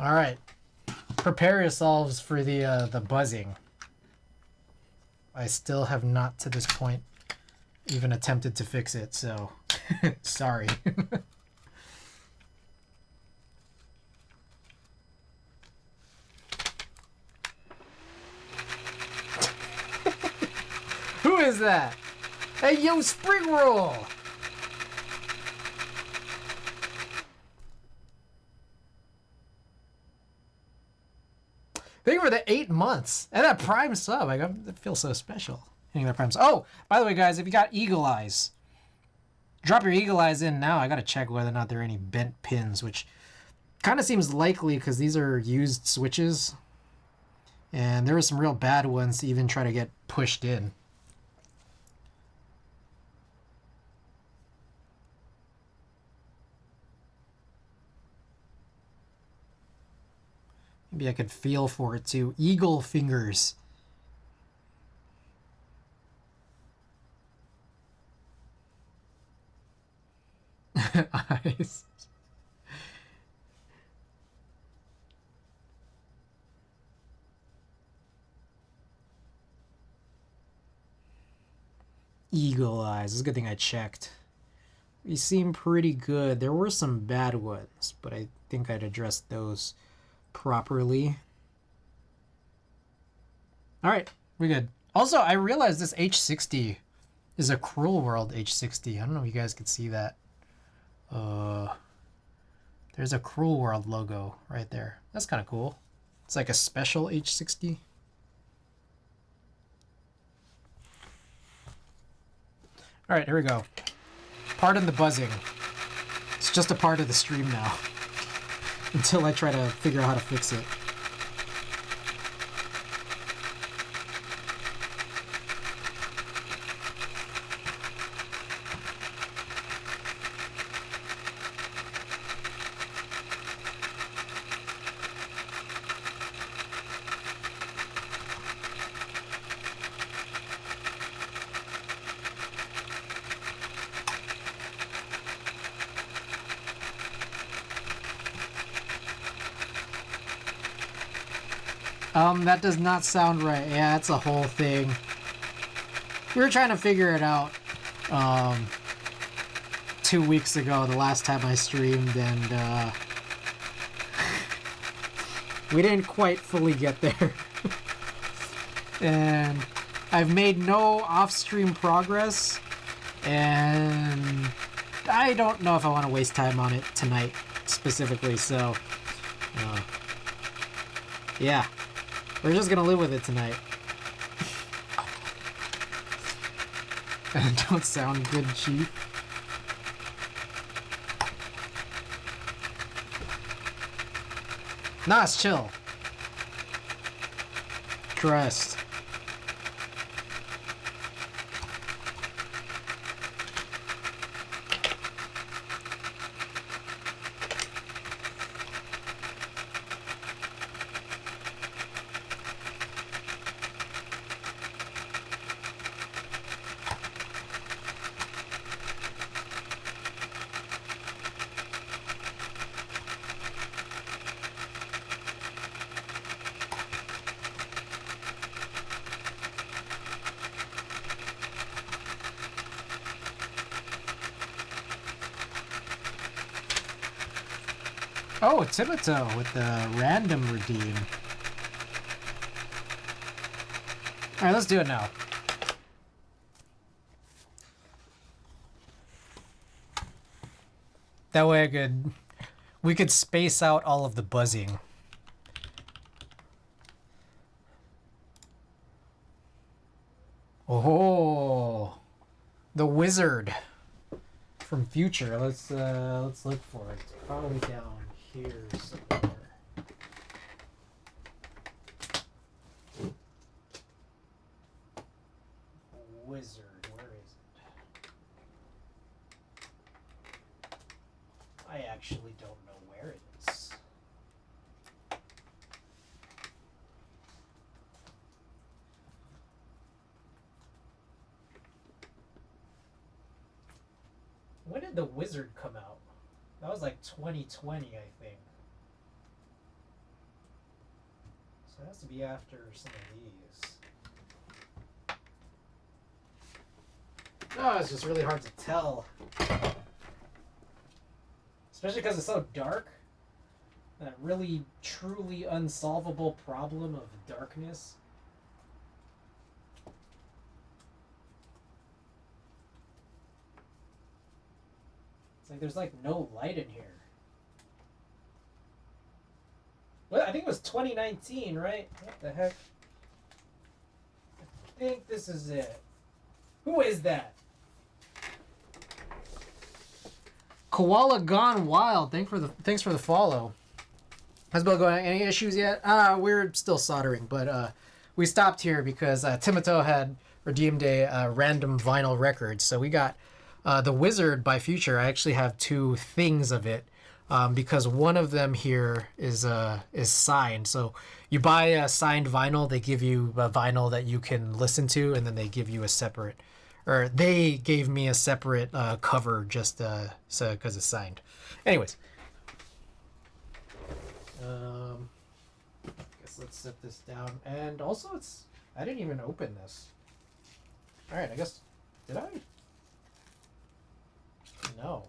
All right, prepare yourselves for the buzzing. I still have not to this point even attempted to fix it, so sorry. Who is that? Hey, yo, Spring Roll! Thank you for the 8 months. And that Prime sub. Like, I feel so special. Hitting that Prime sub. Oh, by the way, guys, if you got Eagle Eyes, drop your Eagle Eyes in now. I got to check whether or not there are any bent pins, which kind of seems likely because these are used switches. And there were some real bad ones to even try to get pushed in. Maybe I could feel for it too. Eagle fingers. Eyes. Eagle Eyes. It's a good thing I checked. We seem pretty good. There were some bad ones, but I think I'd addressed those properly. All right, we're good. Also, I realized this H60 is a Cruel World H60. I don't know if you guys can see that. There's a Cruel World logo right there. That's kind of cool. It's like a special H60. All right, here we go. Pardon the buzzing. It's just a part of the stream now. Until I try to figure out how to fix it. That does not sound right. Yeah, it's a whole thing. We were trying to figure it out 2 weeks ago, the last time I streamed, and we didn't quite fully get there. And I've made no off-stream progress, and I don't know if I want to waste time on it tonight specifically, so yeah. We're just gonna live with it tonight. And it don't sound good, Chief. Nah, it's chill. Trust. Oh, Tibito with the random redeem. Alright, let's do it now. That way we could space out all of the buzzing. Oh, the wizard from future. Let's look for it. It's probably down here somewhere. Wizard, where is it? I actually don't know where it is. When did the wizard come out? That was like 2020, I think. So it has to be after some of these. Oh, it's just really hard to tell. Especially because it's so dark. That really, truly unsolvable problem of darkness. It's like there's like no light in here. Well, I think it was 2019, right? What the heck? I think this is it. Who is that? Koala Gone Wild. Thanks for the follow. How's Bill going? Any issues yet? We're still soldering, but we stopped here because Timoteo had redeemed a random vinyl record. So we got The Wizard by Future. I actually have two things of it because one of them here is signed. So you buy a signed vinyl, they give you a vinyl that you can listen to, and then they give you a separate, or they gave me a separate cover just so because it's signed. Anyways. Guess let's set this down. And also I didn't even open this. Alright, I guess, did I? No.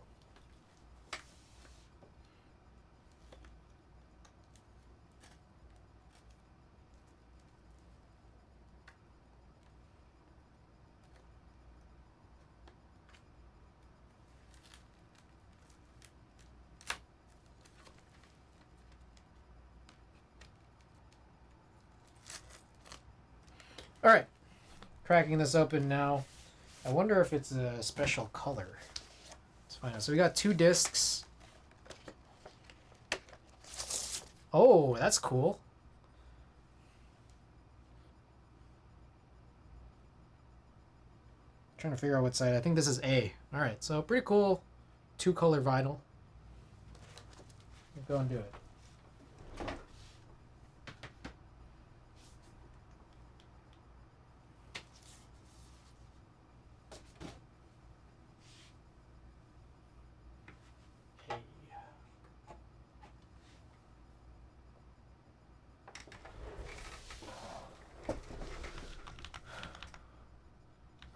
All right, cracking this open now. I wonder if it's a special color. Let's find out. So we got two discs. Oh, that's cool. Trying to figure out what side. I think this is A. All right, so pretty cool, two-color vinyl. Go and do it.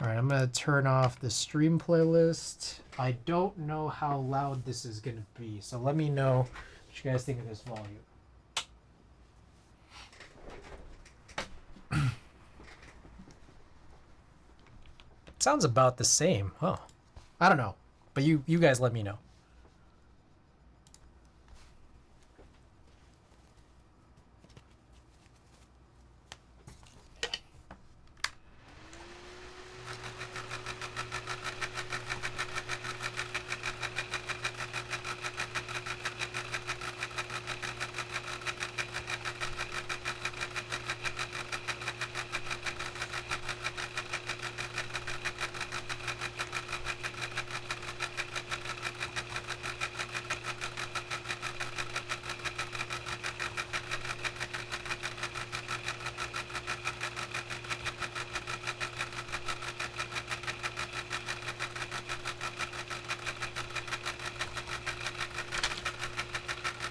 Alright, I'm going to turn off the stream playlist. I don't know how loud this is going to be, so let me know what you guys think of this volume. It sounds about the same, huh? I don't know, but you guys let me know.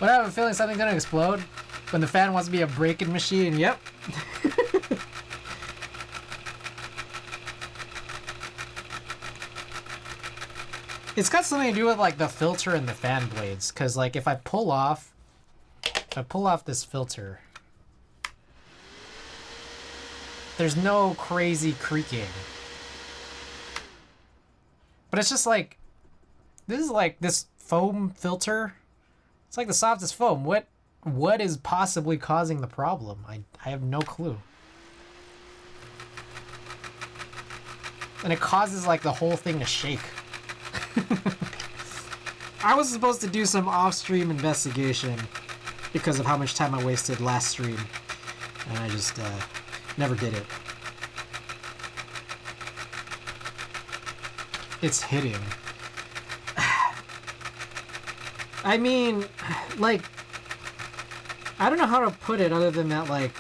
But I have a feeling something's gonna explode when the fan wants to be a breaking machine. Yep. It's got something to do with like the filter and the fan blades, because like if I pull off this filter, there's no crazy creaking. But it's just like this foam filter. It's like the softest foam. What is possibly causing the problem? I have no clue. And it causes like the whole thing to shake. I was supposed to do some off-stream investigation because of how much time I wasted last stream. And I just never did it. It's hitting. I mean, like, I don't know how to put it other than that, like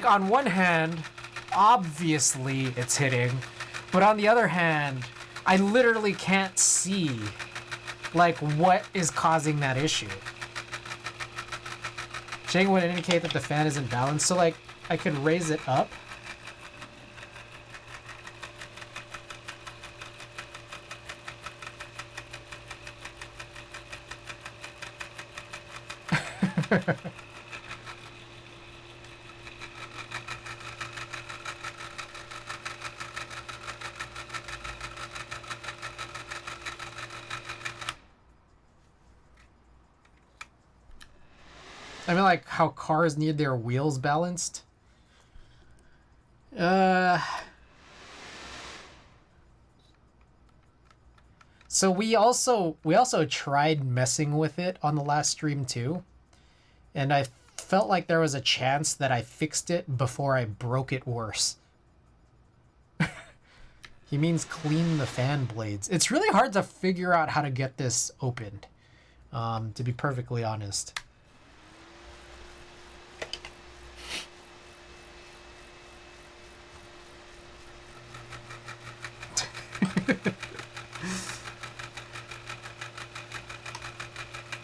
on one hand, obviously it's hitting, but on the other hand, I literally can't see, like, what is causing that issue. Shaking would indicate that the fan isn't balanced, so, like, I could raise it up. I mean, like, how cars need their wheels balanced. So we also tried messing with it on the last stream too. And I felt like there was a chance that I fixed it before I broke it worse. He means clean the fan blades. It's really hard to figure out how to get this opened, to be perfectly honest.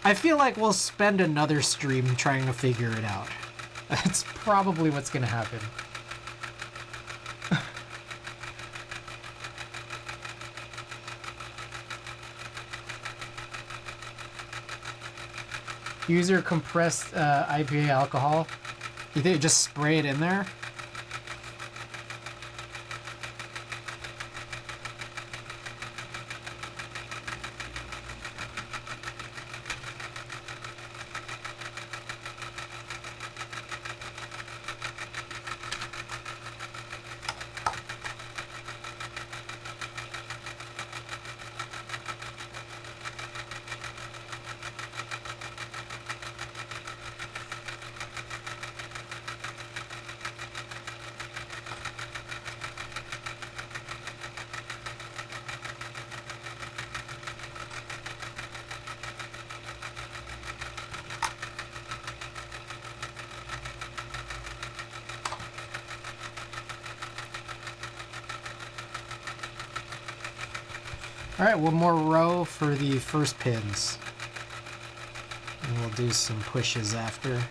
I feel like we'll spend another stream trying to figure it out. That's probably what's gonna happen. Use your compressed IPA alcohol. You think just spray it in there? All right, one more row for the first pins. And we'll do some pushes after.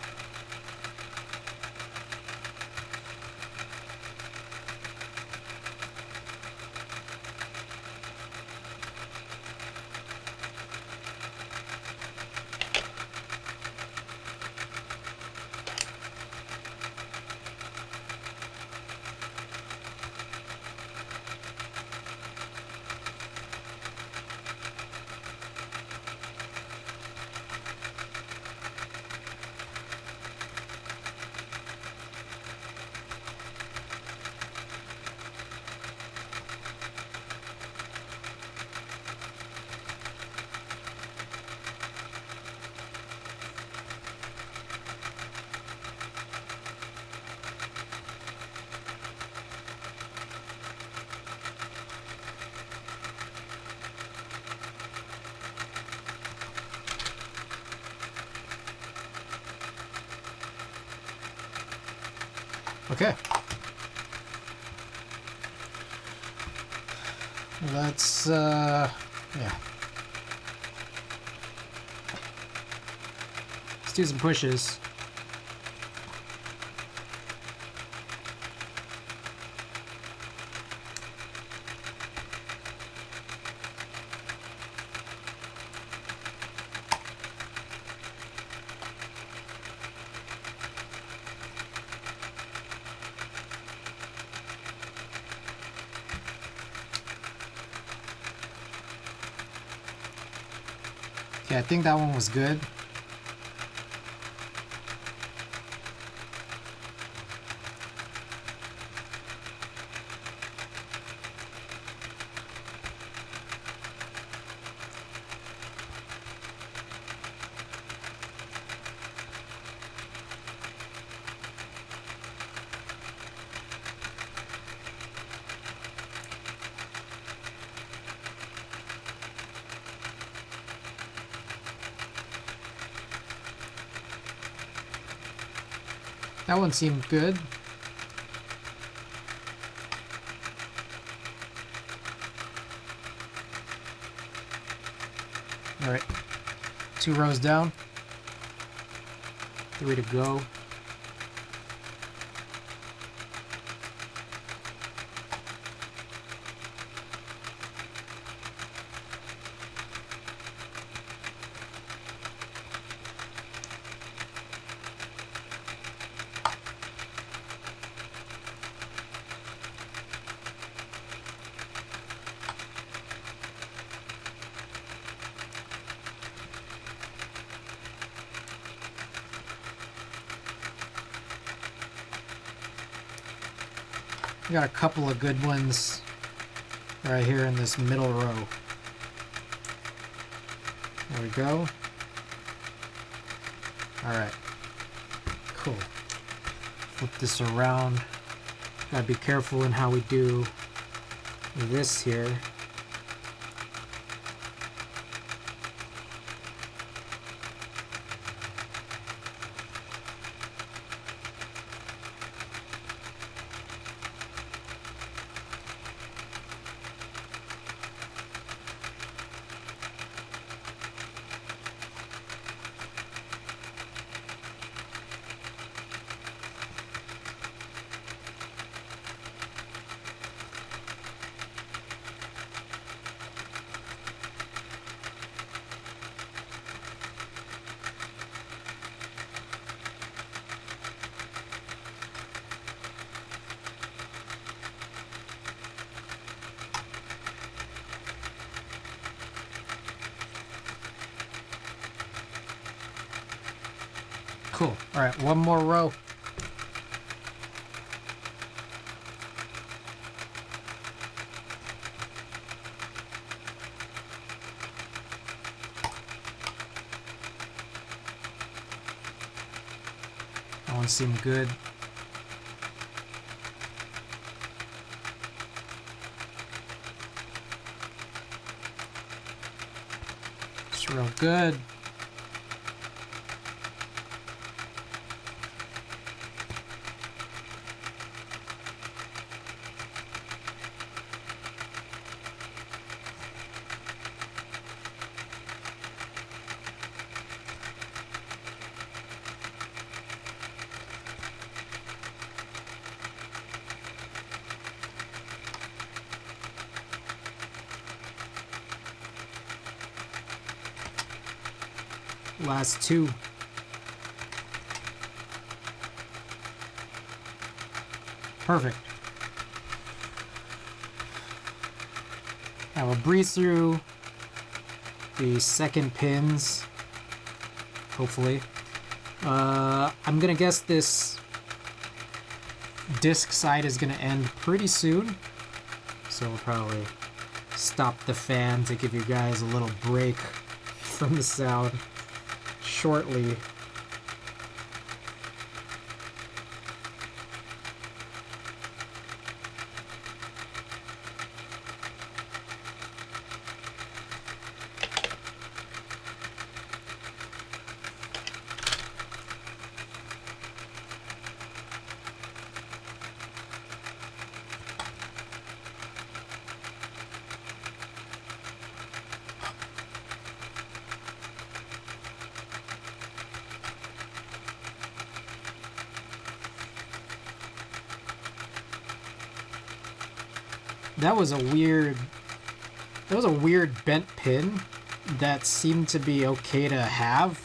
Okay. Let's, yeah. Let's do some pushes. Okay, I think that one was good. That one seemed good. All right, 2 rows down, 3 to go. We got a couple of good ones right here in this middle row. There we go. All right, cool. Flip this around. Gotta be careful in how we do this here. Cool. All right, one more row. That one seemed good. It's real good. Last 2. Perfect. I will breeze through the second pins, hopefully. I'm gonna guess this disc side is gonna end pretty soon, so we'll probably stop the fan to give you guys a little break from the sound shortly. That was a weird bent pin that seemed to be okay to have,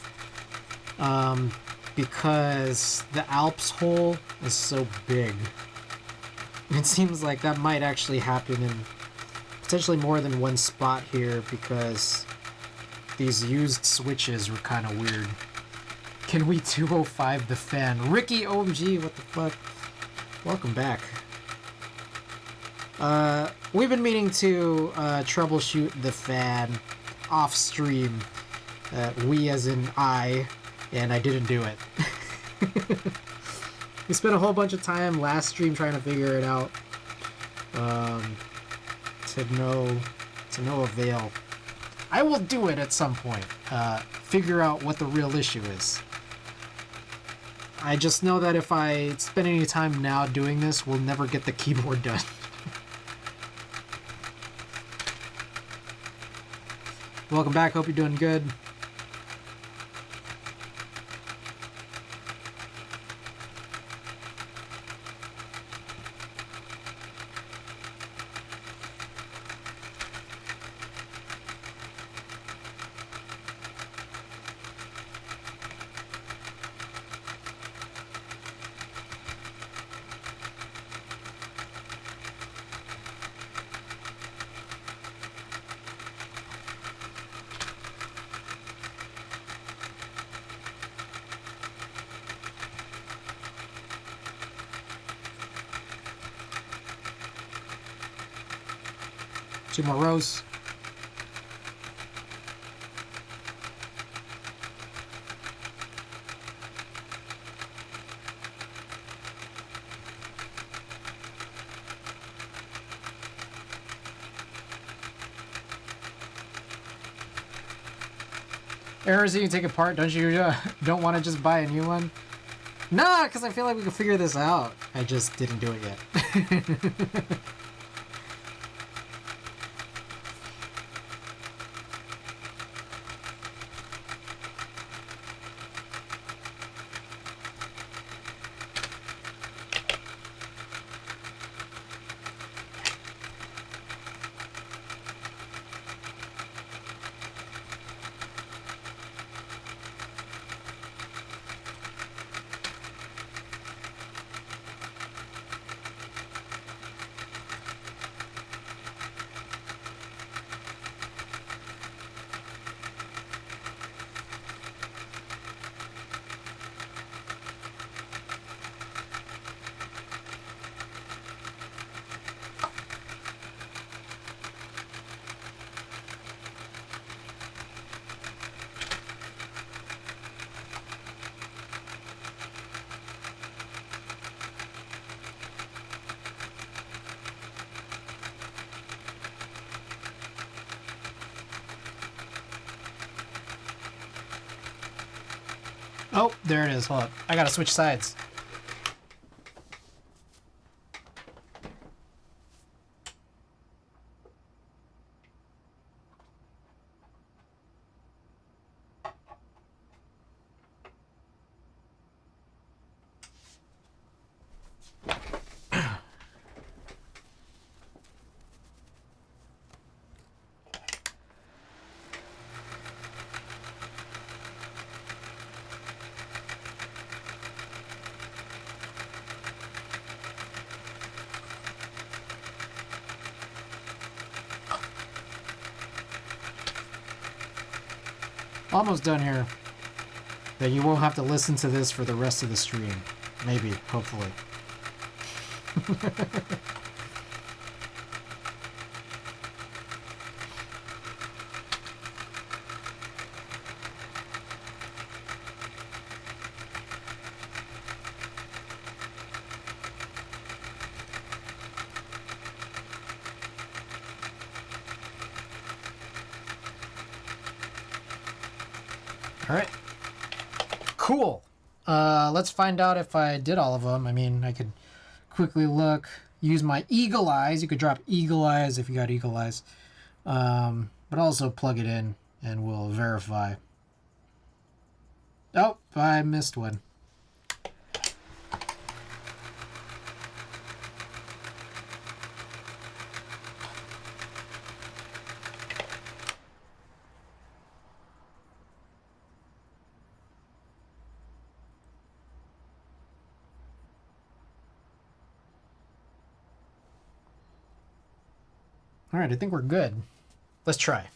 because the Alps hole is so big. It seems like that might actually happen in potentially more than one spot here, because These used switches were kind of weird. Can we 205 the fan? Ricky OMG, what the fuck? Welcome back. We've been meaning to troubleshoot the fan off stream. We as in I, and I didn't do it. We spent a whole bunch of time last stream trying to figure it out. To no avail. I will do it at some point. Figure out what the real issue is. I just know that if I spend any time now doing this, we'll never get the keyboard done. Welcome back, hope you're doing good. Two more rows. Errors you can take apart, don't you? Don't want to just buy a new one? Nah, because I feel like we can figure this out. I just didn't do it yet. Oh, there it is. Hold up. I gotta switch sides. Almost done here. Then you won't have to listen to this for the rest of the stream. Maybe, hopefully. Alright. Cool. Let's find out if I did all of them. I mean, I could quickly look. Use my eagle eyes. You could drop eagle eyes if you got eagle eyes. But also plug it in and we'll verify. Oh, I missed one. All right, I think we're good. Let's try.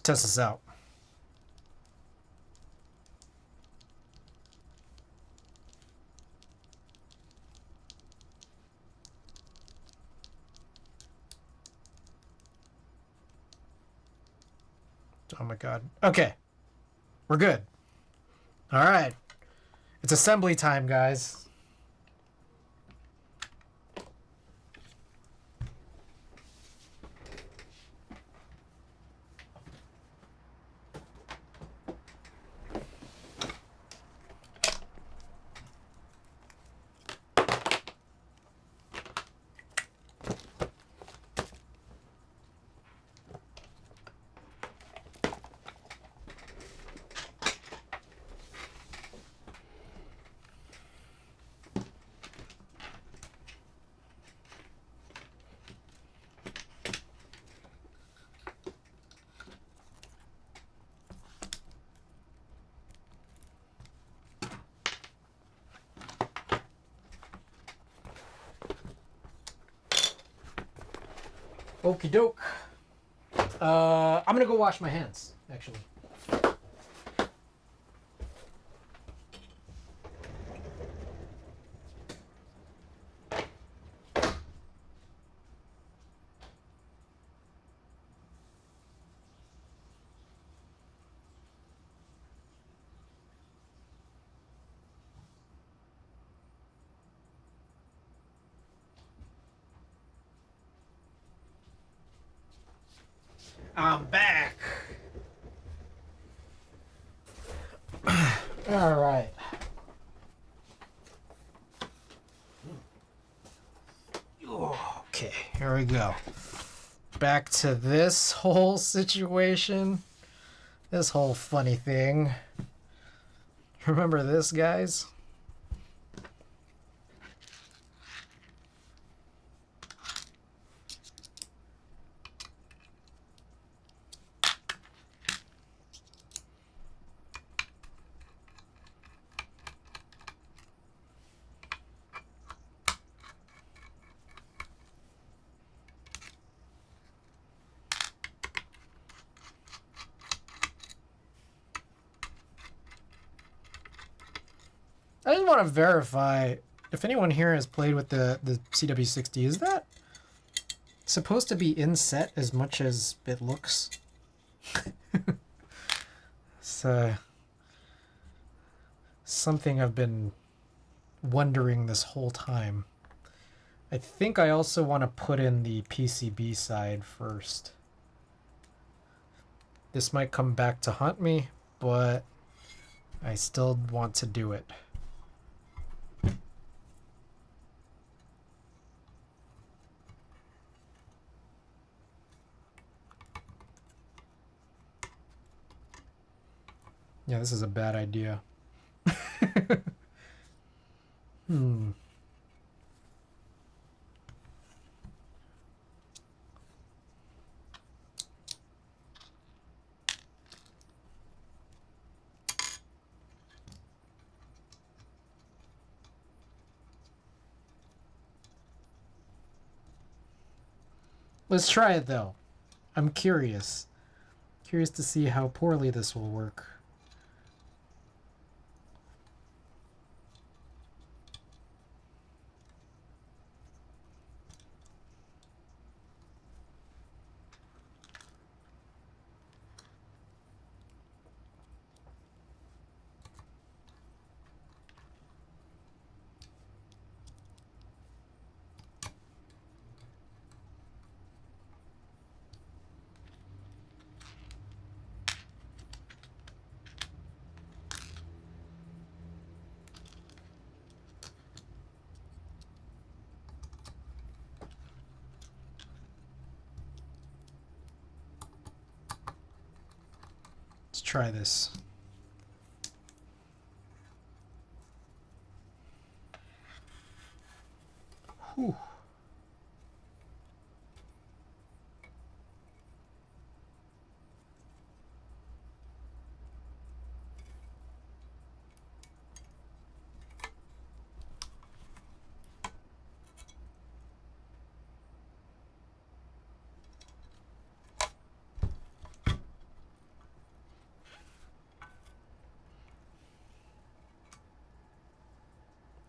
test this out. Oh my god. Okay. We're good. All right. It's assembly time, guys. Okie doke. I'm gonna go wash my hands, actually. I'm back. All right. Okay, here we go. Back to this whole situation. This whole funny thing. Remember this, guys? I just want to verify if anyone here has played with the CW60. Is that supposed to be inset as much as it looks? It's something I've been wondering this whole time. I think I also want to put in the PCB side first. This might come back to haunt me, but I still want to do it. Yeah, this is a bad idea. Let's try it though. I'm curious. Curious to see how poorly this will work. Let's try this. Whew.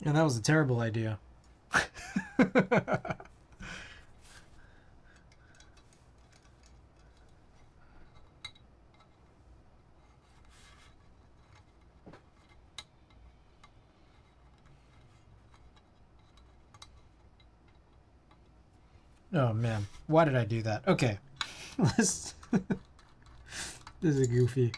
And that was a terrible idea. Oh man, why did I do that? Okay. This is goofy.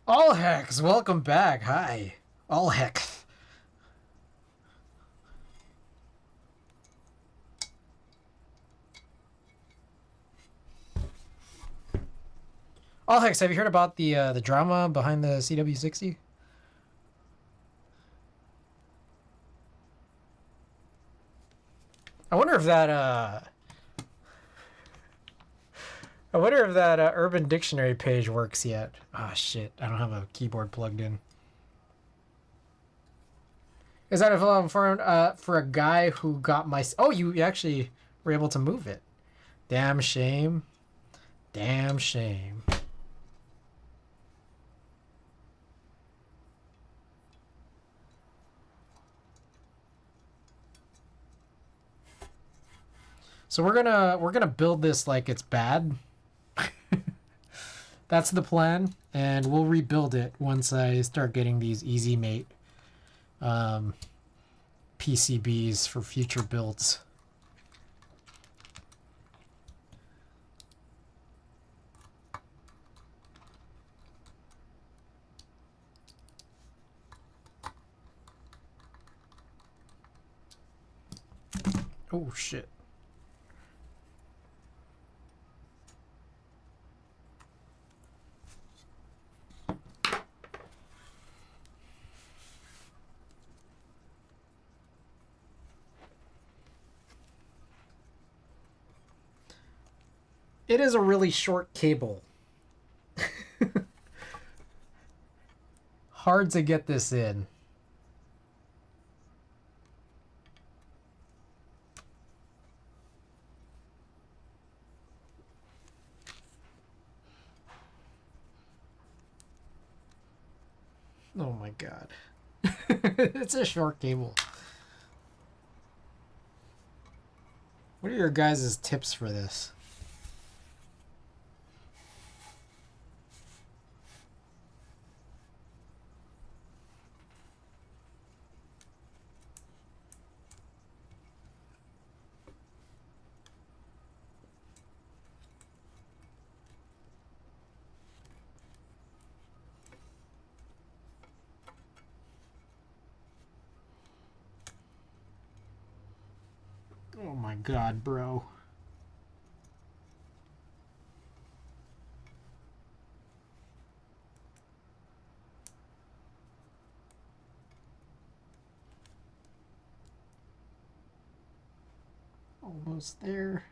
All Hex, welcome back. Hi. All Hex. All Hex, have you heard about the drama behind the CW60? I wonder if that Urban Dictionary page works yet. Ah, shit. I don't have a keyboard plugged in. Is that for a guy who got my... Oh, you actually were able to move it. Damn shame. Damn shame. So we're gonna build this like it's bad. That's the plan, and we'll rebuild it once I start getting these easy mate PCBs for future builds. Oh shit. It is a really short cable. Hard to get this in. Oh my god. It's a short cable. What are your guys' tips for this? Oh my god, bro. Almost there.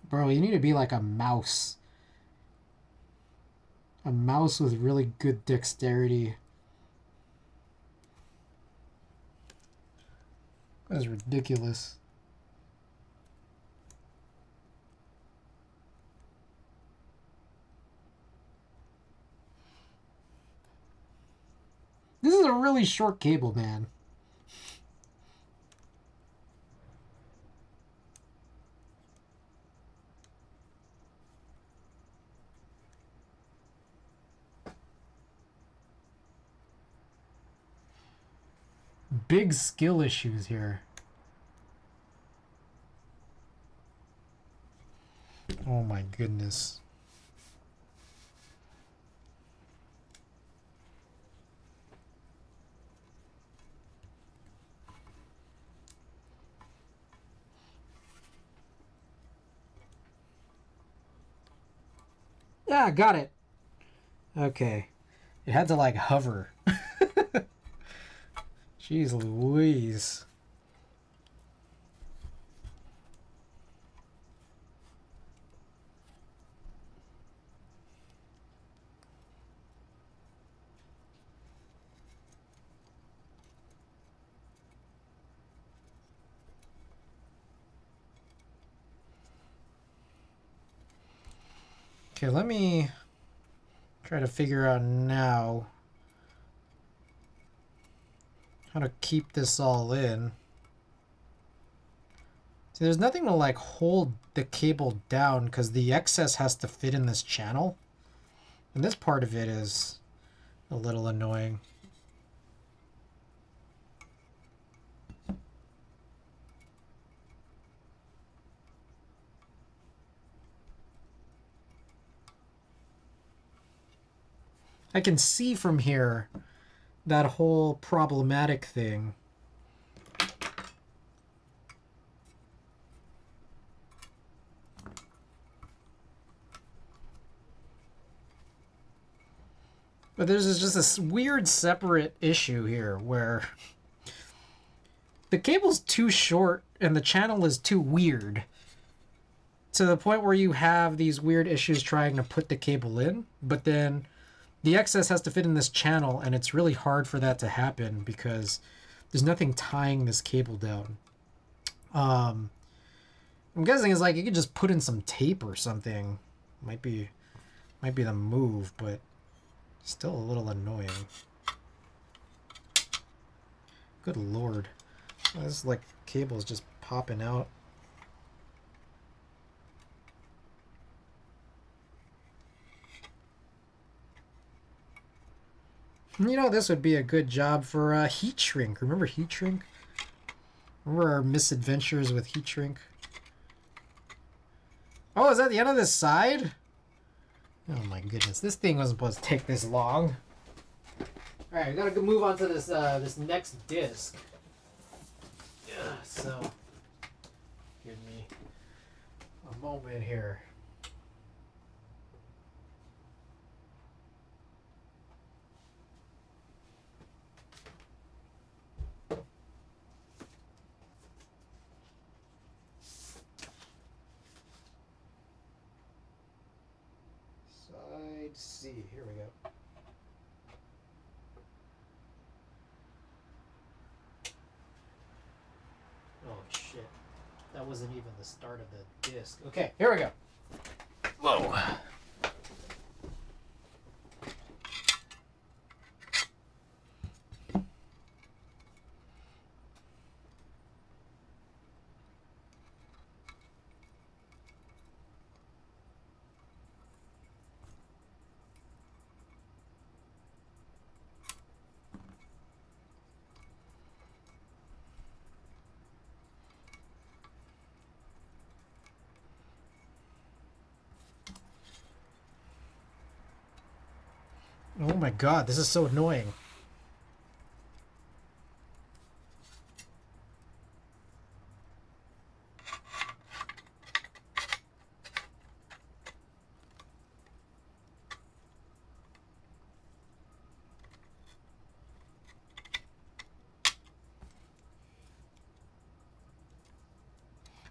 Bro, you need to be like a mouse. A mouse with really good dexterity. That is ridiculous. This is a really short cable, man. Big skill issues here. Oh my goodness. Yeah, got it. Okay. It had to like hover. Jeez Louise. Okay, let me try to figure out now how to keep this all in. See, there's nothing to like hold the cable down because the excess has to fit in this channel. And this part of it is a little annoying. I can see from here that whole problematic thing. But there's just this weird separate issue here where the cable's too short and the channel is too weird. To the point where you have these weird issues trying to put the cable in, but then the excess has to fit in this channel, and it's really hard for that to happen because there's nothing tying this cable down. I'm guessing it's like you could just put in some tape or something. Might be the move, but still a little annoying. Good lord. This like cable is just popping out. You know, this would be a good job for heat shrink. Remember heat shrink? Remember our misadventures with heat shrink? Oh, is that the end of this side? Oh my goodness, this thing wasn't supposed to take this long. All right, we gotta move on to this this next disc. Yeah, so give me a moment here. Side C, here we go. Oh shit, that wasn't even the start of the disc. Okay, here we go. Whoa. Oh my god, this is so annoying.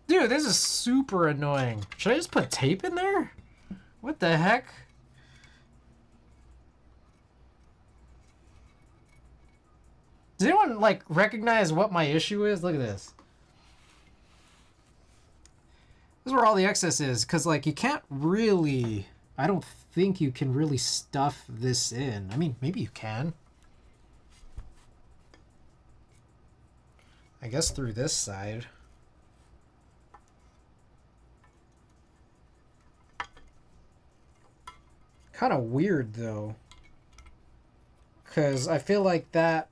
Dude, this is super annoying. Should I just put tape in there? What the heck? Does anyone, like, recognize what my issue is? Look at this. This is where all the excess is, because, like, you can't really... I don't think you can really stuff this in. I mean, maybe you can. I guess through this side. Kind of weird, though. Because I feel like that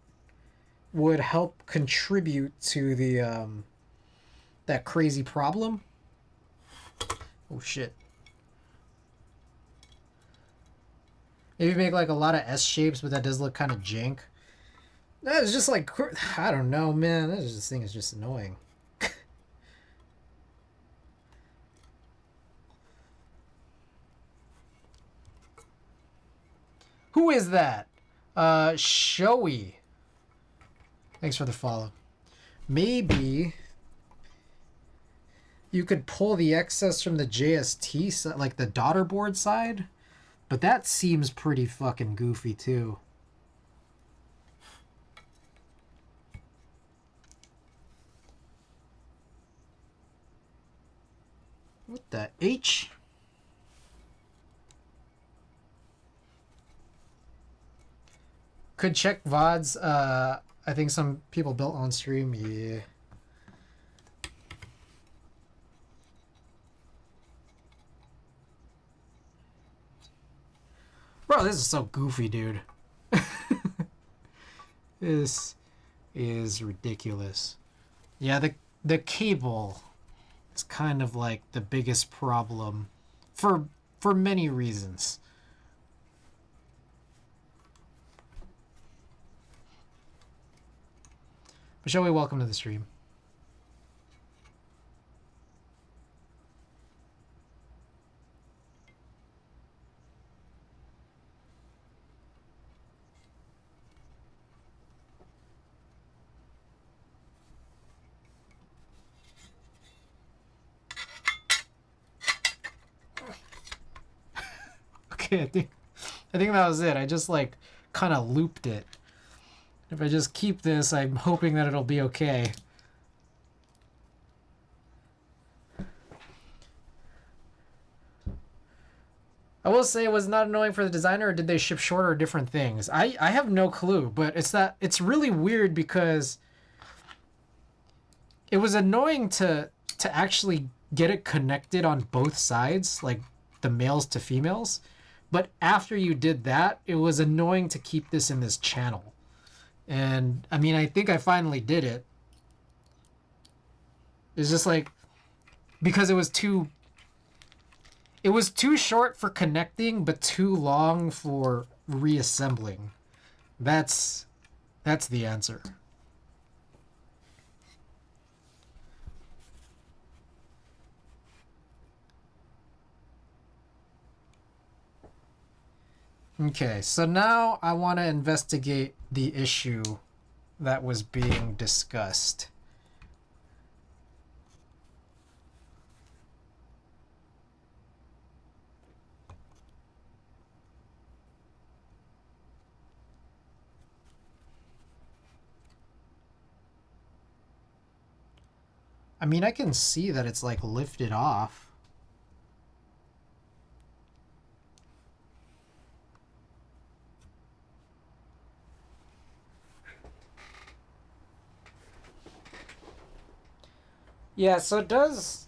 would help contribute to the that crazy problem. Oh shit. Maybe make like a lot of S shapes, but that does look kind of jank. That is just like, I don't know, man. This thing is just annoying. Who is that? Showy. Thanks for the follow. Maybe you could pull the excess from the JST, like the daughter board side, but that seems pretty fucking goofy too. What the H? Could check VODs. I think some people built on stream. Yeah. Bro, this is so goofy, dude. This is ridiculous. Yeah, the cable is kind of like the biggest problem for many reasons. Michelle, welcome to the stream. Okay, I think that was it. I just like kind of looped it. If I just keep this, I'm hoping that it'll be okay. I will say, was it not annoying for the designer, or did they ship shorter or different things? I have no clue, but it's really weird because it was annoying to actually get it connected on both sides, like the males to females. But after you did that, it was annoying to keep this in this channel. And I mean, I think I finally did it. It's just like, because it was too short for connecting, but too long for reassembling. That's the answer. Okay, so now I want to investigate the issue that was being discussed. I mean, I can see that it's like lifted off. Yeah, so it does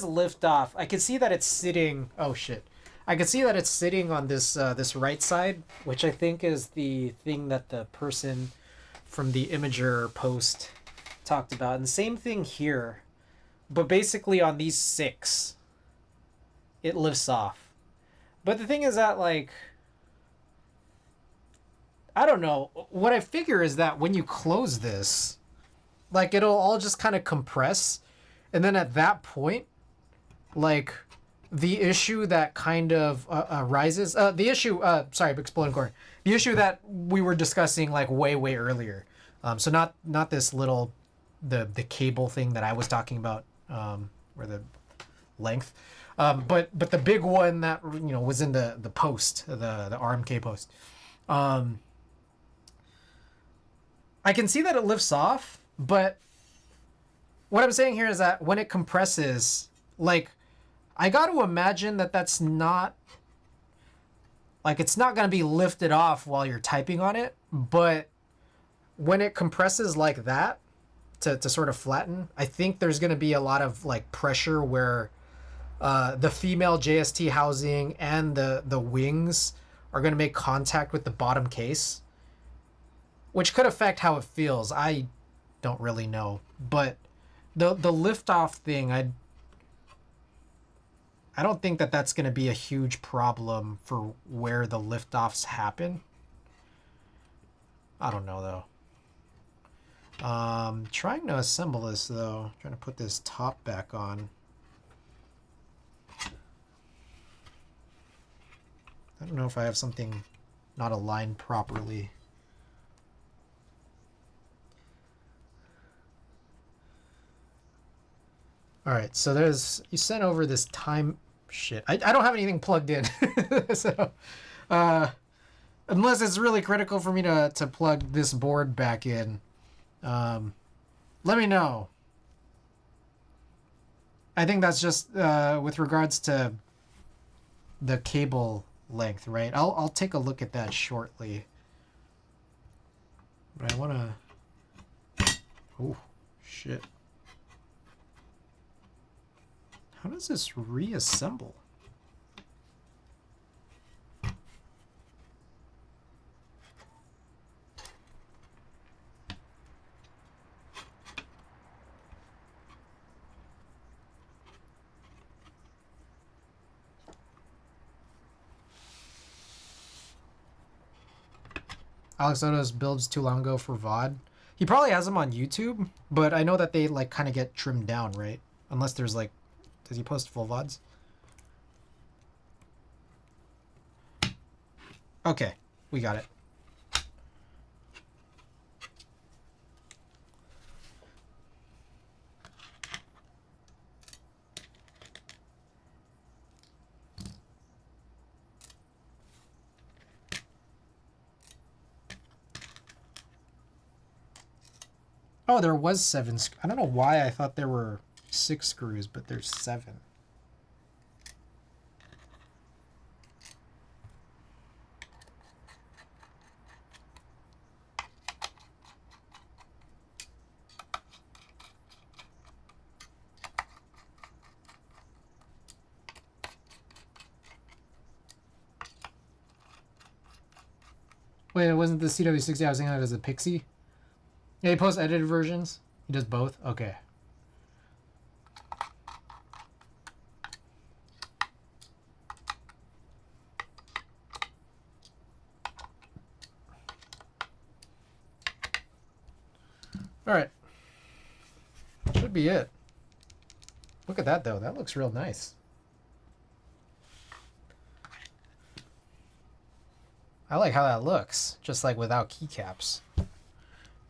lift off. I can see that it's sitting. Oh shit. I can see that it's sitting on this this right side, which I think is the thing that the person from the Imager post talked about. And same thing here. But basically on these 6, it lifts off. But the thing is that, like, I don't know. What I figure is that when you close this, like, it'll all just kind of compress. And then at that point, like, the issue that kind of arises, the issue, sorry, Exploding Corn, the issue that we were discussing, like, way earlier. So not this little, the cable thing that I was talking about, or the length. But the big one that, you know, was in the post, the RMK post. I can see that it lifts off, but what I'm saying here is that when it compresses, like, I got to imagine that that's not, like, it's not going to be lifted off while you're typing on it, but when it compresses like that to sort of flatten, I think there's going to be a lot of, like, pressure where the female JST housing and the wings are going to make contact with the bottom case, which could affect how it feels. I don't really know, but the liftoff thing, I don't think that that's going to be a huge problem for where the liftoffs happen. I don't know though. Trying to assemble this though. Trying to put this top back on. I don't know if I have something not aligned properly. All right, so you sent over this time shit. I don't have anything plugged in. So, unless it's really critical for me to plug this board back in, let me know. I think that's just with regards to the cable length, right? I'll take a look at that shortly. But I want to... Oh, shit. How does this reassemble? Alex Oto's builds too long ago for VOD. He probably has them on YouTube, but I know that they like kind of get trimmed down, right? Unless there's like, does he post full VODs? Okay, we got it. Oh, there was 7. I don't know why I thought there were 6 screws, but there's 7. Wait, it wasn't the CW60 I was thinking of as a Pixie? Yeah, he posts edited versions. He does both? Okay. Alright. Should be it. Look at that, though. That looks real nice. I like how that looks, just like without keycaps.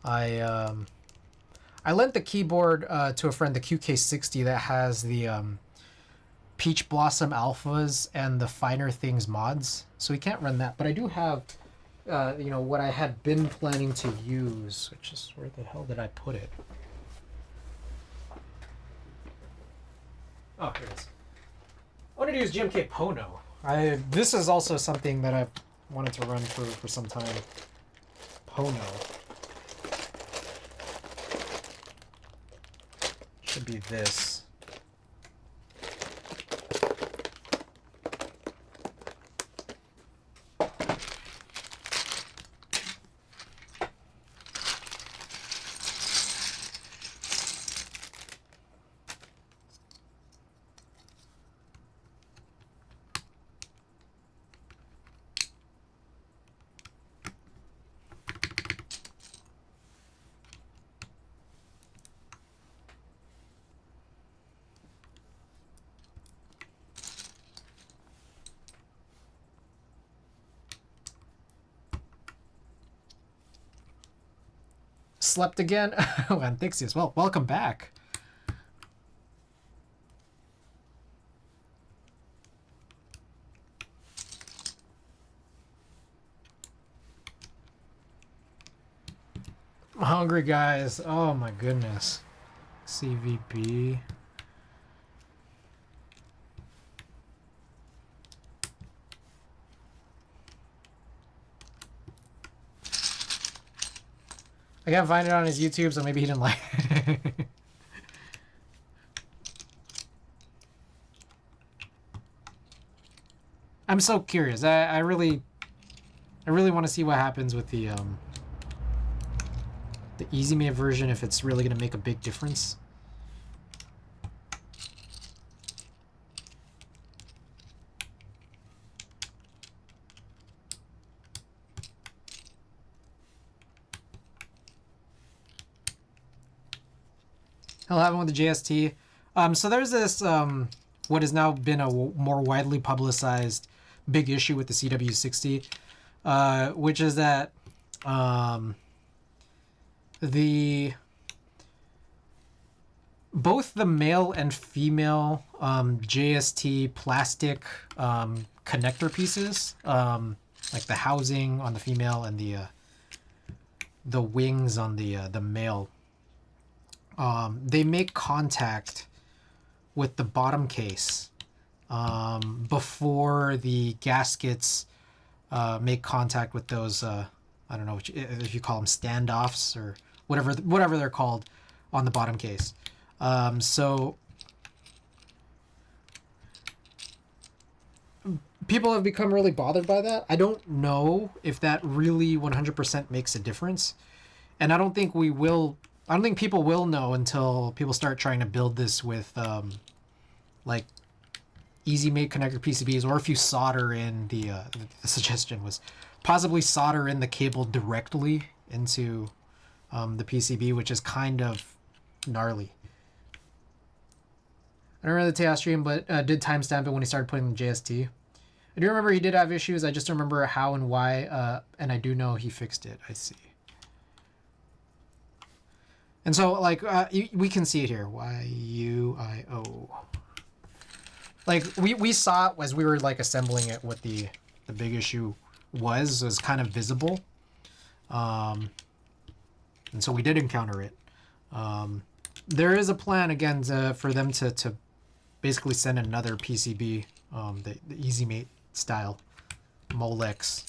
I lent the keyboard to a friend, the QK60, that has the Peach Blossom Alphas and the Finer Things mods. So we can't run that, but I do have, you know, what I had been planning to use, which is, where the hell did I put it? Oh, here it is. I wanted to use GMK Pono. This is also something that I've wanted to run for some time. Pono. Should be this. Slept again? Oh, Anthixius. Well, welcome back. I'm hungry, guys. Oh my goodness. CVB. I can't find it on his YouTube, so maybe he didn't like it. I'm so curious. I really want to see what happens with the Easy Made version, if it's really going to make a big difference. Hell happened with the JST. So there's this what has now been a more widely publicized big issue with the CW60, which is that both the male and female JST plastic connector pieces, like the housing on the female and the wings on the male, they make contact with the bottom case before the gaskets make contact with those. I don't know if you call them standoffs or whatever they're called on the bottom case. So people have become really bothered by that. I don't know if that really 100% makes a difference, and I don't think people will know until people start trying to build this with like easy made connector PCBs, or if you solder in the suggestion was possibly solder in the cable directly into the PCB, which is kind of gnarly. I don't remember the Teos stream, but did timestamp it when he started putting the JST. I do remember he did have issues. I just don't remember how and why, and I do know he fixed it. I see. And so, like, we can see it here. YUIO. Like, we saw it as we were, like, assembling it, what the big issue was kind of visible. And so we did encounter it. There is a plan, again, for them to basically send another PCB, the EasyMate style, Molex.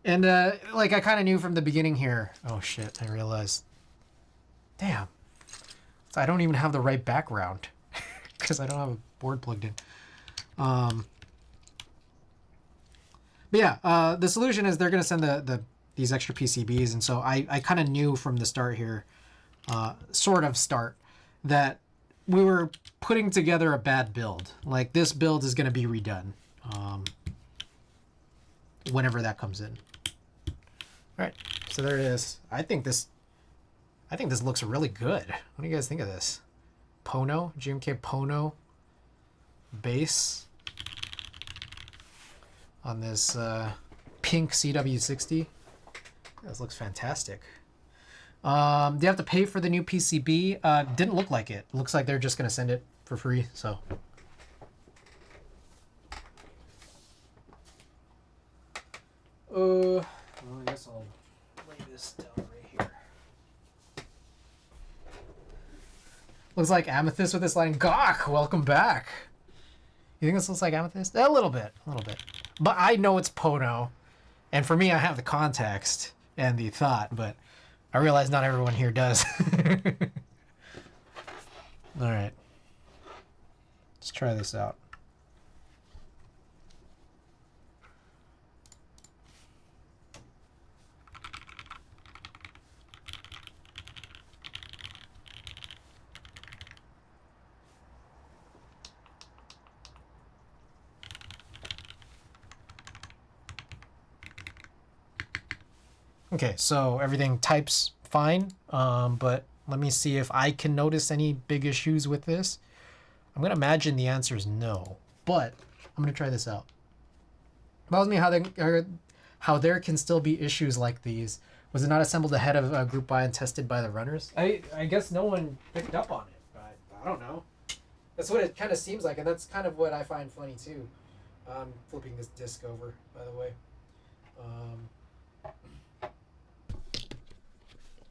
And, like, I kind of knew from the beginning here. Oh, shit, I realized. Damn. So I don't even have the right background. Because I don't have a board plugged in. But yeah, the solution is they're going to send these extra PCBs. And so I kind of knew from the start here, that we were putting together a bad build. Like, this build is going to be redone whenever that comes in. All right, so there it is. I think this looks really good. What do you guys think of this? Pono, GMK Pono base on this pink CW60. This looks fantastic. Do you have to pay for the new PCB? Didn't look like it. Looks like they're just going to send it for free, so. Well, I guess I'll lay this down right here. Looks like Amethyst with this line. Gawk, welcome back. You think this looks like Amethyst? A little bit. But I know it's Pono. And for me, I have the context and the thought, but I realize not everyone here does. All right. Let's try this out. Okay, so everything types fine, but let me see if I can notice any big issues with this. I'm going to imagine the answer is no, but I'm going to try this out. Tells me how there can still be issues like these. Was it not assembled ahead of group buy and tested by the runners? I guess no one picked up on it, but I don't know. That's what it kind of seems like, and that's kind of what I find funny too. I'm flipping this disc over, by the way.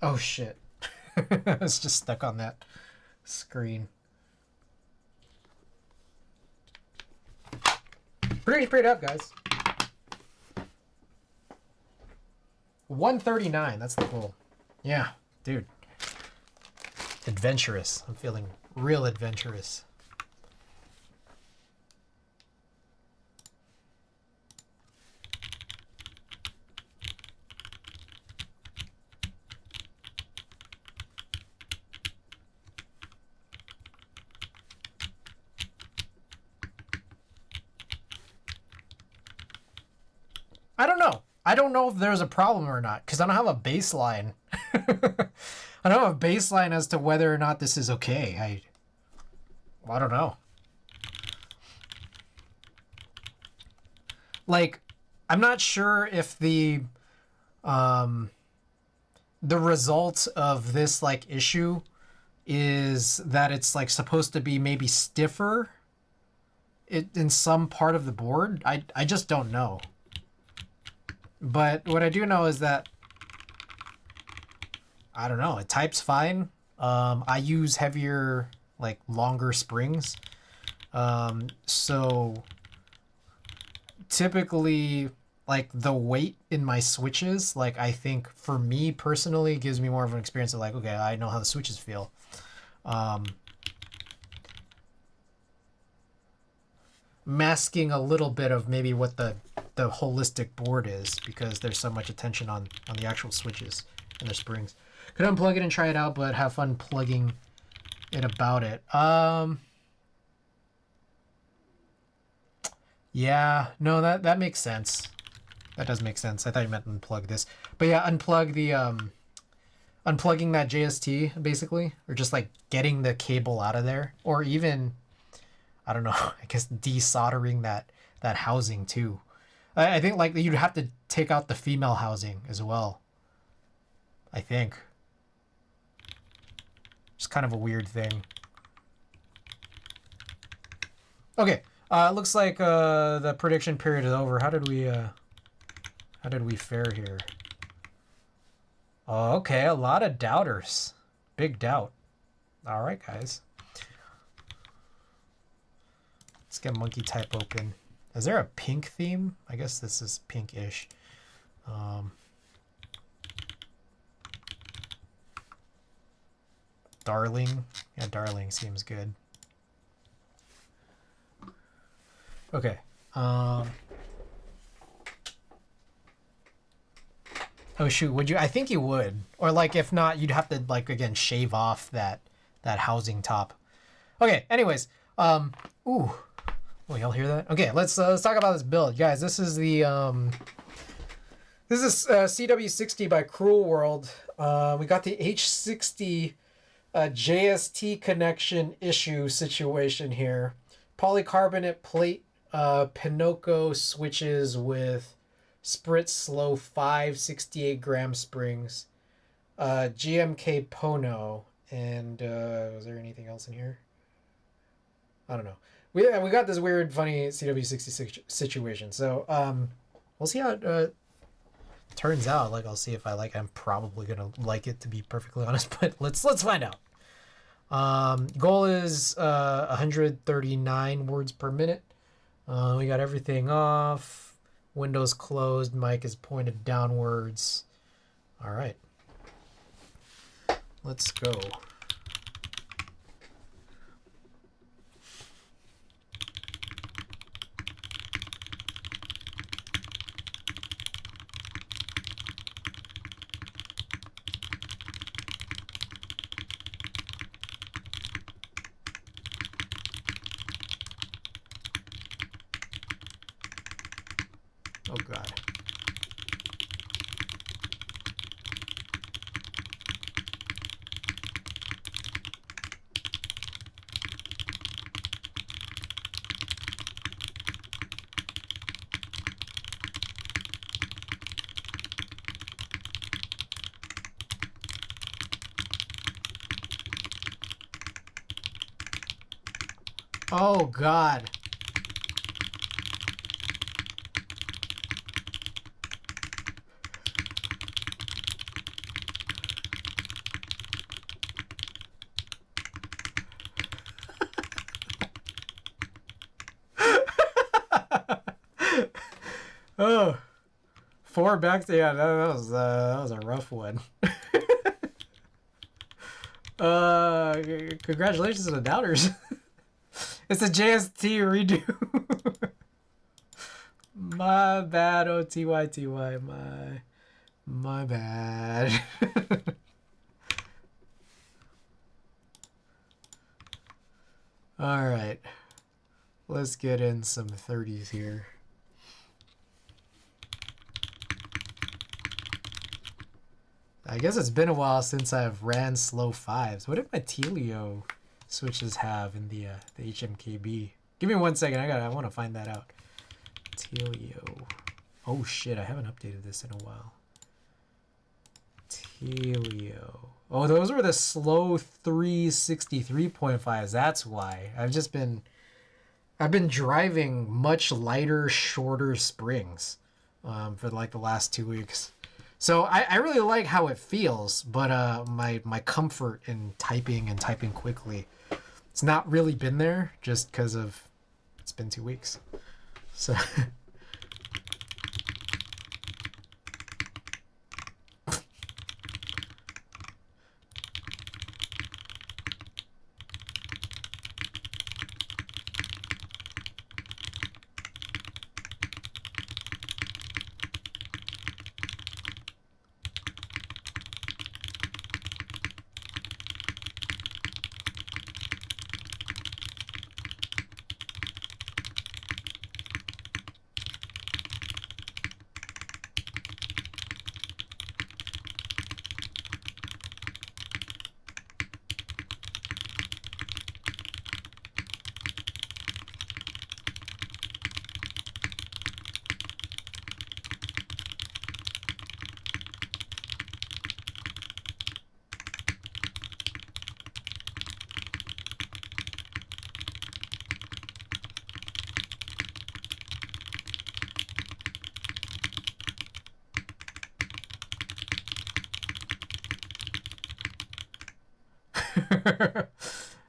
Oh shit. I was just stuck on that screen. Pretty up, guys. 139, that's the goal. Yeah, dude. Adventurous. I'm feeling real adventurous. I don't know if there's a problem or not, because I don't have a baseline. I don't have a baseline as to whether or not this is okay. I don't know. like, I'm not sure if the result of this like issue is that it's like supposed to be maybe stiffer in some part of the board. I just don't know. But what I do know is that, I don't know, it types fine. I use heavier, like longer springs. So typically, like the weight in my switches, like I think for me personally gives me more of an experience of like, okay, I know how the switches feel. Masking a little bit of maybe what the holistic board is, because there's so much attention on the actual switches and their springs. Could unplug it and try it out, but have fun plugging it about it. Yeah, no, that makes sense. That does make sense. I thought you meant unplug this. But yeah, unplug the unplugging that JST basically, or just like getting the cable out of there, or even, I don't know, I guess desoldering that housing too. I think like you'd have to take out the female housing as well, I think. It's kind of a weird thing. Okay, it looks like the prediction period is over. How did we fare here? Oh, okay, a lot of doubters. Big doubt. All right, guys. Let's get monkey type open. Is there a pink theme? I guess this is pinkish. Darling. Yeah, darling seems good. Okay. Oh shoot, would you? I think you would. Or like if not, you'd have to like again shave off that housing top. Okay, anyways. Ooh. Oh, y'all hear that? Okay, let's talk about this build. Guys, this is the CW60 by Cruel World. We got the H60 JST connection issue situation here. Polycarbonate plate Pinocchio switches with Spritz Slow 5 68-gram springs. GMK Pono. And was there anything else in here? I don't know. We got this weird, funny CW60 situation. So we'll see how it turns out. Like, I'll see if I like it. I'm probably going to like it, to be perfectly honest. But let's find out. Goal is 139 words per minute. We got everything off. Windows closed. Mic is pointed downwards. All right. Let's go. Oh God. Oh God. Oh, 4 back to, yeah, that was a rough one. Congratulations to the doubters. It's a JST redo. My bad, OTYTY, my bad. All right, let's get in some 30s here. I guess it's been a while since I've ran slow 5s. What did my Telio switches have in the HMKB? Give me 1 second. I want to find that out. Telio. Oh shit, I haven't updated this in a while. Telio. Oh, those were the slow 363.5s. That's why. I've been driving much lighter, shorter springs for like the last 2 weeks. So I really like how it feels, but my comfort in typing and typing quickly, it's not really been there just because of it's been 2 weeks. So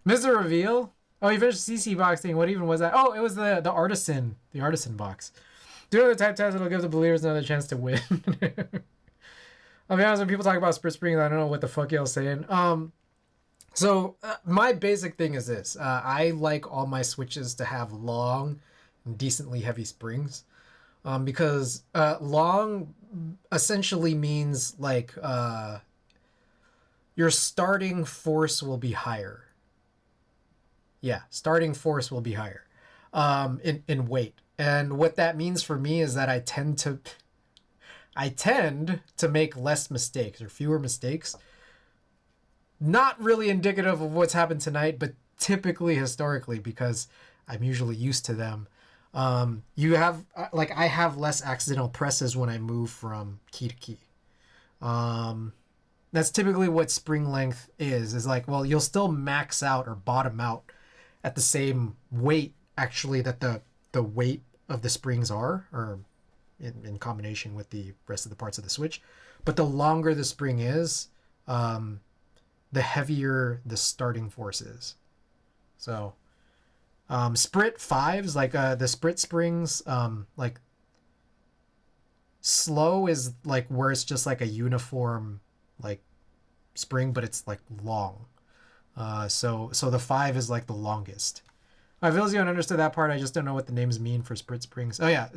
Mr. Reveal? Oh, you finished CC boxing. What even was that? Oh, it was the artisan box. Do another type test, it'll give the believers another chance to win. I'll be honest, when people talk about split springs, I don't know what the fuck y'all saying. So my basic thing is this. I like all my switches to have long and decently heavy springs. Because long essentially means like your starting force will be higher. Yeah, starting force will be higher in weight. And what that means for me is that I tend to make less mistakes or fewer mistakes. Not really indicative of what's happened tonight, but typically historically, because I'm usually used to them. You have I have less accidental presses when I move from key to key. That's typically what spring length is like, well, you'll still max out or bottom out at the same weight actually that the weight of the springs are, or in combination with the rest of the parts of the switch. But the longer the spring is, the heavier the starting force is. So Sprit 5s, like the Sprit springs, like slow is like where it's just like a uniform like spring, but it's like long. So the 5 is like the longest. I feel as you understood that part. I just don't know what the names mean for Sprit springs. Oh yeah,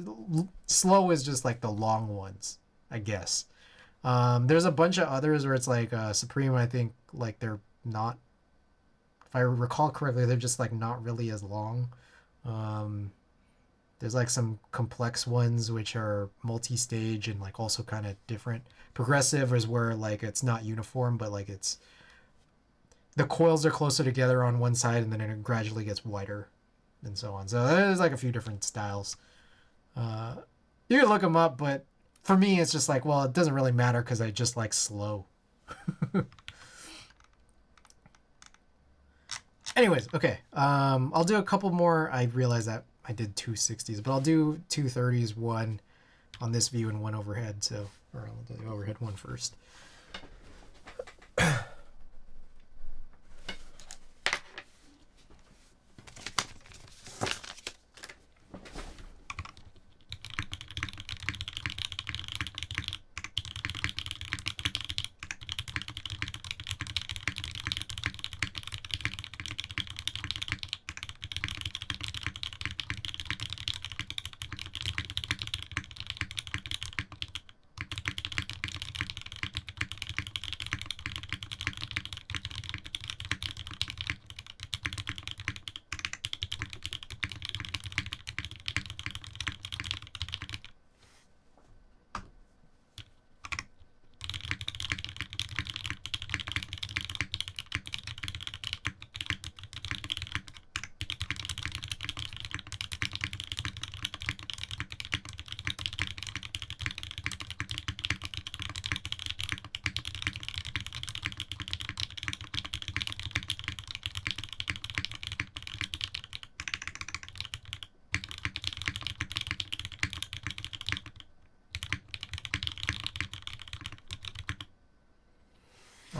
slow is just like the long ones, I guess. There's a bunch of others where it's like Supreme. I think like they're not. If I recall correctly, they're just like not really as long. There's like some complex ones which are multi-stage and like also kind of different. Progressive is where like it's not uniform, but like it's the coils are closer together on one side and then it gradually gets wider and so on. So there's like a few different styles. You can look them up, but for me it's just like, well, it doesn't really matter because I just like slow. Anyways, okay. I'll do a couple more. I realize that I did 260s, but I'll do 230s, one on this view and one overhead. So, or I'll do the overhead one first.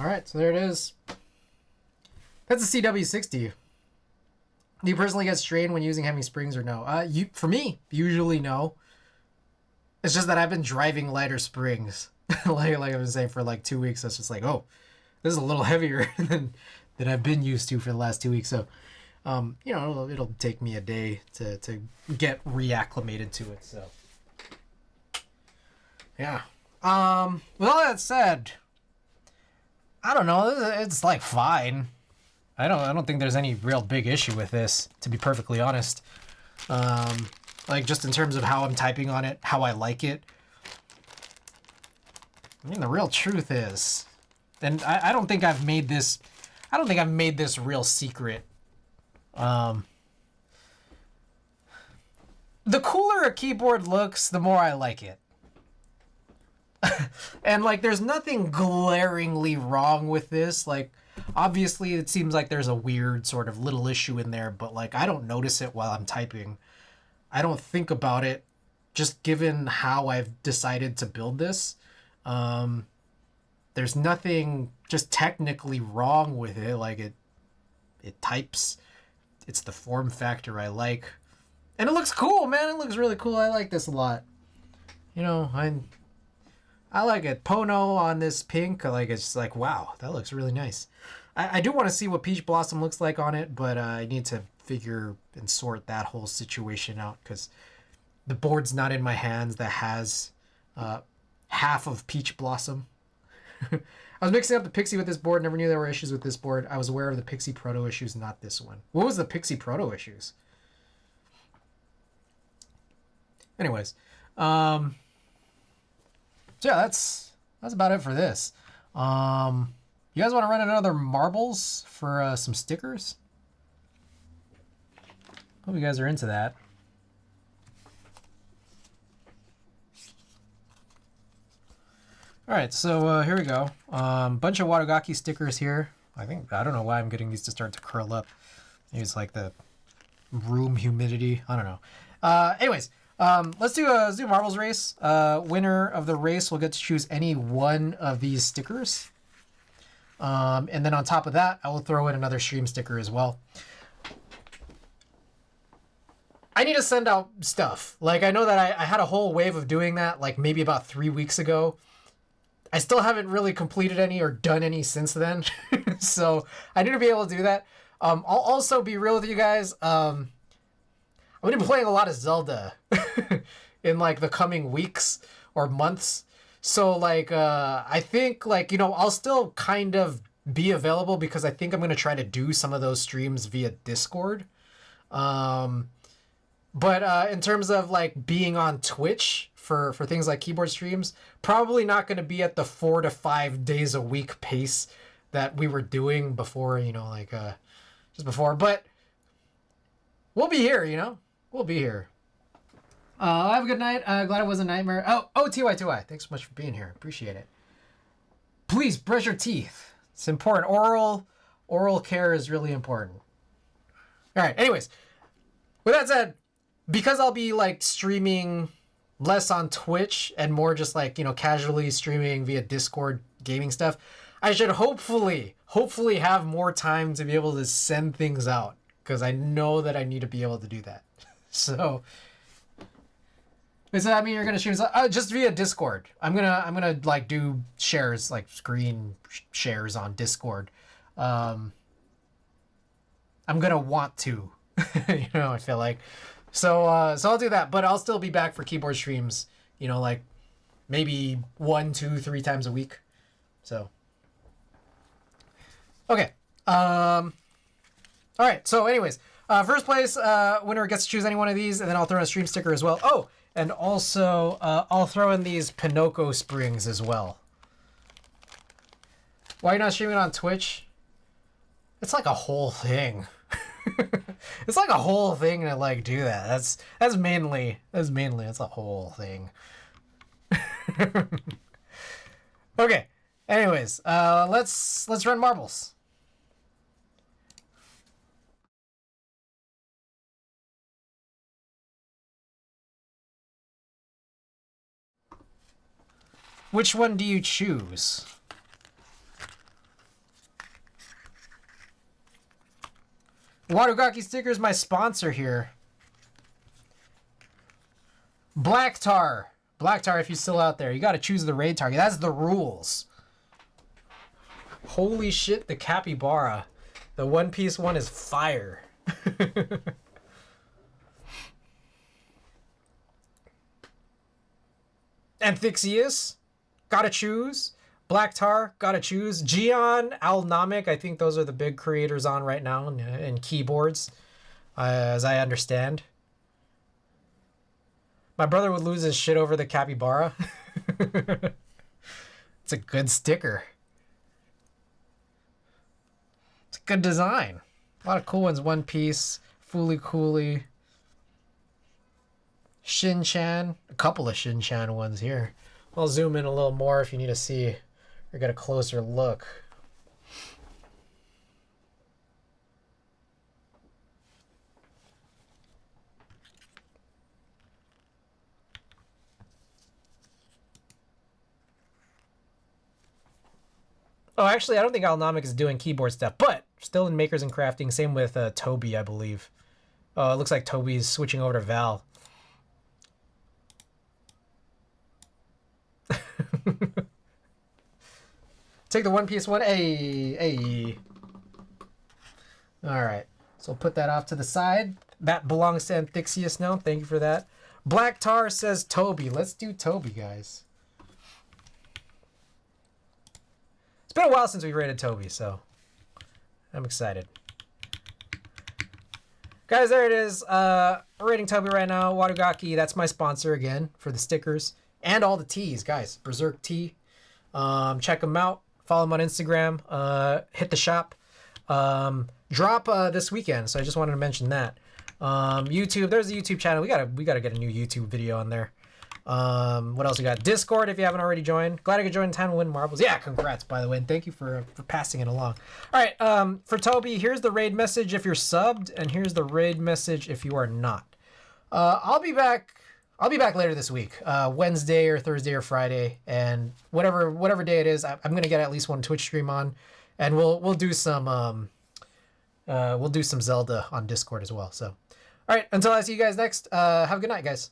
All right, so there it is. That's a CW60. Do you personally get strained when using heavy springs or no? For me, usually no. It's just that I've been driving lighter springs, like I've been saying for like 2 weeks. That's just like, oh, this is a little heavier than I've been used to for the last 2 weeks. So, it'll take me a day to get reacclimated to it. So, yeah. With all that said, I don't know. It's like fine. I don't think there's any real big issue with this, to be perfectly honest. Like just in terms of how I'm typing on it, how I like it. I mean, the real truth is, and I don't think I've made this real secret. The cooler a keyboard looks, the more I like it. And like, there's nothing glaringly wrong with this. Like, obviously it seems like there's a weird sort of little issue in there, but like, I don't notice it while I'm typing. I don't think about it, just given how I've decided to build this. There's nothing just technically wrong with it. Like, it types. It's the form factor I like. And it looks cool, man. It looks really cool. I like this a lot. You know, I like it. Pono on this pink, like, it's just like, wow, that looks really nice. I do want to see what Peach Blossom looks like on it, but I need to figure and sort that whole situation out, because the board's not in my hands that has half of Peach Blossom. I was mixing up the Pixie with this board, never knew there were issues with this board. I was aware of the Pixie Proto issues, not this one. What was the Pixie Proto issues? Anyways, so yeah, that's about it for this. You guys want to run another marbles for some stickers? Hope you guys are into that. All right, so here we go. Bunch of Watagaki stickers here. I don't know why I'm getting these to start to curl up. Maybe it's like the room humidity. I don't know. Anyways, let's do marbles race. Winner of the race will get to choose any one of these stickers. And then on top of that, I will throw in another stream sticker as well. I need to send out stuff. Like, I know that I had a whole wave of doing that, like maybe about 3 weeks ago. I still haven't really completed any or done any since then. So I need to be able to do that. I'll also be real with you guys. I'm going to be playing a lot of Zelda in like the coming weeks or months. So like, I think like, I'll still kind of be available, because I think I'm going to try to do some of those streams via Discord. But in terms of like being on Twitch for things like keyboard streams, probably not going to be at the 4 to 5 days a week pace that we were doing before, just before. But we'll be here, we'll be here. Have a good night. Glad it was a nightmare. Oh, TY2I. Thanks so much for being here. Appreciate it. Please brush your teeth. It's important. Oral care is really important. All right. Anyways, with that said, because I'll be like streaming less on Twitch and more just like, casually streaming via Discord gaming stuff, I should hopefully have more time to be able to send things out, because I know that I need to be able to do that. So does that mean you're gonna stream just via Discord? I'm gonna like do shares, like screen shares on Discord. I'm gonna want to, I feel like. So I'll do that, but I'll still be back for keyboard streams, like maybe 1, 2, 3 times a week. So, okay. All right. So anyways, first place winner gets to choose any one of these, and then I'll throw in a stream sticker as well. Oh, and also I'll throw in these Pinocchio springs as well. Why are you not streaming on Twitch? It's like a whole thing. It's like a whole thing to like do that. That's mainly it's a whole thing. Okay. Anyways, let's run marbles. Which one do you choose? Wadogaki Sticker is my sponsor here. Black Tar. Black Tar, if you're still out there, you got to choose the raid target. That's the rules. Holy shit, the capybara. The One Piece one is fire. Amphixius, gotta choose. Black Tar, gotta choose. Gion, Alnomic, I think those are the big creators on right now in keyboards, as I understand. My brother would lose his shit over the capybara. It's a good sticker. It's a good design. A lot of cool ones. One Piece, Fooly Cooly, Shin-Chan. A couple of Shin-Chan ones here. I'll zoom in a little more if you need to see or get a closer look. Oh, actually, I don't think Alnomic is doing keyboard stuff, but still in Makers and Crafting. Same with Toby, I believe. Oh, it looks like Toby's switching over to Val. Take the One Piece one. Hey. All right. So we'll put that off to the side. That belongs to Amphixius now. Thank you for that. Black Tar says Toby. Let's do Toby, guys. It's been a while since we rated Toby, so I'm excited. Guys, there it is. We're rating Toby right now. Wadogaki, that's my sponsor again for the stickers and all the teas, guys. Berserk Tea. Check them out. Follow them on Instagram. Hit the shop. Drop this weekend, so I just wanted to mention that. YouTube, there's a YouTube channel. We gotta get a new YouTube video on there. What else we got? Discord, if you haven't already joined. Glad I could join Time to Win Marbles. Yeah, congrats, by the way, and thank you for passing it along. All right, for Toby, here's the raid message if you're subbed, and here's the raid message if you are not. I'll be back later this week, Wednesday or Thursday or Friday, and whatever day it is, I'm gonna get at least one Twitch stream on, and we'll do some Zelda on Discord as well. So, all right, until I see you guys next, have a good night, guys.